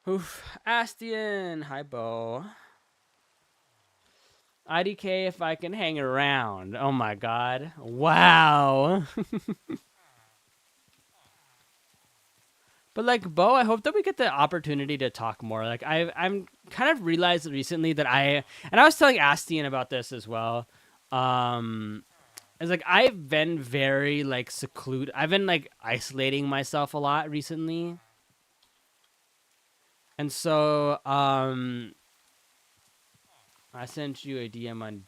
Oof. Astian. Hi, Bo. IDK if I can hang around. Oh my god. Wow. But like Bo, I hope that we get the opportunity to talk more. Like I'm kind of realized recently that I was telling Astian about this as well. It's like I've been very like secluded. I've been like isolating myself a lot recently. And so I sent you a DM on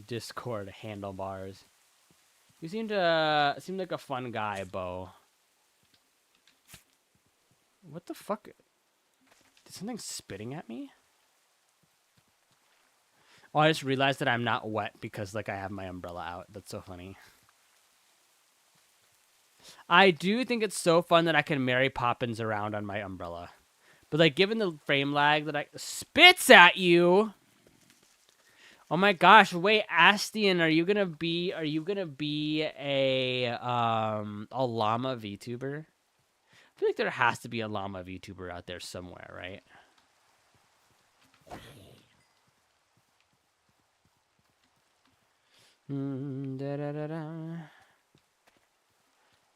Discord handlebars. You seem like a fun guy, Bo. What the fuck? Did something spitting at me? Oh, I just realized that I'm not wet because like I have my umbrella out. That's so funny. I do think it's so fun that I can Mary Poppins around on my umbrella. But like given the frame lag that I spits at you. Oh my gosh, wait, Astian, are you gonna be a llama VTuber? I feel like there has to be a llama VTuber out there somewhere, right?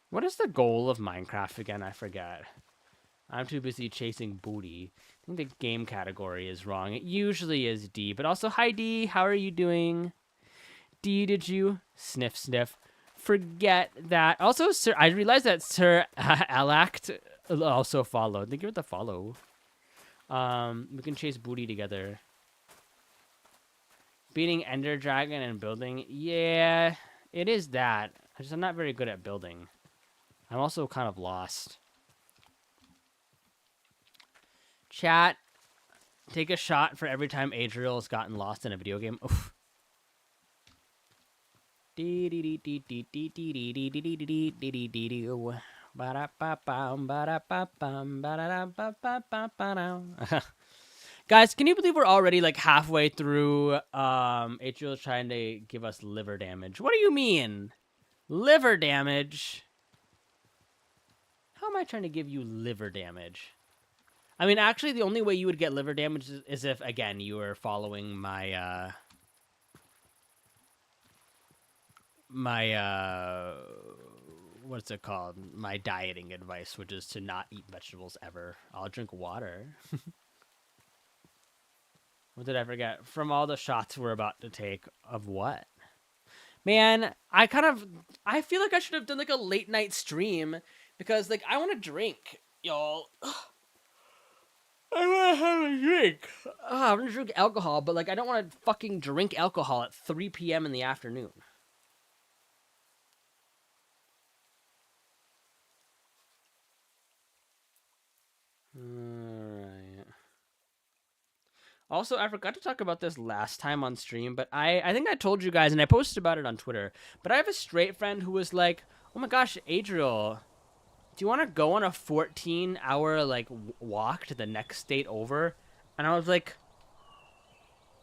What is the goal of Minecraft again? I forget. I'm too busy chasing booty. I think the game category is wrong. It usually is D, but also, hi D, how are you doing? D, did you sniff sniff forget that? Also, Sir, I realized that Sir Alact also followed. Thank you for the follow. We can chase booty together. Beating Ender Dragon and building, yeah, it is that. I'm not very good at building. I'm also kind of lost. Chat, take a shot for every time Adriel has gotten lost in a video game. Oof. Guys, can you believe we're already like halfway through Adriel's trying to give us liver damage? What do you mean? Liver damage? How am I trying to give you liver damage? I mean, actually, the only way you would get liver damage is if, again, you were following my, what's it called? My dieting advice, which is to not eat vegetables ever. I'll drink water. What did I forget? From all the shots we're about to take of what? Man, I feel like I should have done, like, a late night stream because, like, I want to drink, y'all. I want to have a drink. I want to drink alcohol, but, like, I don't want to fucking drink alcohol at 3 p.m. in the afternoon. Alright. Also, I forgot to talk about this last time on stream, but I think I told you guys, and I posted about it on Twitter, but I have a straight friend who was like, oh my gosh, Adriel, do you want to go on a 14-hour, like, walk to the next state over? And I was like,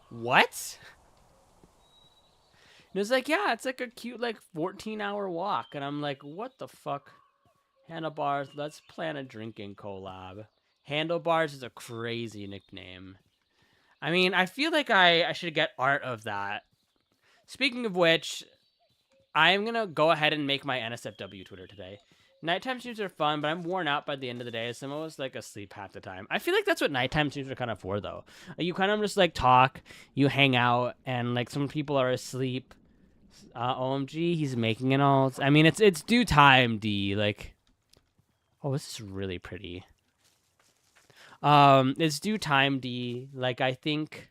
what? And it was like, yeah, it's like a cute, like, 14-hour walk. And I'm like, what the fuck? Handlebars, let's plan a drinking collab. Handlebars is a crazy nickname. I mean, I feel like I should get art of that. Speaking of which, I'm going to go ahead and make my NSFW Twitter today. Nighttime streams are fun, but I'm worn out by the end of the day, so I'm always, like, asleep half the time. I feel like that's what nighttime streams are kind of for, though. You kind of just, like, talk, you hang out, and, like, some people are asleep. OMG, he's making an alt. I mean, it's due time, D. Like, oh, this is really pretty. It's due time, D. Like, I think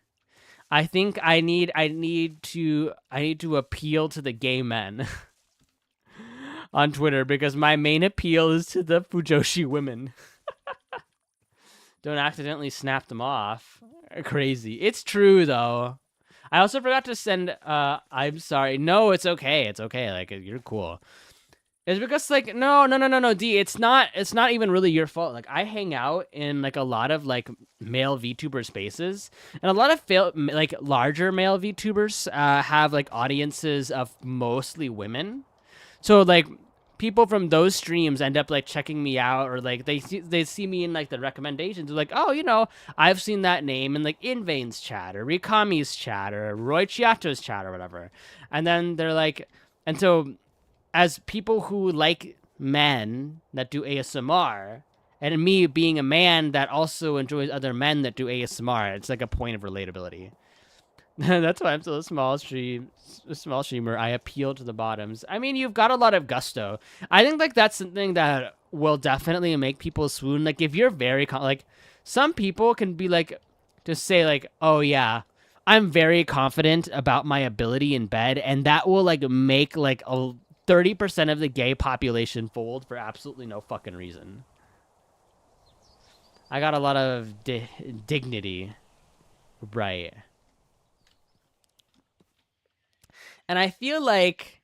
I need to appeal to the gay men on Twitter because my main appeal is to the Fujoshi women. Don't accidentally snap them off. Crazy. It's true though. I also forgot to send I'm sorry. No, it's okay. It's okay. Like, you're cool. It's because, like, no, D, it's not even really your fault. Like, I hang out in, like, a lot of, like, male VTuber spaces, and a lot of, like, larger male VTubers have, like, audiences of mostly women. So, like, people from those streams end up, like, checking me out, or, like, they see me in, like, the recommendations. They're like, oh, you know, I've seen that name in, like, Invane's chat, or Rikami's chat, or Roy Chiato's chat, or whatever. And then they're like, and so as people who like men that do ASMR, and me being a man that also enjoys other men that do ASMR, it's like a point of relatability. That's why I'm still a small streamer. I appeal to the bottoms. I mean, you've got a lot of gusto. I think, like, that's something that will definitely make people swoon. Like, if you're very like, some people can be like, just say like, oh yeah, I'm very confident about my ability in bed, and that will, like, make, like, a 30% of the gay population fold for absolutely no fucking reason. I got a lot of dignity. Right. And I feel like,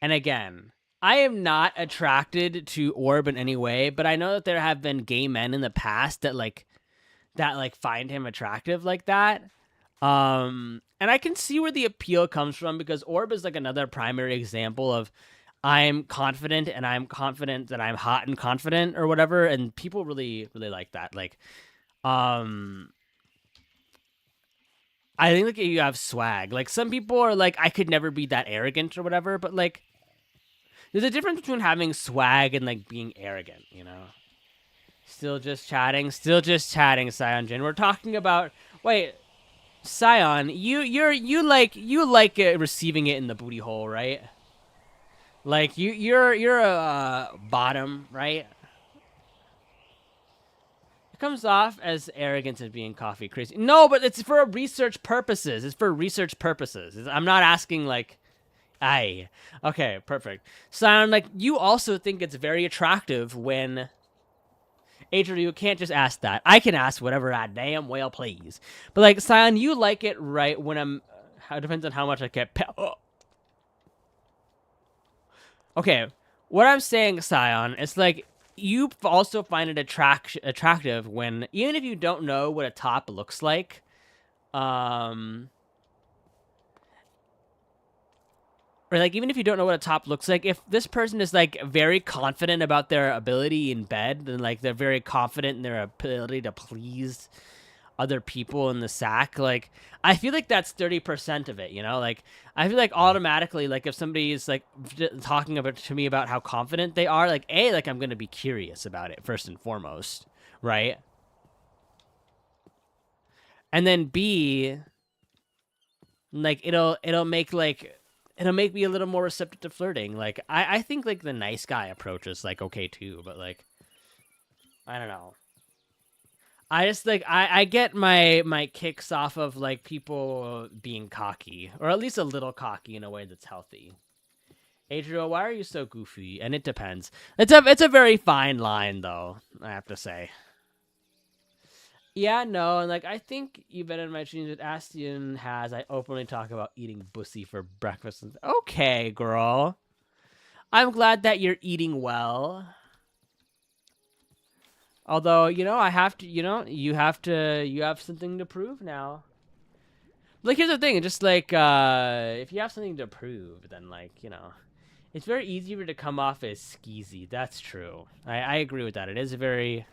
and again, I am not attracted to Orb in any way, but I know that there have been gay men in the past that find him attractive like that. And I can see where the appeal comes from because Orb is, like, another primary example of I'm confident and I'm confident that I'm hot and confident or whatever, and people really, really like that. Like, I think, like, you have swag. Like, some people are like, I could never be that arrogant or whatever, but, like, there's a difference between having swag and, like, being arrogant, you know? Still just chatting. Still just chatting, Cyonjin. We're talking about. Wait, Scion, you like receiving it in the booty hole, right? Like you're a bottom, right? It comes off as arrogance and being coffee crazy. No, but it's for research purposes. It's for research purposes. I'm not asking like, aye. Okay, perfect. Scion, like you also think it's very attractive when. Adrian, you can't just ask that. I can ask whatever I damn well please. But like, Scion, you like it right when I'm. It depends on how much I get. Okay, what I'm saying, Scion, is like you also find it attractive when even if you don't know what a top looks like, um, or like even if you don't know what a top looks like, if this person is like very confident about their ability in bed, then like they're very confident in their ability to please other people in the sack, like I feel like that's 30% of it, you know? Like I feel like automatically, like if somebody is like talking about to me about how confident they are, like A, like I'm gonna be curious about it first and foremost, right? And then B, like it'll make me a little more receptive to flirting. Like I think like the nice guy approach is like okay too, but like I don't know. I just like I get my kicks off of like people being cocky, or at least a little cocky in a way that's healthy. Adriel, why are you so goofy? And it depends. It's a very fine line though, I have to say. Yeah, no, and like I think even in my dreams that Astian has, I openly talk about eating bussy for breakfast. Okay, girl. I'm glad that you're eating well. Although, I have to, you have something to prove now. Like, here's the thing, just like, if you have something to prove, then like, it's very easy for it to come off as skeezy. That's true. I agree with that. It is very.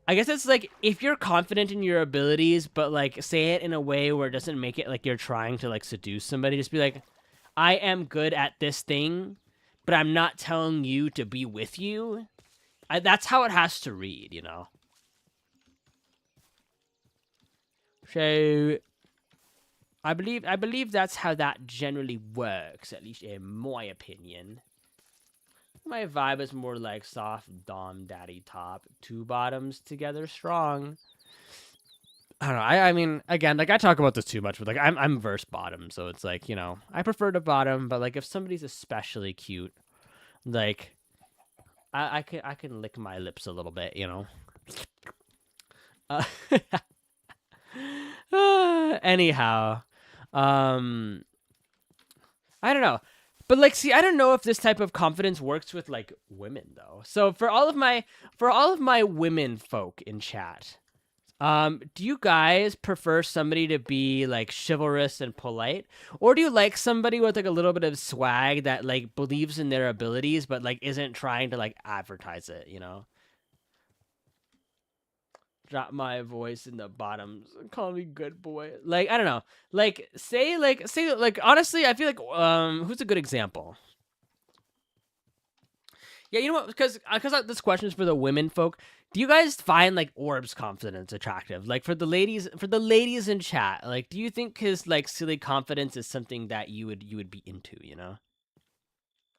I guess it's like if you're confident in your abilities, but like say it in a way where it doesn't make it like you're trying to like seduce somebody. Just be like, I am good at this thing, but I'm not telling you to be with you. That's how it has to read. So I believe that's how that generally works, at least in my opinion. My vibe is more like soft dom daddy top, two bottoms together strong. I don't know. I mean, again, like I talk about this too much, but like I'm verse bottom, so it's like I prefer to bottom, but like if somebody's especially cute, like I can lick my lips a little bit. Uh, anyhow, um, I don't know. But like, see, I don't know if this type of confidence works with like women though. So for all of my women folk in chat, do you guys prefer somebody to be like chivalrous and polite, or do you like somebody with like a little bit of swag that like believes in their abilities but like isn't trying to like advertise it? Drop my voice in the bottoms. Call me good boy. Like I don't know. Like say honestly, I feel like who's a good example? Yeah, you know what? Because this question is for the women folk. Do you guys find like Orb's confidence attractive? Like for the ladies in chat, like do you think his like silly confidence is something that you would be into? No,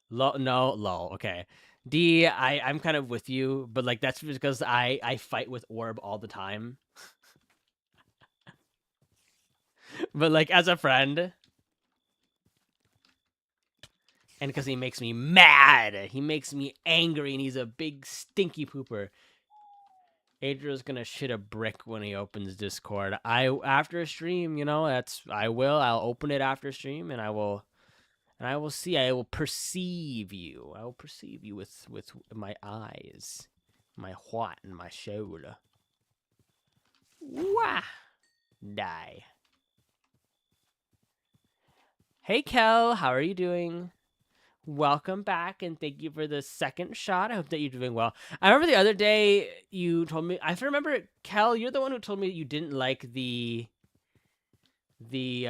lol. Okay. I'm kind of with you, but like that's because I fight with Orb all the time. But like as a friend, and because he makes me mad, he makes me angry, and he's a big stinky pooper. Adriel's gonna shit a brick when he opens Discord. After a stream, I'll open it after stream, and I will see. I will perceive you. I will perceive you with my eyes, my heart, and my soul. Wah! Die. Hey Kel, how are you doing? Welcome back, and thank you for the second shot. I hope that you're doing well. I remember the other day you told me. I remember, Kel, you're the one who told me you didn't like the you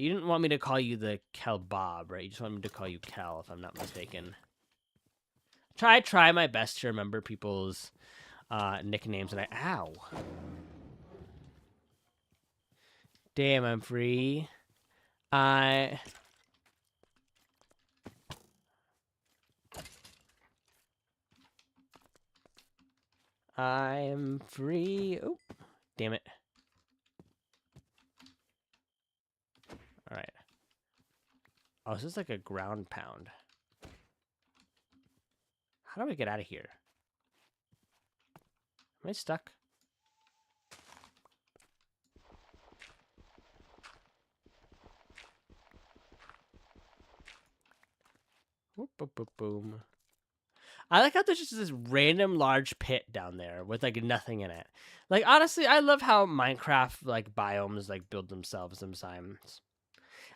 didn't want me to call you the Kel Bob, right? You just wanted me to call you Kel, if I'm not mistaken. try my best to remember people's nicknames, and ow. Damn, I'm free. I'm free. Oh, damn it. All right. Oh, this is like a ground pound. How do I get out of here? Am I stuck? Whoop, boop, boop, boom. I like how there's just this random large pit down there with like nothing in it. Like honestly, I love how Minecraft like biomes like build themselves sometimes.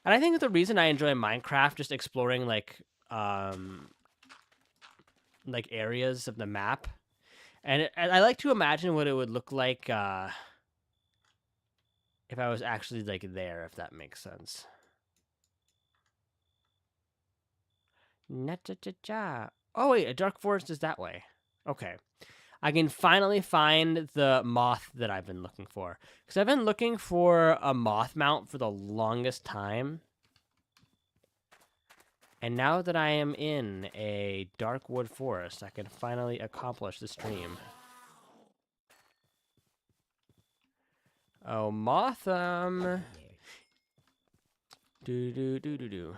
And I think the reason I enjoy Minecraft just exploring like areas of the map. And I like to imagine what it would look like if I was actually like there, if that makes sense. Oh wait, a dark forest is that way. Okay. I can finally find the moth that I've been looking for. Because I've been looking for a moth mount for the longest time. And now that I am in a dark wood forest, I can finally accomplish this dream. Oh, moth, do.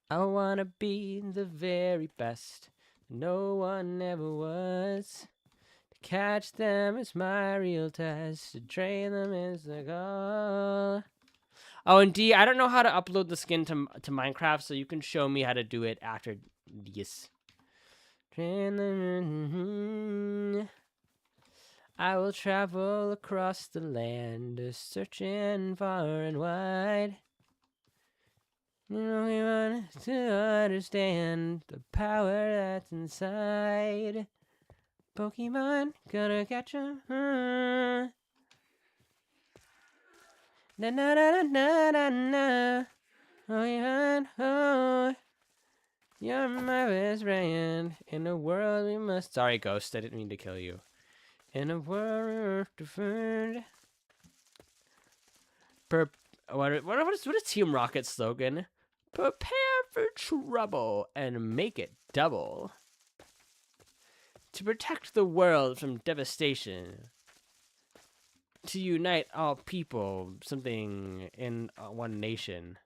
I wanna be the very best. No one ever was. To catch them is my real test. To train them is the goal. Oh, and D, I don't know how to upload the skin to Minecraft, so you can show me how to do it after this. I will travel across the land, searching far and wide. You only want to understand the power that's inside. Pokemon, gonna catch 'em. Na na na na na na. Oh, you're my best friend. In a world we must. Sorry, Ghost. I didn't mean to kill you. In a world different. What is Team Rocket's slogan? Prepare for trouble and make it double. To protect the world from devastation. To unite all people, something in one nation.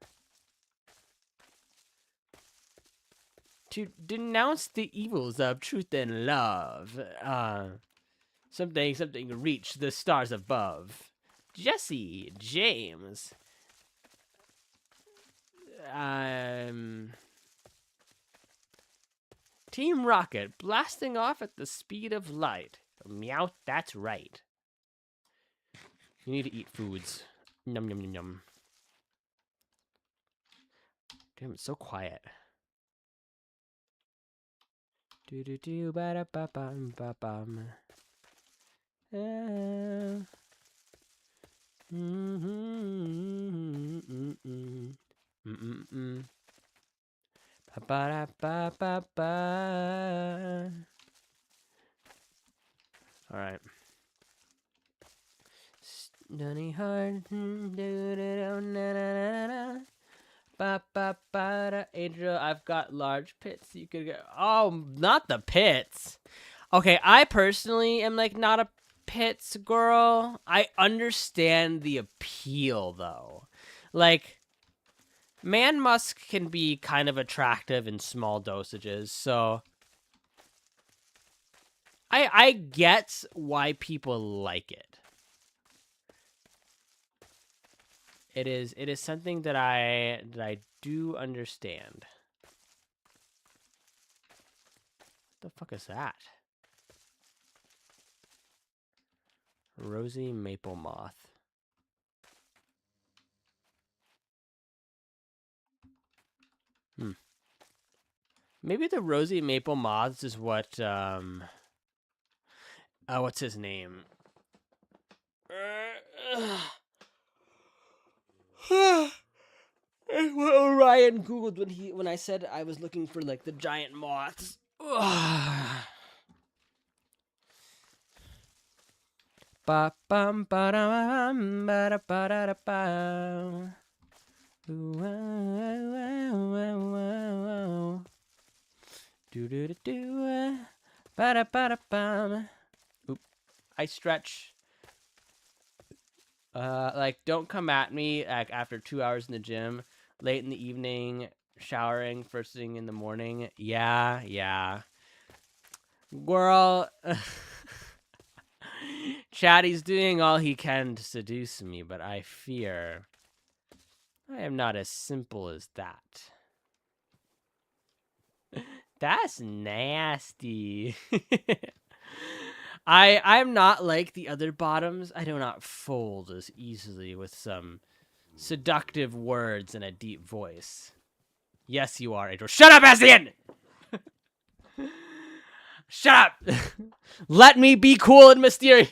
To denounce the evils of truth and love. Something reach the stars above. Jesse James. Team Rocket blasting off at the speed of light. Meow, that's right. You need to eat foods. Num num num num. Damn, it's so quiet. Do do do ba da ba bum ba bum. Ba da ba ba ba. All right. Stunning heart. Ba ba ba da. Adriel, I've got large pits. You could get. Oh, not the pits. Okay, I personally am like not a pits girl. I understand the appeal though. Like, man musk can be kind of attractive in small dosages, so I get why people like it. It is something that I do understand. What the fuck is that? Rosy maple moth. Maybe the rosy maple moths is what what's his name? What I had Googled when I said I was looking for like the giant moths. Ba bum ba da bum ba da ba da da ba. Do do do do. Ba da ba da bum. Oop. I stretch. Like don't come at me like after 2 hours in the gym, late in the evening, showering first thing in the morning. Yeah. Girl. Chatty's doing all he can to seduce me, but I fear I am not as simple as that. That's nasty. I'm not like the other bottoms. I do not fold as easily with some seductive words and a deep voice. Yes, you are, Adriel. Shut up, Bastian! Shut up! Let me be cool and mysterious.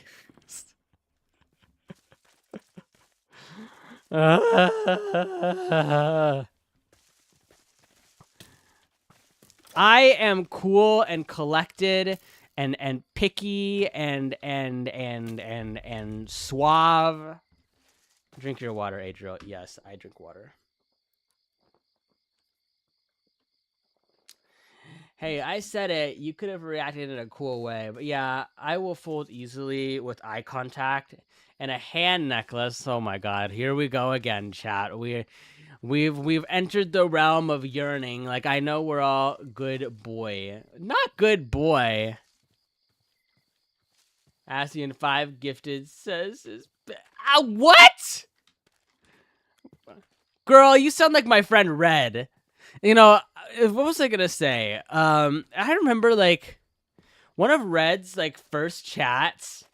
I am cool and collected and picky and suave. Drink your water, Adriel. Yes, I drink water. Hey, I said it. You could have reacted in a cool way, but yeah, I will fold easily with eye contact and a hand necklace. Oh my god, here we go again, chat. We've entered the realm of yearning. Like I know we're all good boy, not good boy. Asian 5 gifted says what? Girl, you sound like my friend Red. You know, what was I gonna say? I remember like one of Red's like first chats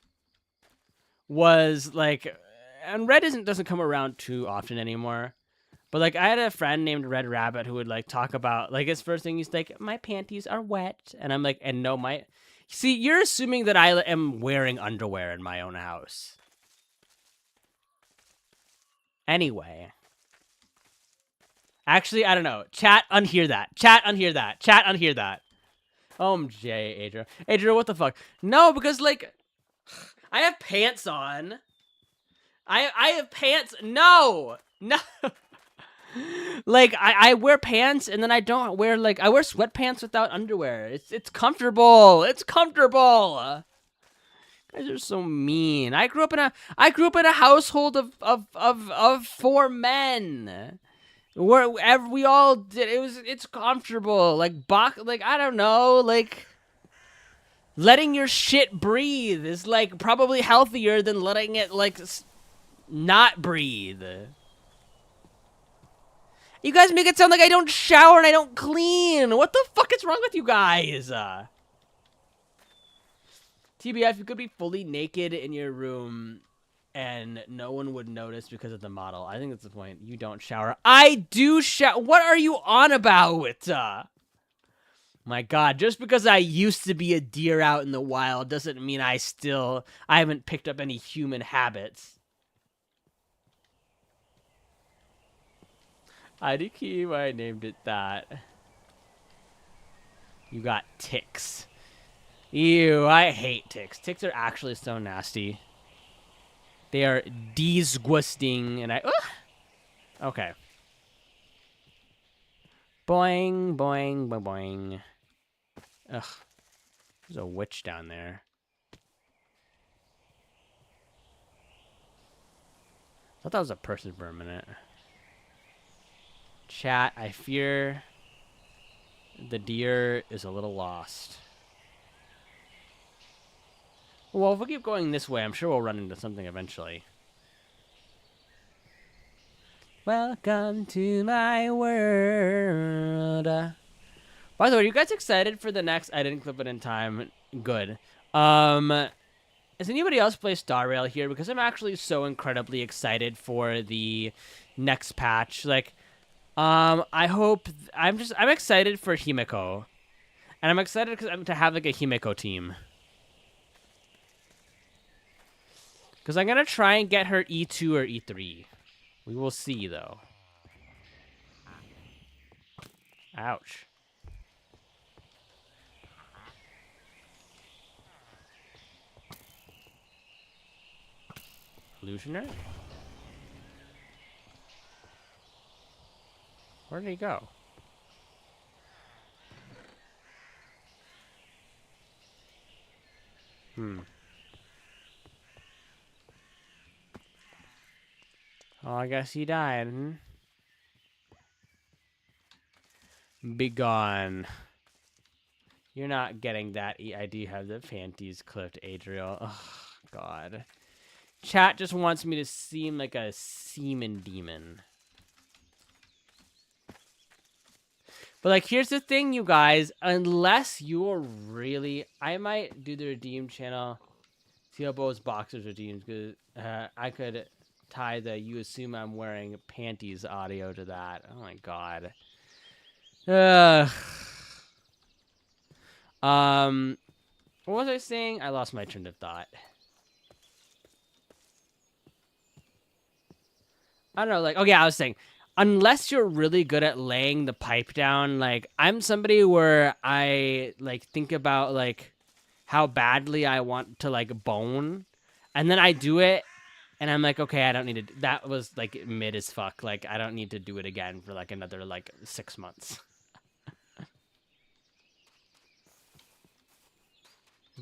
was like, and Red doesn't come around too often anymore. But like I had a friend named Red Rabbit who would like talk about like his first thing. He's like, my panties are wet, and I'm like, and no, my. See, you're assuming that I am wearing underwear in my own house. Anyway. Actually, I don't know. Chat, unhear that. Chat, unhear that. Chat, unhear that. OMG, Adriel. Adriel, what the fuck? No, because, like, I have pants on. I have pants. No. Like, I wear pants, and then I don't wear, like, I wear sweatpants without underwear. It's comfortable. It's comfortable. You guys are so mean. I grew up in a household of 4 men. We all did. It's comfortable. Like I don't know. Like letting your shit breathe is like probably healthier than letting it like not breathe. You guys make it sound like I don't shower and I don't clean. What the fuck is wrong with you guys? TBF, you could be fully naked in your room and no one would notice because of the model. I think that's the point. You don't shower. I do shower. What are you on about? My god, just because I used to be a deer out in the wild doesn't mean I haven't picked up any human habits. IDK, I named it that. You got ticks. Ew, I hate ticks. Ticks are actually so nasty. They are disgusting, and okay. Boing, boing, boing, boing. Ugh. There's a witch down there. I thought that was a person for a minute. Chat, I fear the deer is a little lost. Well, if we keep going this way, I'm sure we'll run into something eventually. Welcome to my world. By the way, are you guys excited for the next? I didn't clip it in time. Good. Does anybody else play Star Rail here? Because I'm actually so incredibly excited for the next patch. Like, I'm excited for Himeko, and I'm excited to have like a Himeko team. Because I'm gonna try and get her E2 or E3. We will see though. Ouch. Illusioner? Where did he go? Oh, I guess he died. Be gone. You're not getting that. I do have the panties clipped, Adriel. Oh, God. Chat just wants me to seem like a semen demon. But, like, here's the thing, you guys. Unless you're really... I might do the redeem channel. See how both boxers redeemed. Because I could tie the "you assume I'm wearing panties" audio to that. Oh, my God. What was I saying? I lost my train of thought. I don't know, like, okay, I was saying, unless you're really good at laying the pipe down, like, I'm somebody where I, like, think about, like, how badly I want to, like, bone, and then I do it, and I'm like, okay, I don't need to, that was, like, mid as fuck, like, I don't need to do it again for, like, another, like, 6 months.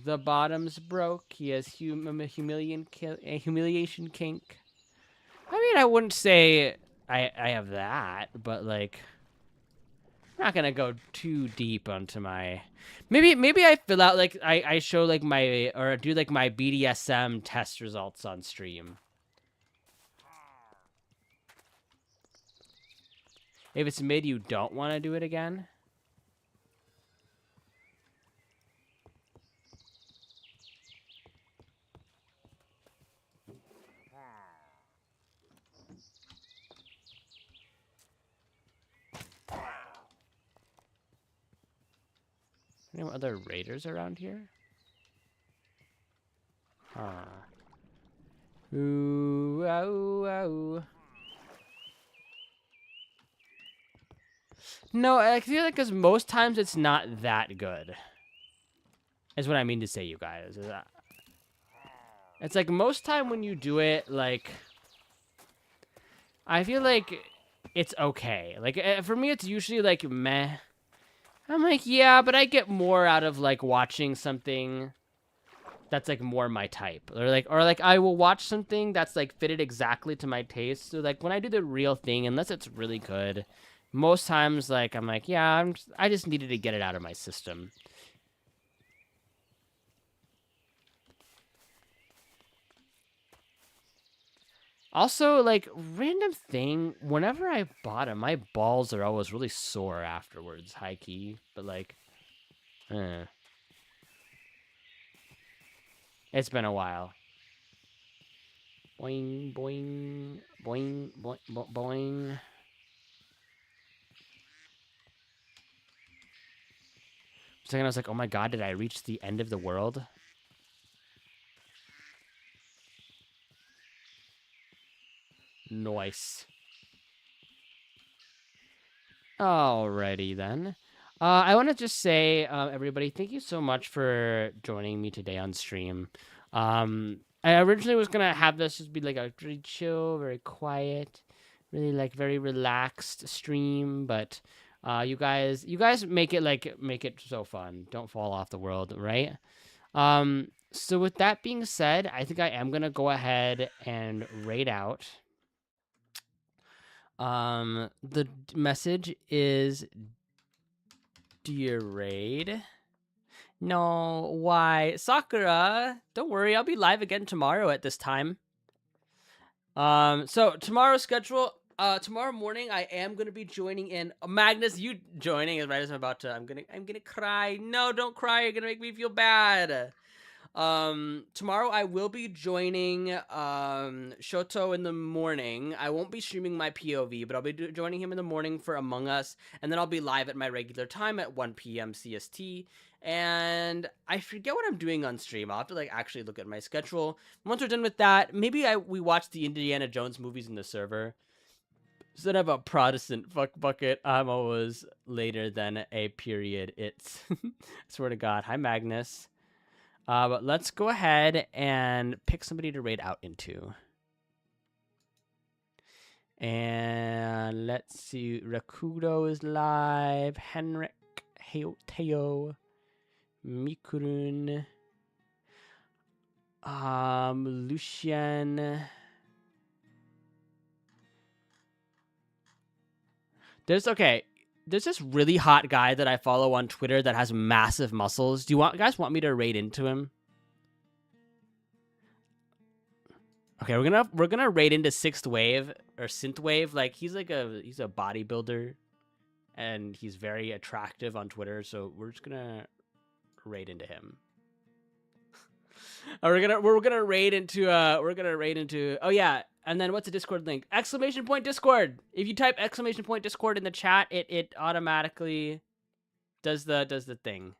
The bottom's broke, he has humiliation kink. I mean, I wouldn't say I have that, but like, I'm not gonna go too deep onto my. Maybe I fill out like I show like my or do like my BDSM test results on stream. If it's mid, you don't want to do it again. Any other raiders around here? Huh. Ooh, ow, ow. No, I feel like because most times it's not that good. Is what I mean to say, you guys. It's like most time when you do it, like, I feel like it's okay. Like, for me, it's usually like meh. I'm like, yeah, but I get more out of like watching something that's like more my type, or like I will watch something that's like fitted exactly to my taste. So like when I do the real thing, unless it's really good, most times like I'm like, yeah, I just needed to get it out of my system. Also, like, random thing, whenever I bottom, my balls are always really sore afterwards, high key. But, like, it's been a while. Boing, boing, boing, boing, boing. For a second, I was like, oh my god, did I reach the end of the world? Nice. Alrighty then. I want to just say, everybody, thank you so much for joining me today on stream. I originally was gonna have this just be like a very chill, very quiet, really like very relaxed stream, but you guys make it so fun. Don't fall off the world, right? So with that being said, I think I am gonna go ahead and raid out. The message is, dear raid. No, why? Sakura, don't worry, I'll be live again tomorrow at this time. So tomorrow's schedule, tomorrow morning I am gonna be joining in. Magnus, you joining is right as I'm about to. I'm gonna cry. No, don't cry. You're gonna make me feel bad. Tomorrow I will be joining Shoto in the morning. I won't be streaming my POV, but I'll be joining him in the morning for Among Us, and then I'll be live at my regular time at 1 p.m. CST. And I forget what I'm doing on stream. I'll have to like actually look at my schedule. Once we're done with that, maybe we watch the Indiana Jones movies in the server. Instead of a Protestant fuck bucket, I'm always later than a period. It's swear to God. Hi, Magnus. But let's go ahead and pick somebody to raid out into. And let's see. Rakudo is live. Henrik, Teo, Mikurun, Lucien. There's this really hot guy that I follow on Twitter that has massive muscles. Do you guys want me to raid into him? Okay, we're gonna raid into Sixth Wave or Synthwave. Like he's a bodybuilder, and he's very attractive on Twitter. So we're just gonna raid into him. we're gonna raid into oh yeah, and then what's the Discord link? !Discord. If you type !Discord in the chat, it automatically does the thing.